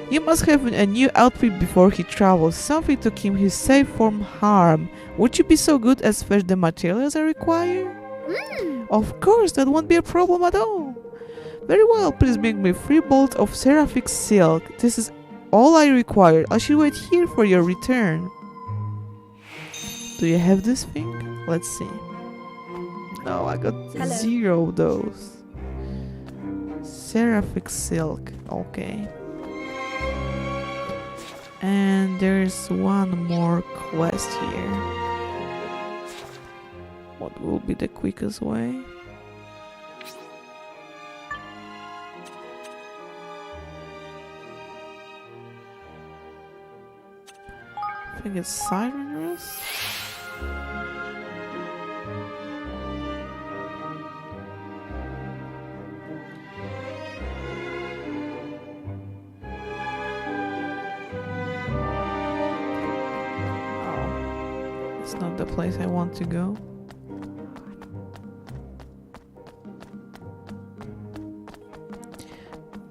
You must have a new outfit before he travels, something to keep him safe from harm. Would you be so good as fetch the materials I require? Of course, that won't be a problem at all. Very well, please bring me 3 bolts of seraphic silk. This is all I require. I should wait here for your return. Do you have this thing? Let's see. No, I got 0 of those. Seraphic silk. Okay. And there's one more quest here. What will be the quickest way? I think it's Siren Rest. It's not the place I want to go.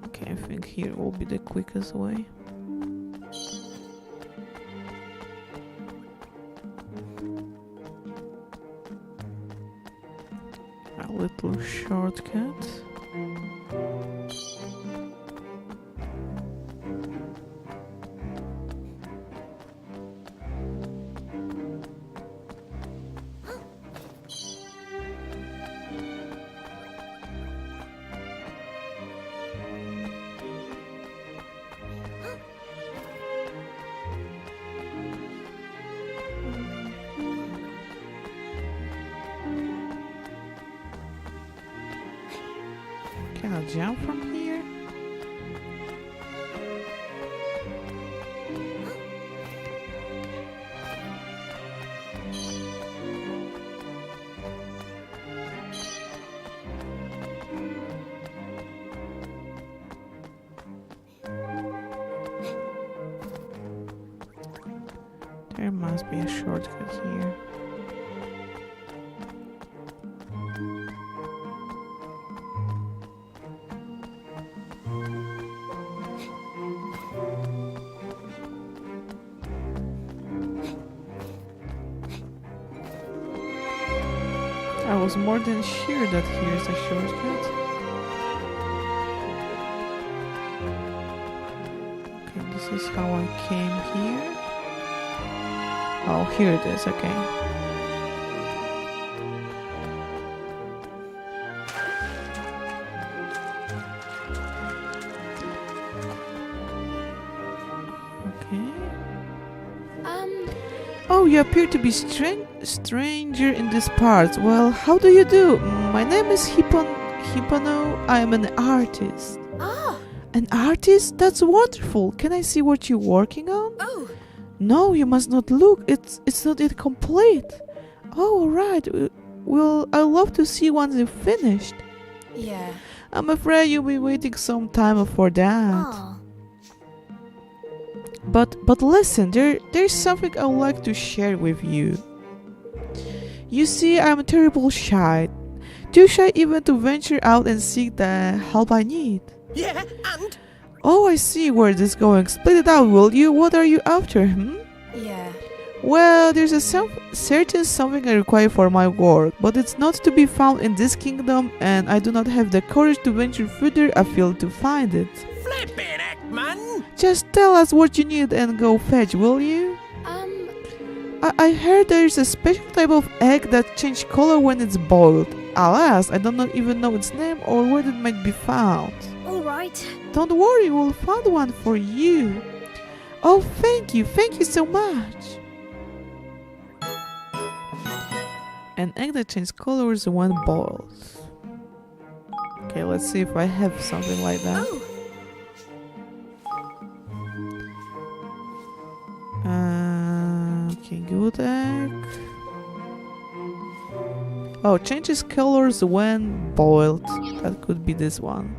Okay, I think here will be the quickest way. A little shortcut. Can I jump from here? There must be a shortcut here. I was more than sure that here's a shortcut. Okay, this is how I came here. Oh, here it is, okay. Okay. Oh, you appear to be stranger in these parts. Well, how do you do? My name is Hippono. I am an artist. Ah! An artist? That's wonderful. Can I see what you're working on? Oh! No, you must not look. It's not yet complete. Oh, all right. Well, I'd love to see once you've finished. Yeah. I'm afraid you'll be waiting some time for that. Ah. But listen, there's something I would like to share with you. You see, I'm terrible shy. Too shy even to venture out and seek the help I need. Yeah, and? Oh, I see where this is going. Split it out, will you? What are you after, Yeah. Well, there's a certain something I require for my work, but it's not to be found in this kingdom, and I do not have the courage to venture further afield to find it. Flippin' heck, man! Just tell us what you need and go fetch, will you? I heard there's a special type of egg that changes color when it's boiled. Alas, I do not even know its name or where it might be found. All right. Don't worry, we'll find one for you. Oh, thank you so much. An egg that changes colors when boiled. Okay, let's see if I have something like that. Oh! Okay, good egg. Oh, changes colors when boiled. That could be this one.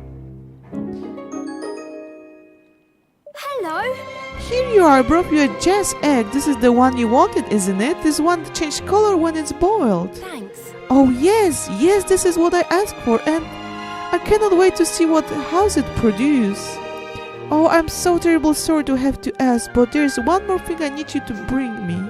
Hello. Here you are, I brought you a jazz egg. This is the one you wanted, isn't it? This one changes color when it's boiled. Thanks. Oh yes, this is what I asked for, and I cannot wait to see what house it produce. Oh, I'm so terribly sorry to have to ask, but there's one more thing I need you to bring me.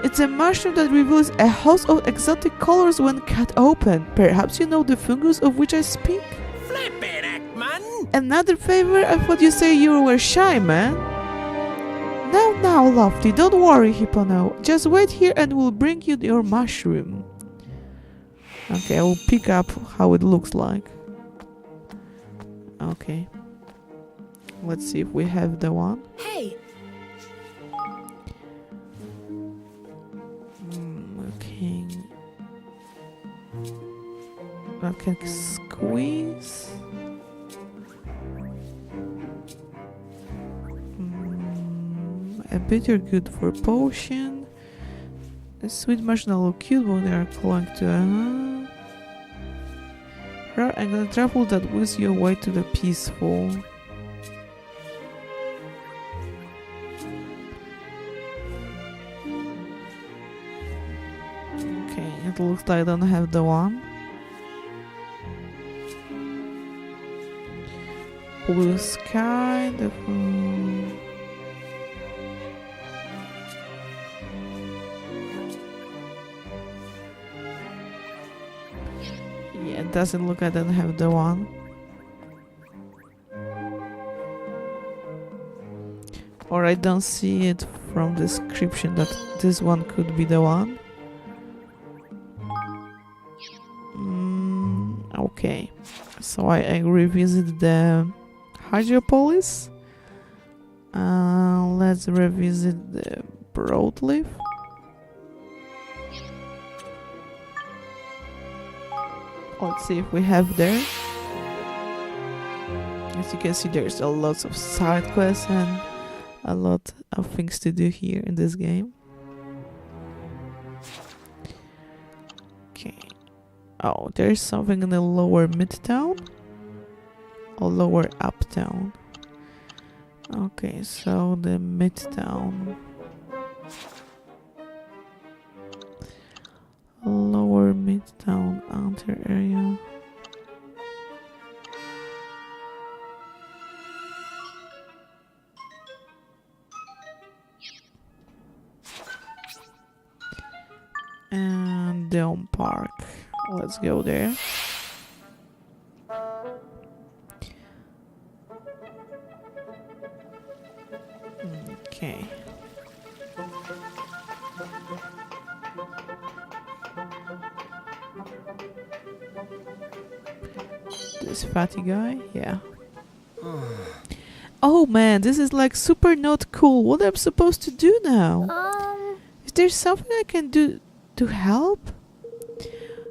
It's a mushroom that reveals a host of exotic colors when cut open. Perhaps you know the fungus of which I speak? Flippin' heck, man! Another favor? I thought you say you were shy, man. Now, Lofty, don't worry, Hippono. Just wait here and we'll bring you your mushroom. Okay, I will pick up how it looks like. Okay. Let's see if we have the one. Hey! Okay. I can squeeze. A bitter good for potion. A sweet marshmallow cute when they are going to rare and a travel that wheels you away to the peaceful. Okay, it looks like I don't have the one. Blue sky, the yeah, it doesn't look like I don't have the one. Or I don't see it from description that this one could be the one. Okay, so I revisit the Hydropolis. Let's revisit the Broadleaf. Let's see if we have there. As you can see, there's a lot of side quests and a lot of things to do here in this game. Okay. Oh, there's something in the lower midtown or lower uptown. Okay, so the midtown. Lower midtown outer area. And Dome Park. Let's go there. Okay. This fatty guy? Yeah. Oh man, this is like super not cool. What am I supposed to do now? Is there something I can do to help?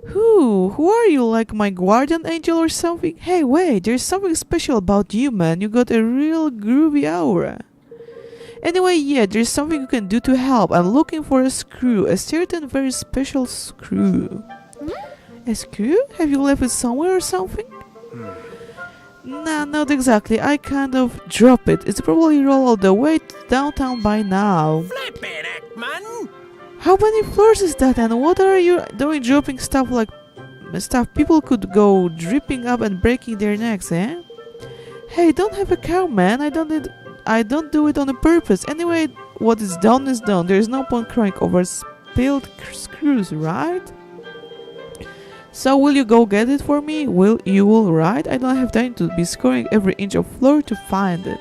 Who are you, like my guardian angel or something? Hey, wait, there's something special about you, man. You got a real groovy aura. Anyway, yeah, there's something you can do to help. I'm looking for a screw, a certain very special screw. A screw? Have you left it somewhere or something? Nah, not exactly. I kind of drop it. It's probably rolled all the way to downtown by now. Flippin' heck, man! How many floors is that, and what are you doing dropping stuff like stuff people could go dripping up and breaking their necks, eh? Hey, don't have a cow, man. I don't do it on a purpose. Anyway, what is done is done. There's no point crying over spilled screws, right? So will you go get it for me? You will, right? I don't have time to be scoring every inch of floor to find it.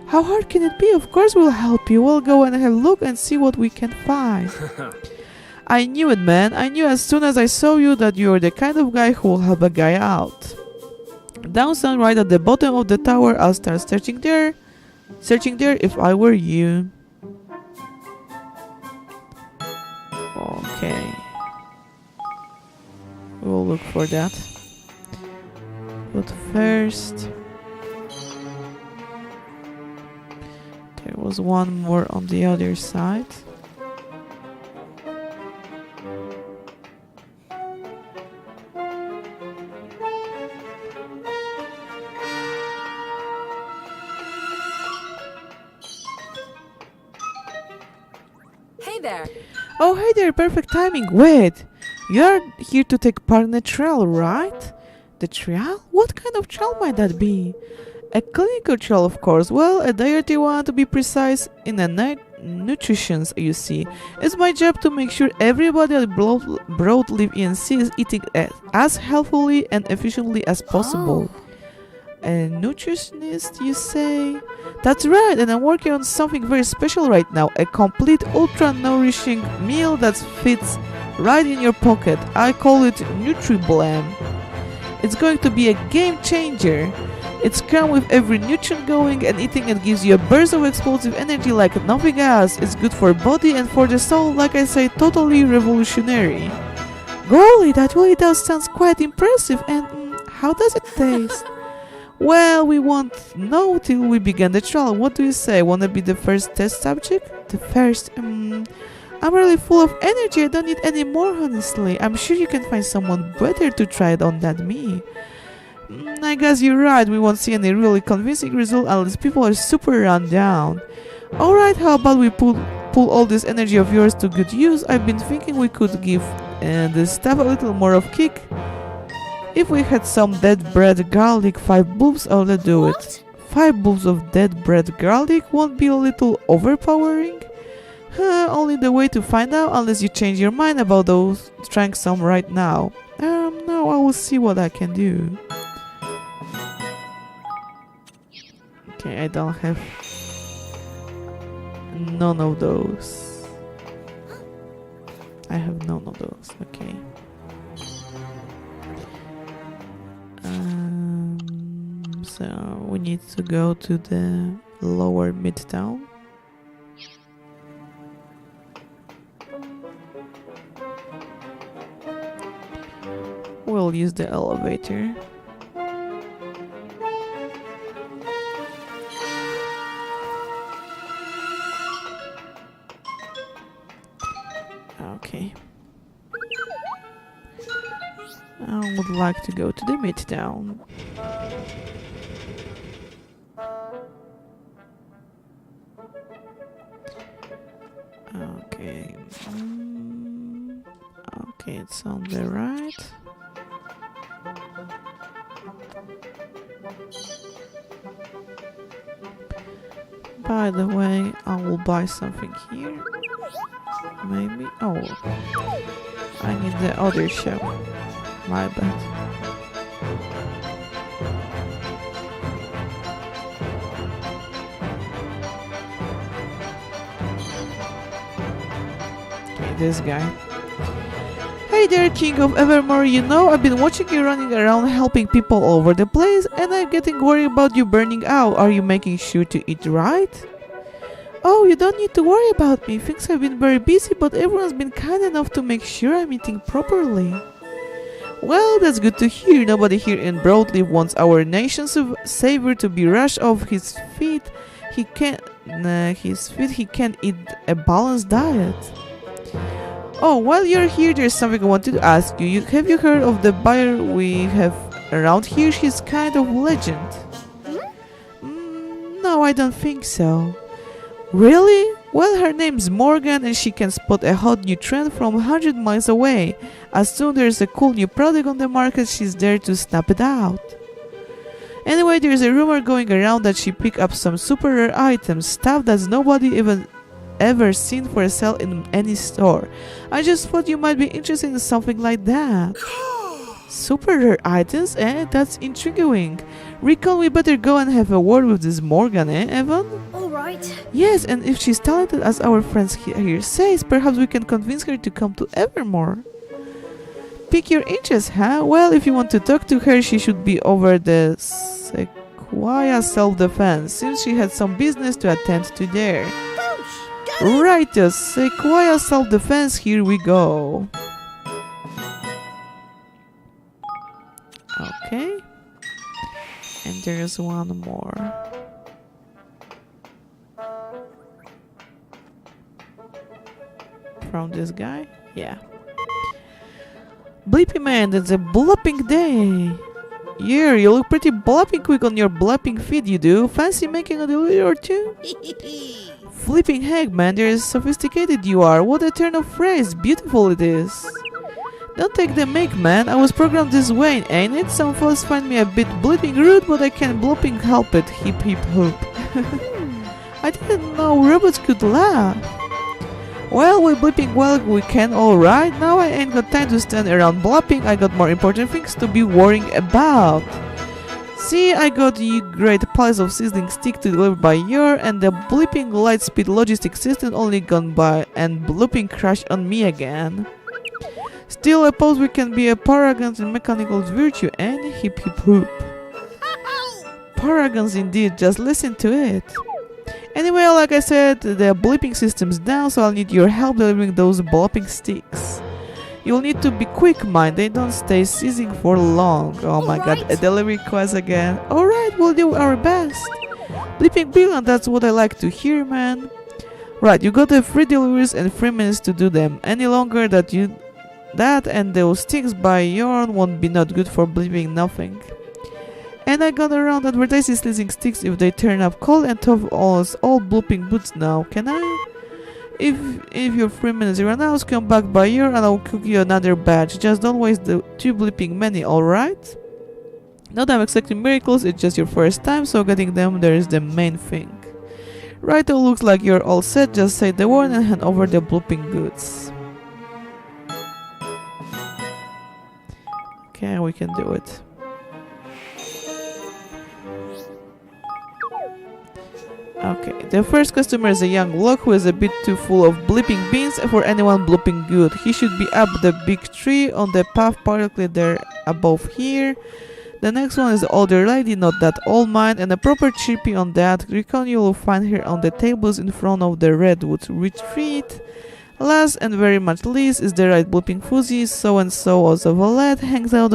How hard can it be? Of course we'll help you. We'll go and have a look and see what we can find. I knew it, man. I knew as soon as I saw you that you're the kind of guy who will help a guy out. Downtown right at the bottom of the tower. I'll start searching there if I were you. Okay. We'll look for that. But first, there was one more on the other side. Hey there. Oh, hey there, perfect timing. Wait, you're here to take part in a trial, right? The trial? What kind of trial might that be? A clinical trial, of course. Well, a dietary one to be precise, in a nutrition, you see. It's my job to make sure everybody at Broadleaf ENC is eating as healthfully and efficiently as possible. A nutritionist, you say? That's right, and I'm working on something very special right now. A complete ultra-nourishing meal that fits right in your pocket. I call it NutriBlam. It's going to be a game changer. It's crammed with every nutrient going, and eating it gives you a burst of explosive energy like nothing else. It's good for body and for the soul, like I say, totally revolutionary. Golly, that really does sound quite impressive. And how does it taste? Well, we won't know till we begin the trial. What do you say? Wanna be the first test subject? The first? I'm really full of energy. I don't need any more, honestly. I'm sure you can find someone better to try it on than me. I guess you're right. We won't see any really convincing result unless people are super run down. Alright, how about we pull all this energy of yours to good use? I've been thinking we could give this stuff a little more of kick. If we had some dead bread garlic, 5 bulbs, oh, let's do it. 5 bulbs of dead bread garlic won't be a little overpowering? Only the way to find out, unless you change your mind about those, trying some right now. No, I will see what I can do. Okay, I don't have none of those. I have none of those, okay. So we need to go to the lower midtown. We'll use the elevator. I would like to go to the midtown. Okay. Okay, it's on the right. By the way, I will buy something here. Maybe. Oh, I need the other shop. My bad. Okay, this guy. Hey there, King of Evermore. You know, I've been watching you running around helping people all over the place, and I'm getting worried about you burning out. Are you making sure to eat right? Oh, you don't need to worry about me. Things have been very busy, but everyone's been kind enough to make sure I'm eating properly. Well, that's good to hear. Nobody here in Broadleaf wants our nation's savior to be rushed off his feet. He can't eat a balanced diet. Oh, while you're here, there's something I wanted to ask you. Have you heard of the buyer we have around here? She's kind of legend. No, I don't think so. Really? Well, her name's Morgan and she can spot a hot new trend from 100 miles away. As soon as there's a cool new product on the market, she's there to snap it out. Anyway, there's a rumor going around that she picked up some super rare items, stuff that's nobody even ever seen for sale in any store. I just thought you might be interested in something like that. Super rare items, eh? That's intriguing. Reckon we better go and have a word with this Morgan, eh, Evan? Alright. Yes, and if she's talented as our friends here says, perhaps we can convince her to come to Evermore. Pick your interest, huh? Well, if you want to talk to her, she should be over the Sequoia Self-Defense, since she had some business to attend to there. Right, Sequoia Self-Defense, here we go. Okay. And there's one more. From this guy? Yeah. Bleepy man, that's a blopping day. Yeah, you look pretty blopping quick on your blopping feed, you do. Fancy making a delivery or two? Flipping heck, man, you're sophisticated you are. What a turn of phrase. Beautiful it is. Don't take the mic, man. I was programmed this way, ain't it? Some folks find me a bit bleeping rude, but I can't blopping help it. Hip hip hoop. I didn't know robots could laugh. Well, we're bleeping well we can, alright. Now I ain't got time to stand around blopping. I got more important things to be worrying about. See, I got you great piles of sizzling stick to deliver by your, and the bleeping lightspeed logistics system only gone by, and blooping crashed on me again. Still, I suppose we can be a paragons in mechanical virtue, and hip hip hoop. Paragons indeed, just listen to it. Anyway, like I said, the bleeping system's down, so I'll need your help delivering those blopping sticks. You'll need to be quick, mind, they don't stay sizzling for long. Oh my god, a delivery quest again. Alright, we'll do our best. Bleeping brilliant, that's what I like to hear, man. Right, you got the free deliveries and 3 minutes to do them. Any longer that and those sticks by yarn won't be not good for bleeping nothing. And I got around advertising sizzling sticks if they turn up cold and tough as all blooping boots now, can I? If your 3 minutes run out, come back by here and I'll cook you another batch. Just don't waste the 2 bleeping many, alright? Not I'm expecting miracles, it's just your first time, so getting them there is the main thing. Right, it looks like you're all set, just say the word and hand over the blooping goods. Okay, we can do it. Okay, the first customer is a young bloke who is a bit too full of bleeping beans for anyone blooping good. He should be up the big tree on the path partly there above here. The next one is the older lady, not that old mind, and a proper chippy on that. Recon you will find her on the tables in front of the redwood retreat. Last and very much least is the right blooping fuzzy, so-and-so also Valette, hangs out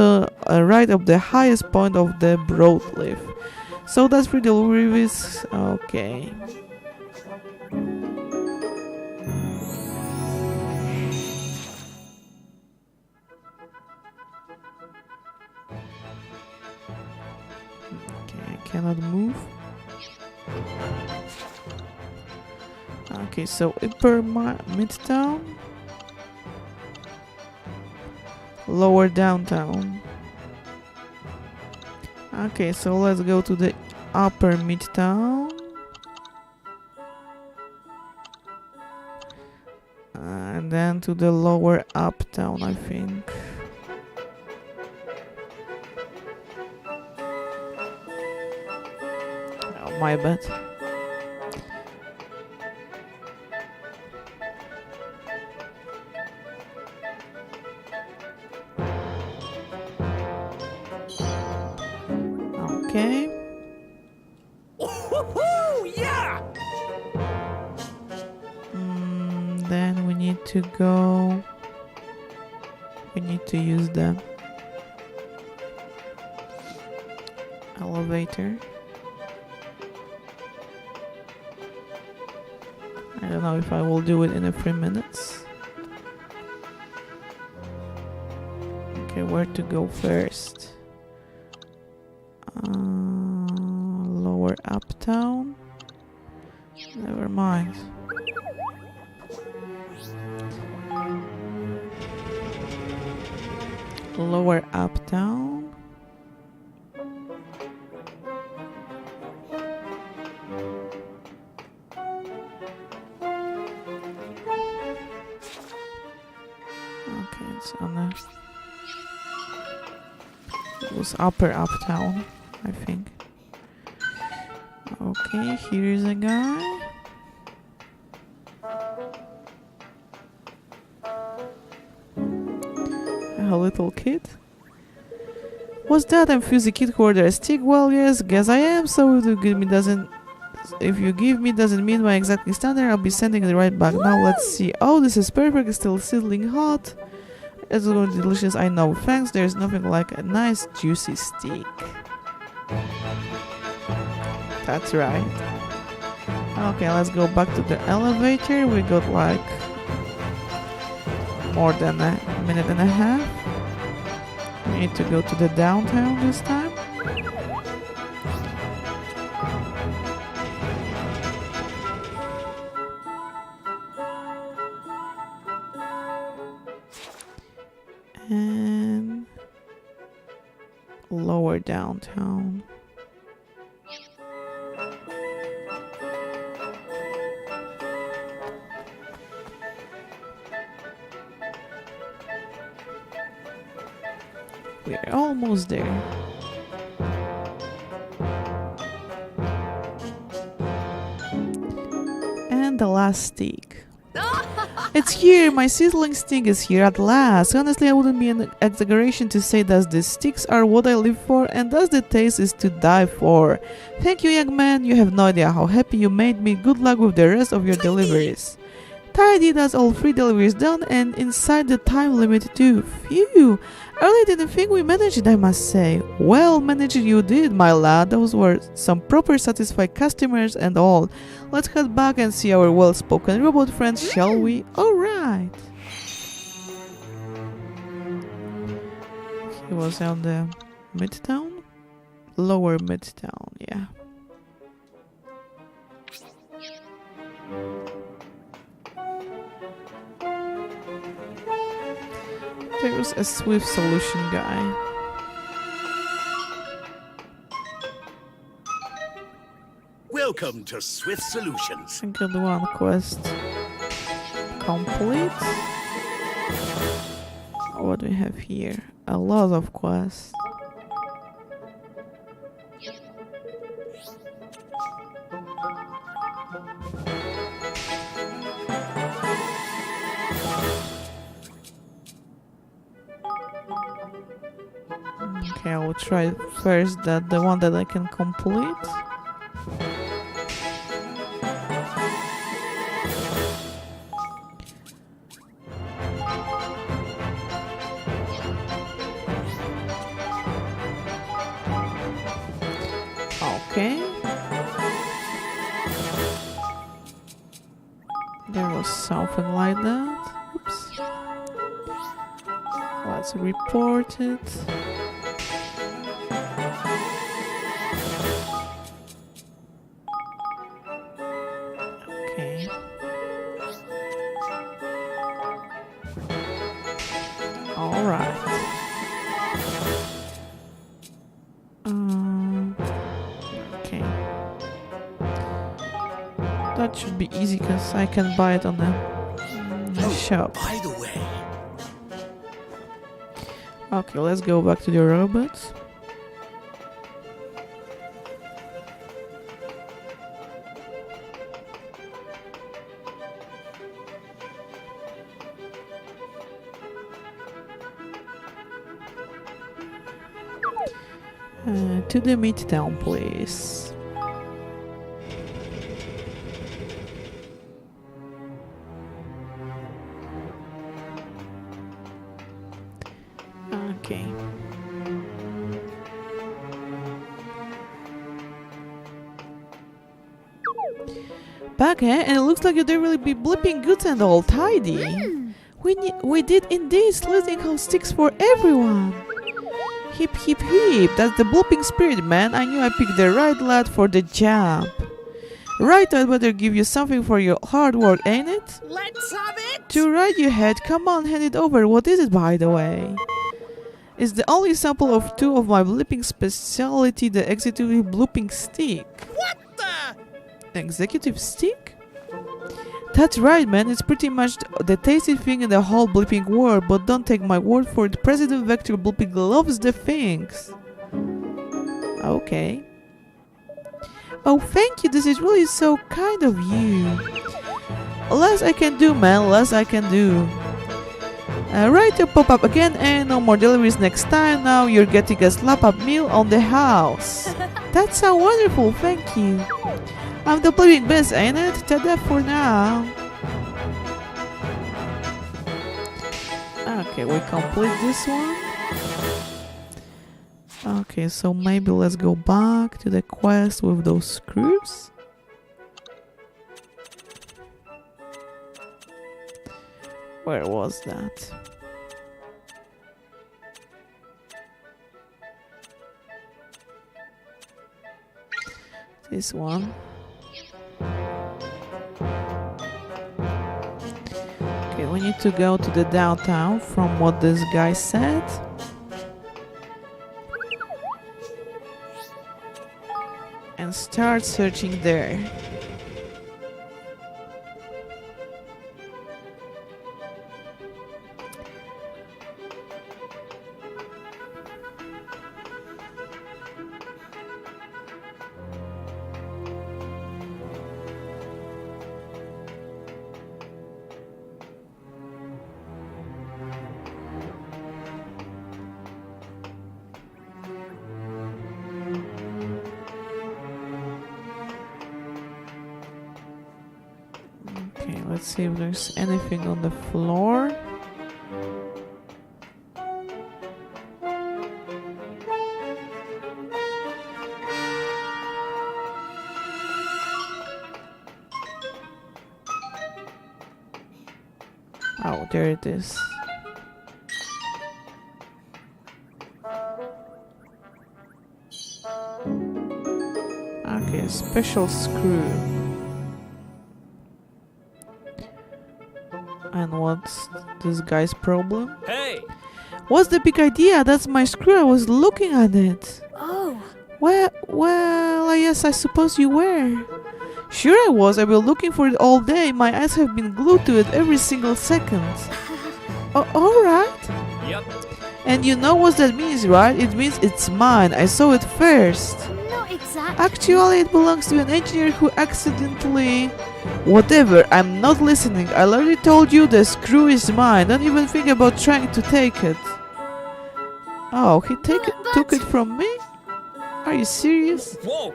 right up the highest point of the broadleaf. So that's free deliveries. Okay. Okay, I cannot move. Okay, so upper midtown, lower downtown. Okay, so let's go to the upper midtown. And then to the lower uptown, I think. Oh, my bad. Okay. Yeah! Then we need to go. We need to use the elevator. I don't know if I will do it in a 3 minutes. Okay, where to go first? Lower uptown. Never mind. Lower uptown. Okay, it's on the. It was upper uptown, I think. Okay, here's a guy. A little kid. What's that? I'm Fuzzy Kid who ordered a stick. Well, yes, guess I am. So if you give me doesn't mean my exactly standard, I'll be sending it right back. Now let's see. Oh, this is perfect. It's still sizzling hot. It's going to be delicious. I know. Thanks. There's nothing like a nice juicy steak. That's right. Okay, let's go back to the elevator. We got like more than a minute and a half. We need to go to the downtown this time. And lower downtown. We're almost there. And the last steak. It's here! My sizzling steak is here at last. Honestly, I wouldn't be an exaggeration to say that the steaks are what I live for and thus the taste is to die for. Thank you, young man. You have no idea how happy you made me. Good luck with the rest of your deliveries. Tidy, that's all 3 deliveries done and inside the time limit too. Phew! I really didn't think we managed it, I must say. Well managed you did, my lad. Those were some proper satisfied customers and all. Let's head back and see our well-spoken robot friends, shall we? Alright. He was on the midtown? Lower midtown, yeah. There's a Swift solution guy. Welcome to Swift Solutions. Second one quest complete. What do we have here? A lot of quests. Okay, I will try first the one that I can complete. Okay. There was something like that. Oops. Let's report it. Okay. That should be easy because I can buy it on the shop. By the way, Okay, let's go back to the robots. To the midtown, please. Okay. Back, eh? And it looks like you'd really be blipping good and all tidy. We did indeed slitting house sticks for everyone. Hip hip hip, that's the blooping spirit, man. I knew I picked the right lad for the job. Right, I'd better give you something for your hard work, ain't it? Let's have it! To right you head, come on, hand it over. What is it, by the way? It's the only sample of 2 of my blipping specialty, the executive blooping stick. What the? Executive stick? That's right, man. It's pretty much the tasty thing in the whole blipping world, but don't take my word for it. President Vector Blipping loves the things. Okay. Oh, thank you. This is really so kind of you. Less I can do, man. Less I can do. Right to pop up again and no more deliveries next time. Now you're getting a slap-up meal on the house. That's so wonderful. Thank you. I'm the blipping best, ain't it? Ta-da for now. Okay, we complete this one. Okay, so maybe let's go back to the quest with those screws. Where was that? This one. Okay, we need to go to the downtown from what this guy said. And start searching there. Okay, let's see if there's anything on the floor. Oh, there it is. Okay, special screw. And what's this guy's problem? Hey! What's the big idea? That's my screw. I was looking at it. Oh, Well, I suppose you were. Sure I was. I've been looking for it all day. My eyes have been glued to it every single second. Oh, alright. Yep. And you know what that means, right? It means it's mine. I saw it first. not exactly. Actually, it belongs to an engineer who accidentally... Whatever, I'm not listening. I already told you the screw is mine. Don't even think about trying to take it. Oh, he took it from me? Are you serious? Whoa!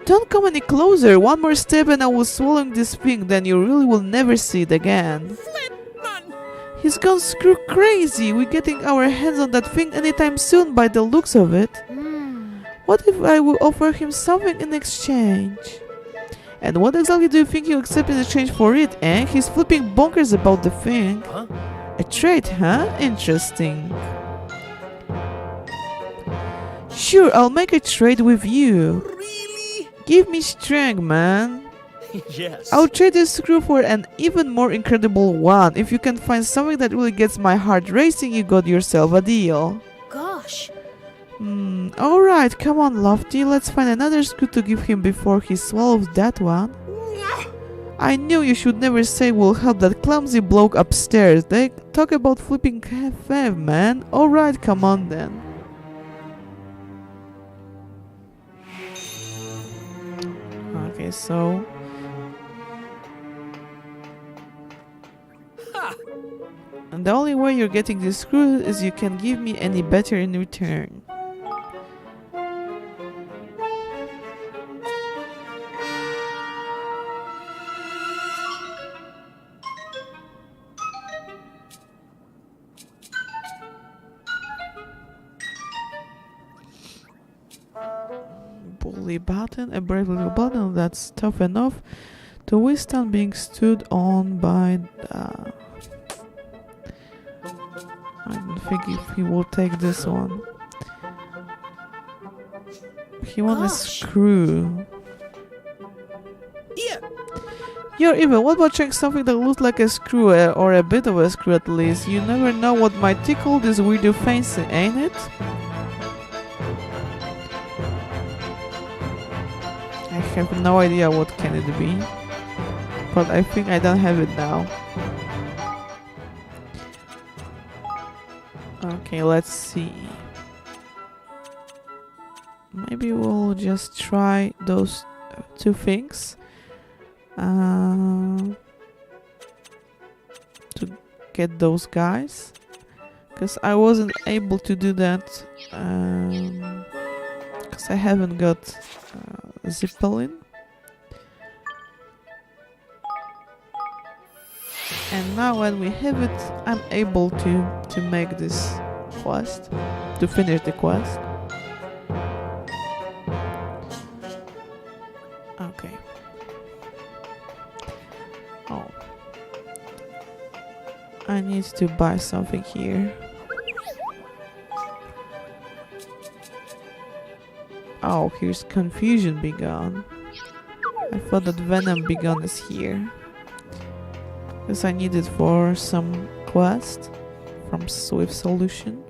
Don't come any closer. One more step and I will swallow this thing. Then you really will never see it again. Man! He's gone screw crazy. We're getting our hands on that thing anytime soon by the looks of it. What if I will offer him something in exchange? And what exactly do you think he'll accept in exchange for it, eh? He's flipping bonkers about the thing. Huh? A trade, huh? Interesting. Sure, I'll make a trade with you. Really? Give me strength, man. Yes. I'll trade this screw for an even more incredible one. If you can find something that really gets my heart racing, you got yourself a deal. Gosh. Alright, come on, Lofty. Let's find another screw to give him before he swallows that one. I knew you should never say we'll help that clumsy bloke upstairs. They talk about flipping FF, man. Alright, come on then. Okay, so... And the only way you're getting this screw is you can give me any better in return. Bully button, a brave little button that's tough enough to withstand being stood on by I don't think if he will take this one. He wants a screw. Yeah. You're evil. What about trying something that looks like a screw, or a bit of a screw at least? You never know what might tickle this weirdo fancy, ain't it? I have no idea what can it be, but I think I don't have it now. Okay, let's see. Maybe we'll just try those two things to get those guys, because I wasn't able to do that because I haven't got Zeppelin. And now when we have it, I'm able to make this quest, to finish the quest. Okay. Oh. I need to buy something here. Oh, here's Confusion Begun. I thought that Venom Begun is here. Because I need it for some quest from Swift Solution.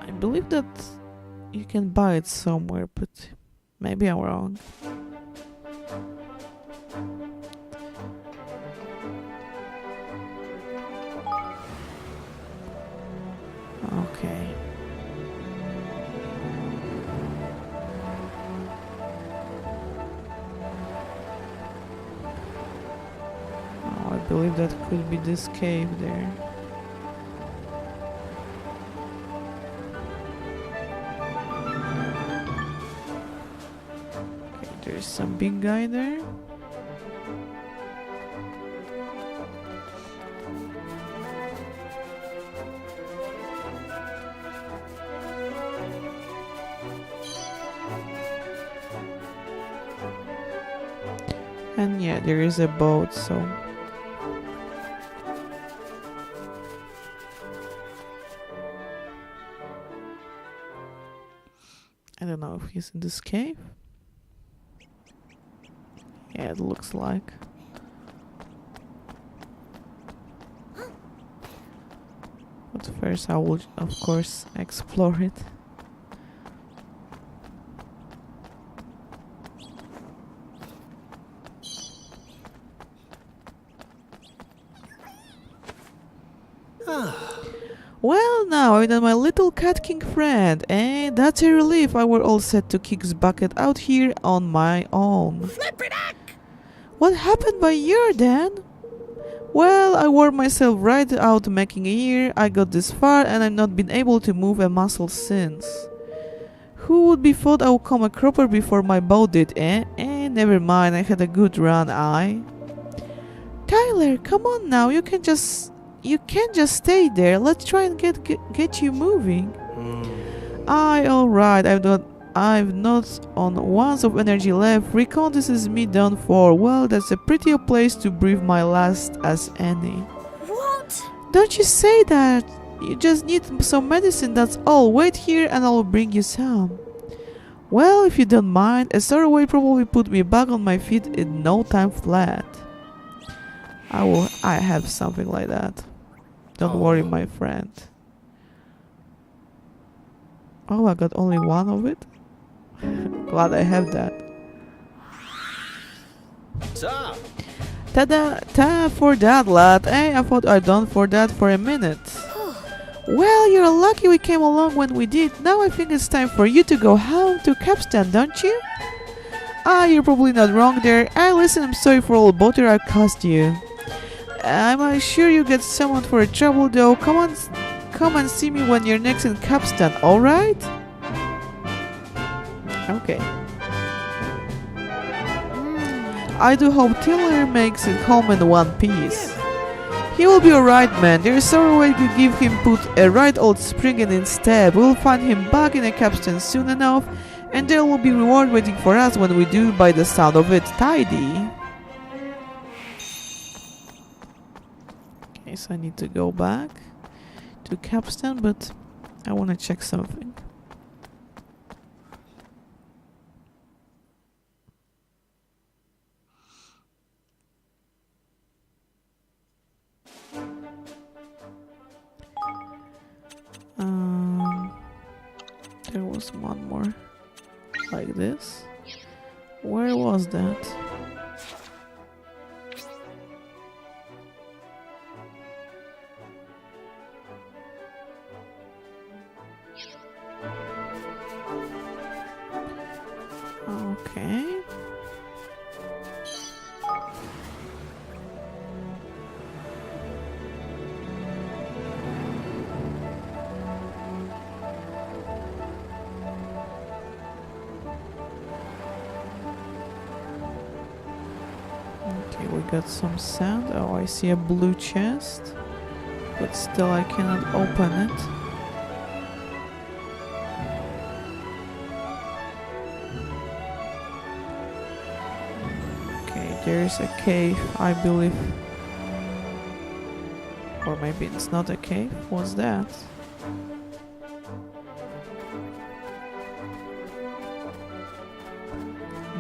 I believe that you can buy it somewhere, but maybe I'm wrong. Okay. Oh, I believe that could be this cave there. Okay, there's some big guy there. And yeah, there is a boat, so... I don't know if he's in this cave. Yeah, it looks like. But first I will, of course, explore it. Well, now I got my little cat king friend, and that's a relief. I were all set to kick his bucket out here on my own. Flippidack! What happened by year then? Well, I wore myself right out making a year. I got this far and I've not been able to move a muscle since. Who would be thought I would come a cropper before my boat did, eh? Never mind, I had a good run, Tyler, come on now, you can't just stay there. Let's try and get you moving. Alright, I've not on ounce of energy left. Recon, this is me done for. Well, that's a prettier place to breathe my last as any. What? Don't you say that. You just need some medicine, that's all. Wait here and I'll bring you some. Well, if you don't mind, a stowaway probably put me back on my feet in no time flat. I have something like that. Don't worry, my friend. Oh, I got only one of it. Glad I have that. Ta! Ta-da! Ta for that, lad. Hey, I thought I'd done for that for a minute. Well, you're lucky we came along when we did. Now I think it's time for you to go home to Capstan, don't you? Ah, you're probably not wrong there. Hey, listen, I'm sorry for all the bother I caused you. I'm sure you get summoned for trouble though. Come and see me when you're next in Capstan, alright? Okay. I do hope Tiller makes it home in one piece. He will be alright, man. There's some way to give him put a right old spring in instead. We'll find him back in a Capstan soon enough, and there will be reward waiting for us when we do, by the sound of it, tidy. Okay, so I need to go back to Capstan, but I want to check something. There was one more like this. Where was that? Okay. Okay, we got some sand. Oh, I see a blue chest, but still I cannot open it. There's a cave, I believe. Or maybe it's not a cave. What's that?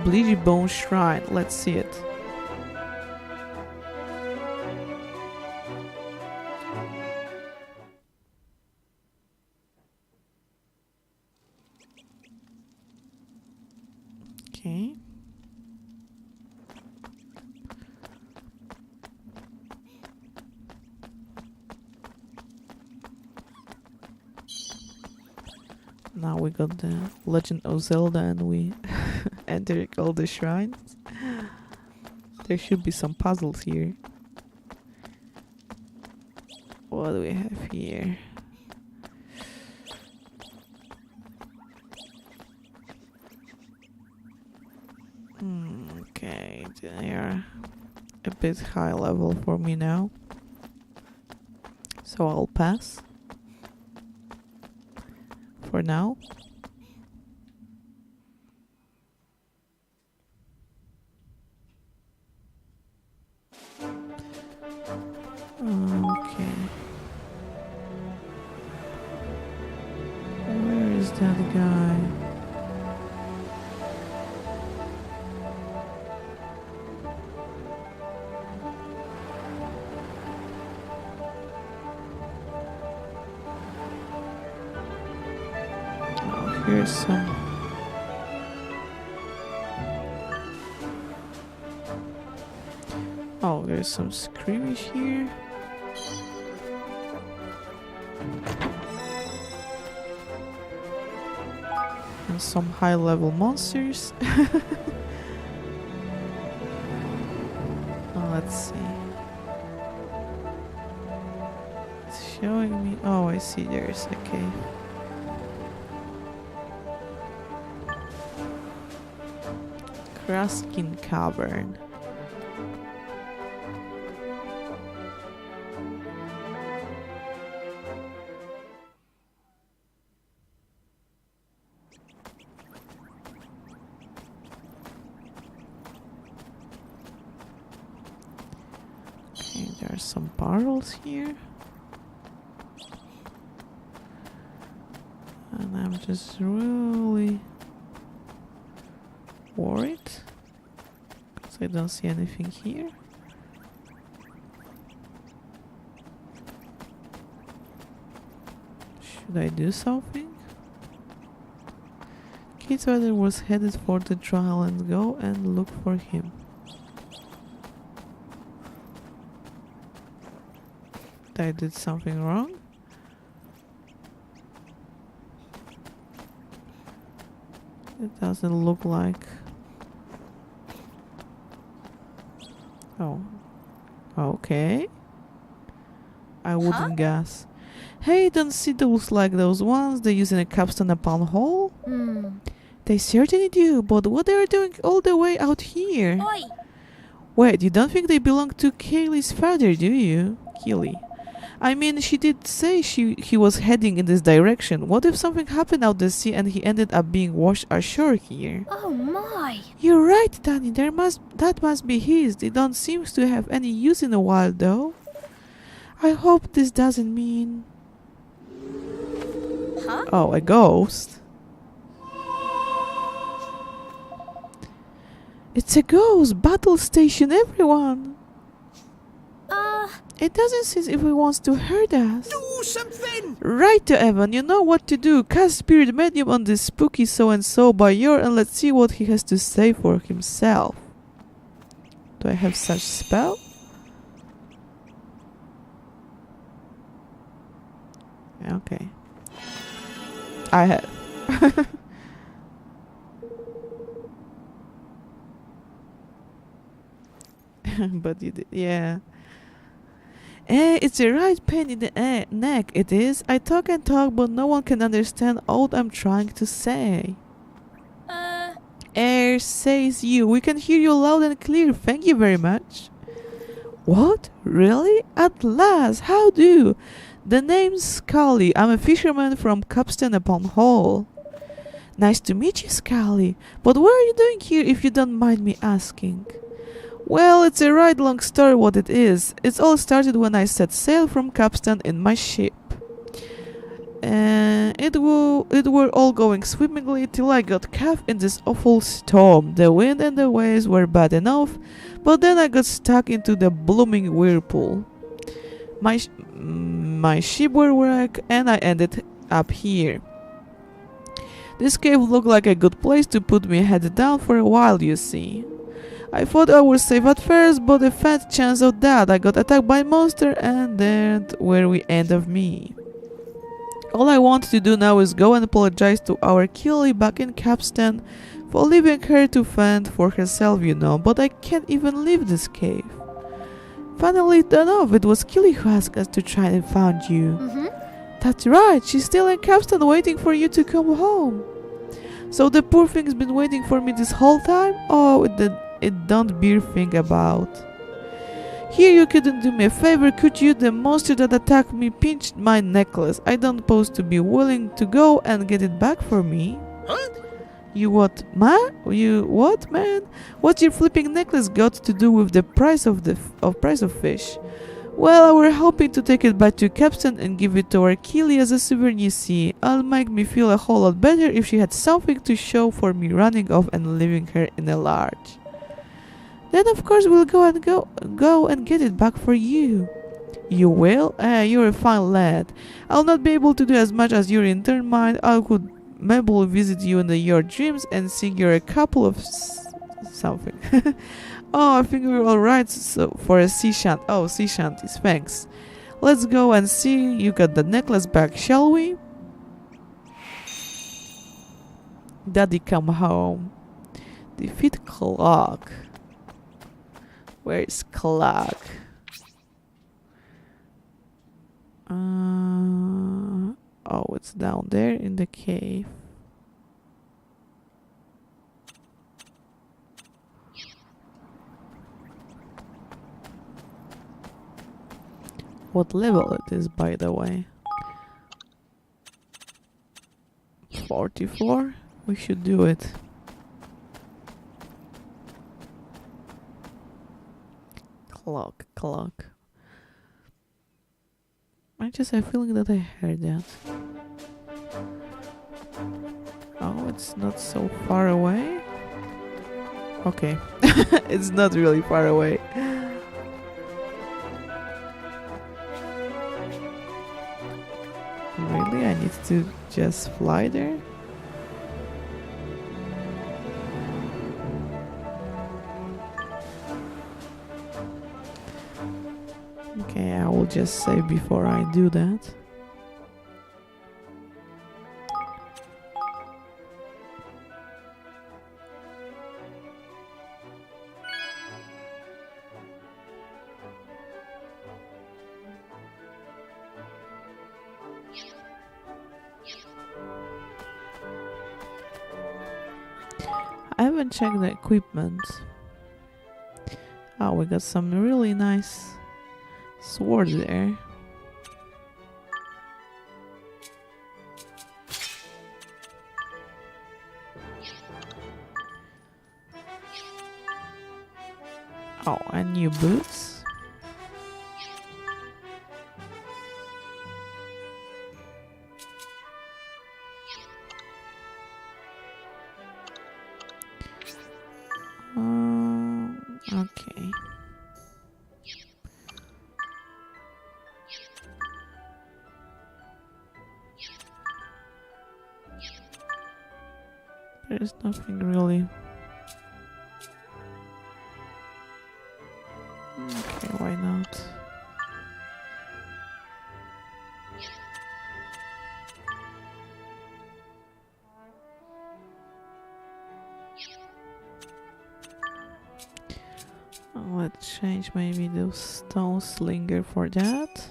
Bleachy Bone Shrine. Let's see it. Okay. Now we got the Legend of Zelda and we enter all the shrines. There should be some puzzles here. What do we have here? Okay, they are a bit high level for me now. So I'll pass. For now. Okay. Where is that guy? Here's some. Oh, there's some skirmish here. And some high level monsters. Oh, let's see. It's showing me. Oh, I see, there's a cave. Craskin Cavern. Okay, there are some barrels here. And I'm just really worried because I don't see anything here. Should I do something? Kate's father was headed for the trial and go and look for him. I did something wrong? It doesn't look like... Oh. Okay. I wouldn't guess. Hey, don't see those like those ones they use in a capstone upon hole? They certainly do, but what they are doing all the way out here? Oi! Wait, you don't think they belong to Kaylee's father, do you? Keely. I mean, she did say he was heading in this direction. What if something happened out the sea and he ended up being washed ashore here? Oh my! You're right, Danny. That must be his. They don't seem to have any use in the wild, though. I hope this doesn't mean... Huh? Oh, a ghost. It's a ghost! Battle station, everyone! It doesn't seem if he wants to hurt us. Do something! Right to Evan, you know what to do. Cast Spirit Medium on this spooky so-and-so by your and let's see what he has to say for himself. Do I have such spell? Okay. I have. But you did, yeah. It's a right pain in the neck, it is. I talk and talk, but no one can understand all I'm trying to say. Air says you. We can hear you loud and clear. Thank you very much. What? Really? At last. How do? The name's Scully. I'm a fisherman from Capstan upon Hall. Nice to meet you, Scully. But what are you doing here, if you don't mind me asking? Well, it's a right long story what it is. It all started when I set sail from Capstan in my ship. It were all going swimmingly till I got caught in this awful storm. The wind and the waves were bad enough, but then I got stuck into the blooming whirlpool. My ship were wrecked and I ended up here. This cave looked like a good place to put me head down for a while, you see. I thought I was safe at first, but a fat chance of that. I got attacked by a monster and that's where we end of me. All I want to do now is go and apologize to our Killy back in Capstan for leaving her to fend for herself, you know, but I can't even leave this cave. Finally, enough, it was Killy who asked us to try and find you. That's right, she's still in Capstan waiting for you to come home. So the poor thing's been waiting for me this whole time? Oh, it don't bear thing about. Here, you couldn't do me a favor, could you? The monster that attacked me pinched my necklace. I don't suppose to be willing to go and get it back for me. Huh? You what, You what, man? What's your flipping necklace got to do with the price of fish? Well, I were hoping to take it back to Capstan and give it to our Keely as a souvenir, you see. It'll make me feel a whole lot better if she had something to show for me running off and leaving her in a large. Then of course we'll go and get it back for you. You will? You're a fine lad. I'll not be able to do as much as your in turn mind. I could maybe visit you in your dreams and sing you a couple of something. Oh, I think we're alright for a sea shanty. Oh, sea shanties, thanks. Let's go and see you got the necklace back, shall we? Daddy come home. Defeat Clock. Where is Clock? Oh, it's down there in the cave. What level it is, by the way? 44? We should do it. Clock. I just have a feeling that I heard that. Oh, it's not so far away? Okay. It's not really far away. Really? I need to just fly there? just save before I do that. I haven't checked the equipment. Oh, we got some really nice sword there. Oh, and new boots. Okay. There's nothing really. Okay, why not? Let's change maybe the stone slinger for that.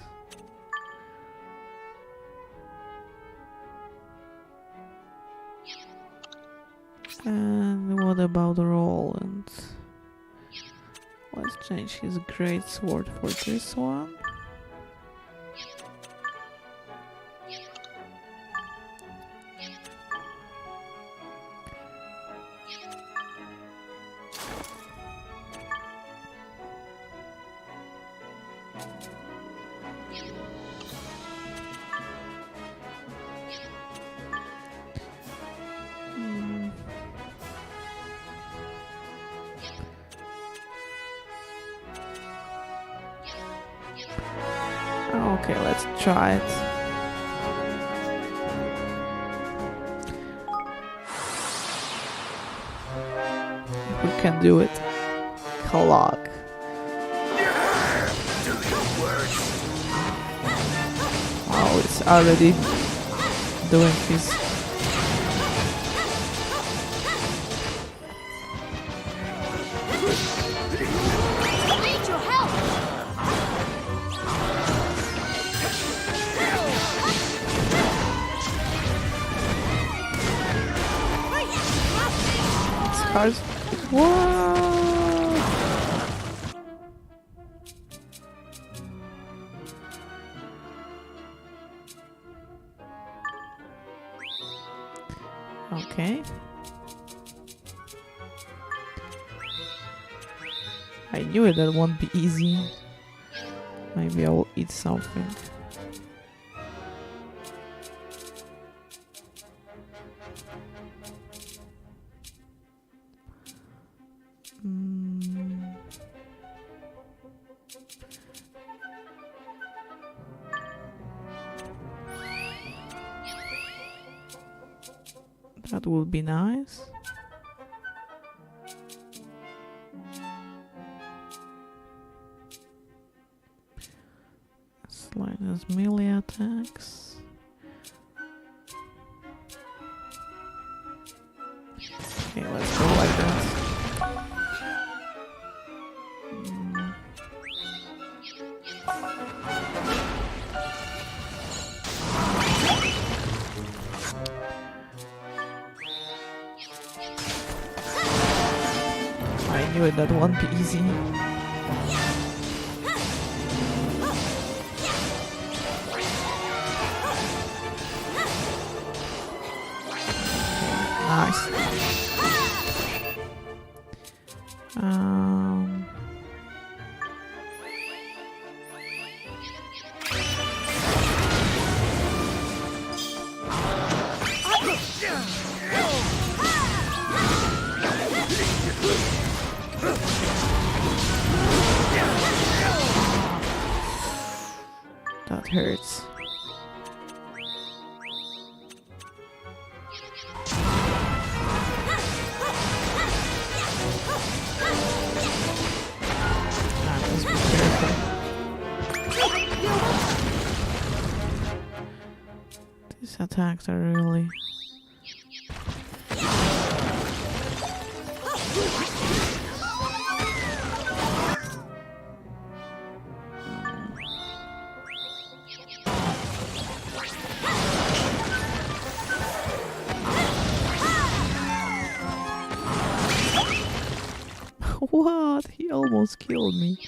And what about Roland? Let's change his great sword for this one. Okay, let's try it. If we can do it. Clock. Oh, it's already doing his. Need your help! Cars. Whoa! Okay. I knew it, that won't be easy. Maybe I will eat something. That would be nice. Slide as melee attacks. Okay, let's go like that. I knew it, that won't be easy. Nice. That hurts. Just be careful. attacks are really... What? He almost killed me.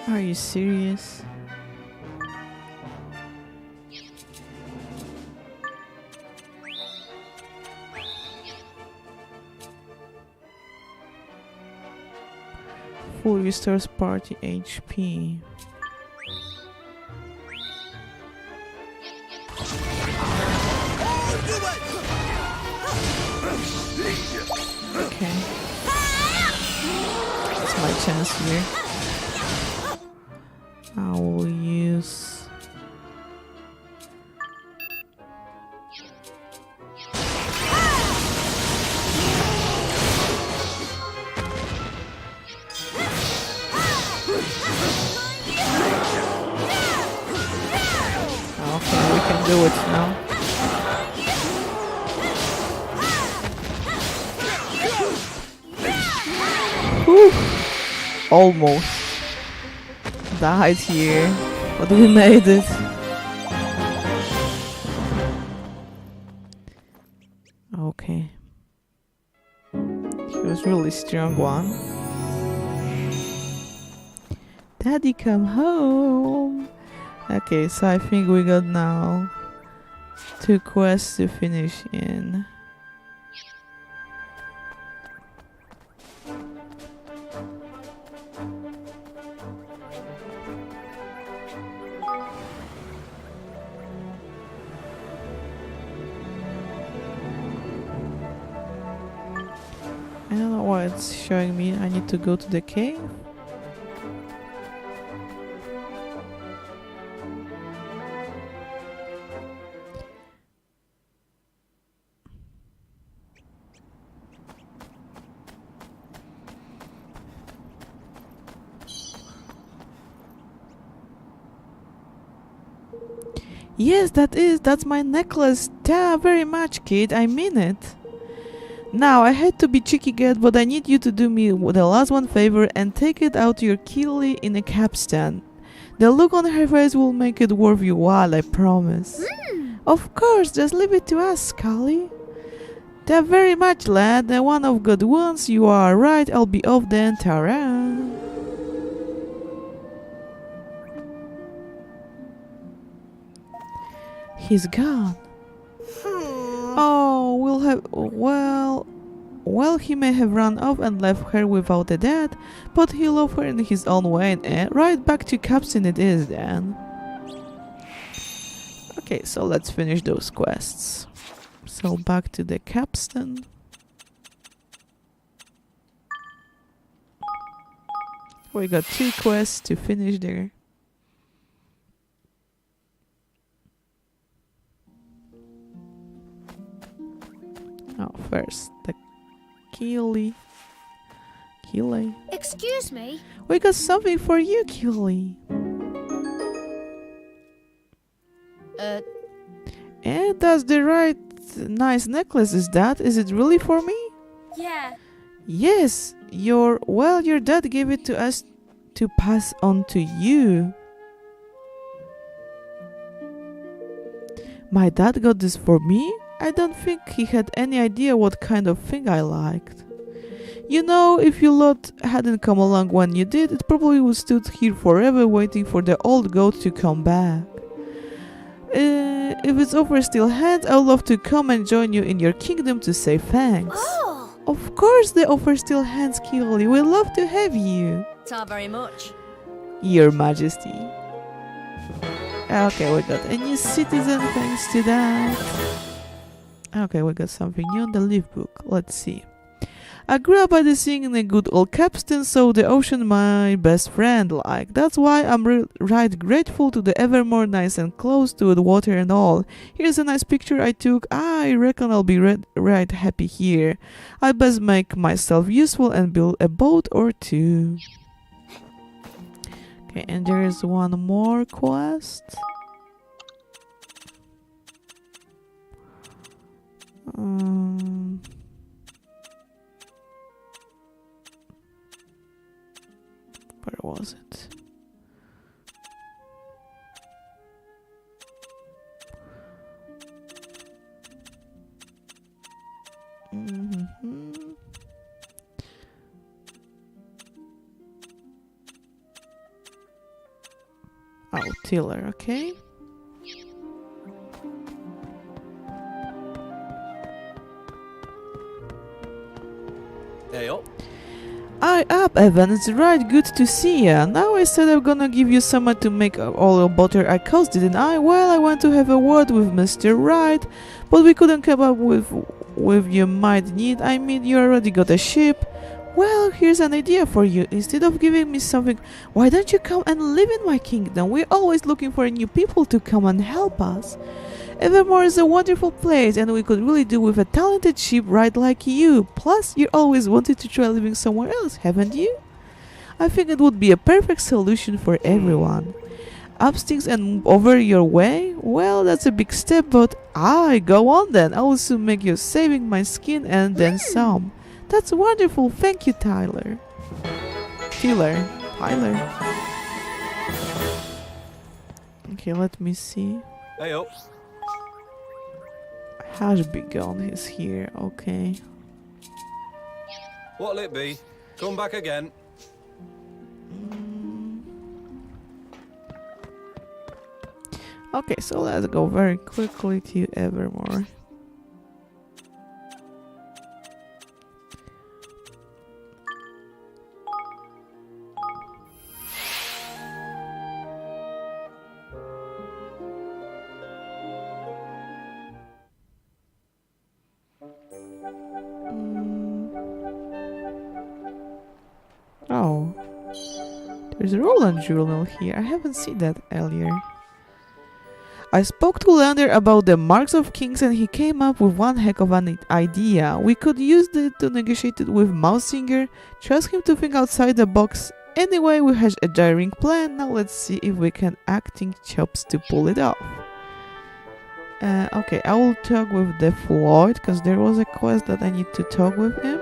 Are you serious? Full restores party HP. Okay. It's my chance here. I will use... Okay, we can do it now. Whew. Almost died here, but we made it. Okay. He was really strong one. Daddy, come home. Okay, so I think we got now 2 quests to finish in. I don't know why it's showing me I need to go to the cave. Yes, that's my necklace. Yeah, very much, kid. I mean it. Now, I hate to be cheeky again, but I need you to do me the last one favor and take it out to your Keely in a capstan. The look on her face will make it worth your while, I promise. Of course, just leave it to us, Scully. They're very much, lad. The one of good ones. You are right. I'll be off then. Ta-ra. He's gone. Oh, well, he may have run off and left her without a dad, but he loved her in his own way, and right back to captain it is then. Okay, so let's finish those quests. So back to the capstan. We got 2 quests to finish there. Oh, first, the Keely. Excuse me? We got something for you, Keely. And that's the right nice necklace, is that? Is it really for me? Yeah. Yes, your dad gave it to us to pass on to you. My dad got this for me? I don't think he had any idea what kind of thing I liked. You know, if you lot hadn't come along when you did, it probably would stood here forever waiting for the old goat to come back. If it's offer still hands, I'd love to come and join you in your kingdom to say thanks. Oh! Of course the offer still hands, Keely. We'd love to have you. Ta very much. Your Majesty. Okay, we got a new citizen thanks to that. Okay, we got something new on the leaf book. Let's see. I grew up by the sea in a good old capstan, so the ocean my best friend like. That's why I'm right grateful to the evermore nice and close to the water and all. Here's a nice picture I took. I reckon I'll be right happy here. I best make myself useful and build a boat or two. Okay, and there's one more quest. Where was it? Oh, tiller, okay. Hey, oh. Aye up, Evan, it's right good to see ya. Now I said I'm gonna give you someone to make all the butter I cost, didn't I? Well, I want to have a word with Mr. Wright, but we couldn't come up with you might need. I mean, you already got a ship. Well, here's an idea for you. Instead of giving me something, why don't you come and live in my kingdom? We're always looking for new people to come and help us. Evermore is a wonderful place, and we could really do with a talented shipwright like you. Plus, you always wanted to try living somewhere else, haven't you? I think it would be a perfect solution for everyone. Up sticks and move over your way? Well, that's a big step, but go on then. I will soon make you saving my skin and then some. That's wonderful. Thank you, Tyler. Tyler. Okay, let me see. Hey, oh. Hash begun is here. Okay. What'll it be? Come back again. Okay, so let's go very quickly to Evermore. Oh, there's a Roland journal here. I haven't seen that earlier. I spoke to Leander about the marks of kings and he came up with one heck of an idea. We could use it to negotiate it with Mausinger, trust him to think outside the box. Anyway, we have a daring plan. Now let's see if we can acting chops to pull it off. Okay, I will talk with the Floyd because there was a quest that I need to talk with him.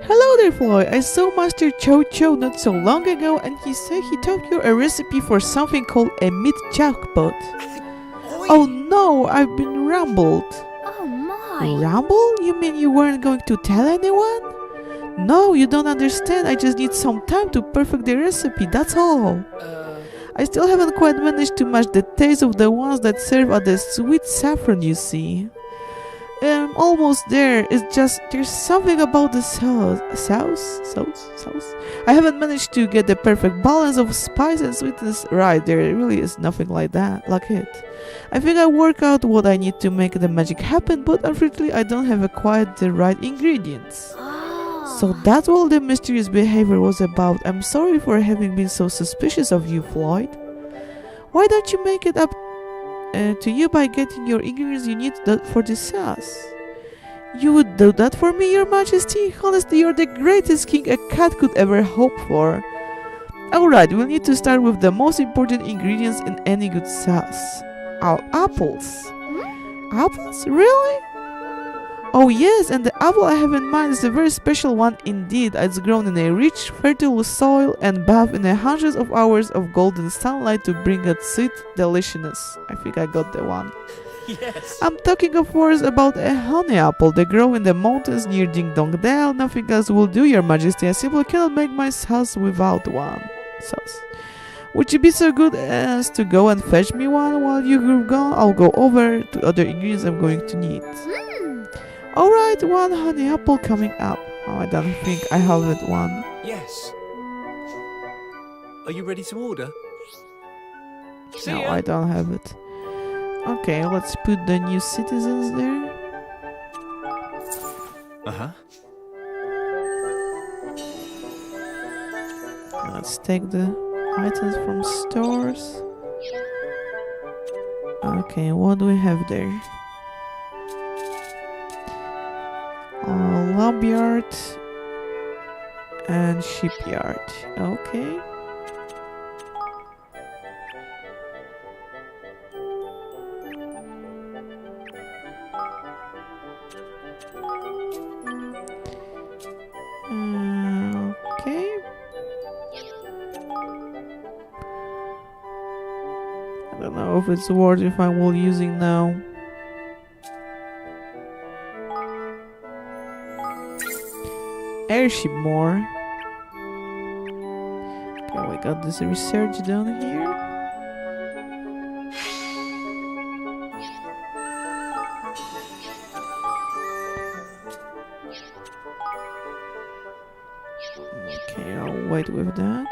Hello there, Floyd. I saw Master Cho not so long ago and he said he taught you a recipe for something called a meat jackpot. Oh no, I've been rumbled. Oh my. Rumble? You mean you weren't going to tell anyone? No, you don't understand. I just need some time to perfect the recipe, that's all. I still haven't quite managed to match the taste of the ones that serve at the sweet saffron, you see. Almost there. It's just there's something about the sauce. I haven't managed to get the perfect balance of spice and sweetness right. There really is nothing like it. I think I work out what I need to make the magic happen, but unfortunately I don't have quite the right ingredients. So that's what the mysterious behavior was about. I'm sorry for having been so suspicious of you, Floyd. Why don't you make it up to you by getting your ingredients you need for the sauce? You would do that for me, Your Majesty? Honestly, you're the greatest king a cat could ever hope for. Alright, we'll need to start with the most important ingredients in any good sauce. Apples. Apples? Really? Oh yes, and the apple I have in mind is a very special one indeed. It's grown in a rich, fertile soil and bathed in hundreds of hours of golden sunlight to bring it sweet deliciousness. I think I got the one. Yes. I'm talking of course about a honey apple. They grow in the mountains near Ding Dong Dell. Nothing else will do, Your Majesty. I simply cannot make my sauce without one. Sauce. Would you be so good as to go and fetch me one while you're gone? I'll go over to other ingredients I'm going to need. Alright, one honey apple coming up. Oh, I don't think I have it one. Yes. Are you ready to order? No, I don't have it. Okay, let's put the new citizens there. Uh-huh. Let's take the items from stores. Okay, what do we have there? Lumberyard and shipyard. Okay. Okay. I don't know if it's worth if I will using now. Airship more. Okay, we got this research done here. Okay, I'll wait with that.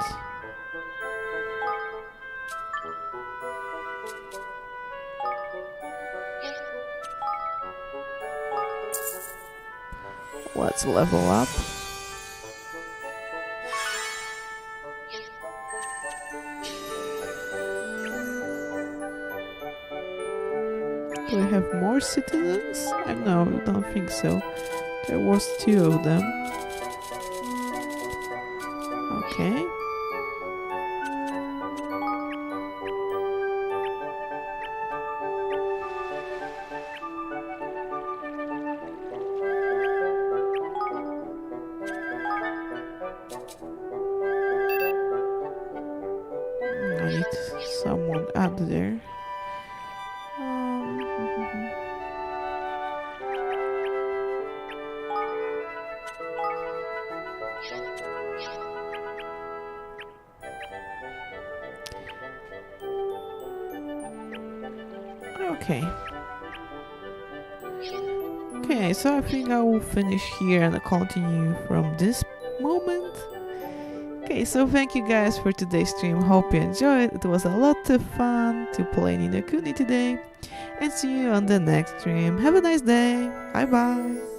Let's level up. Do we have more citizens? No, I don't think so. There was 2 of them. Okay. I need someone out there. Okay. Okay, so I think I will finish here and continue from this moment. Okay, so thank you guys for today's stream. Hope you enjoyed. It was a lot of fun to play Ni no Kuni today. And see you on the next stream. Have a nice day. Bye bye.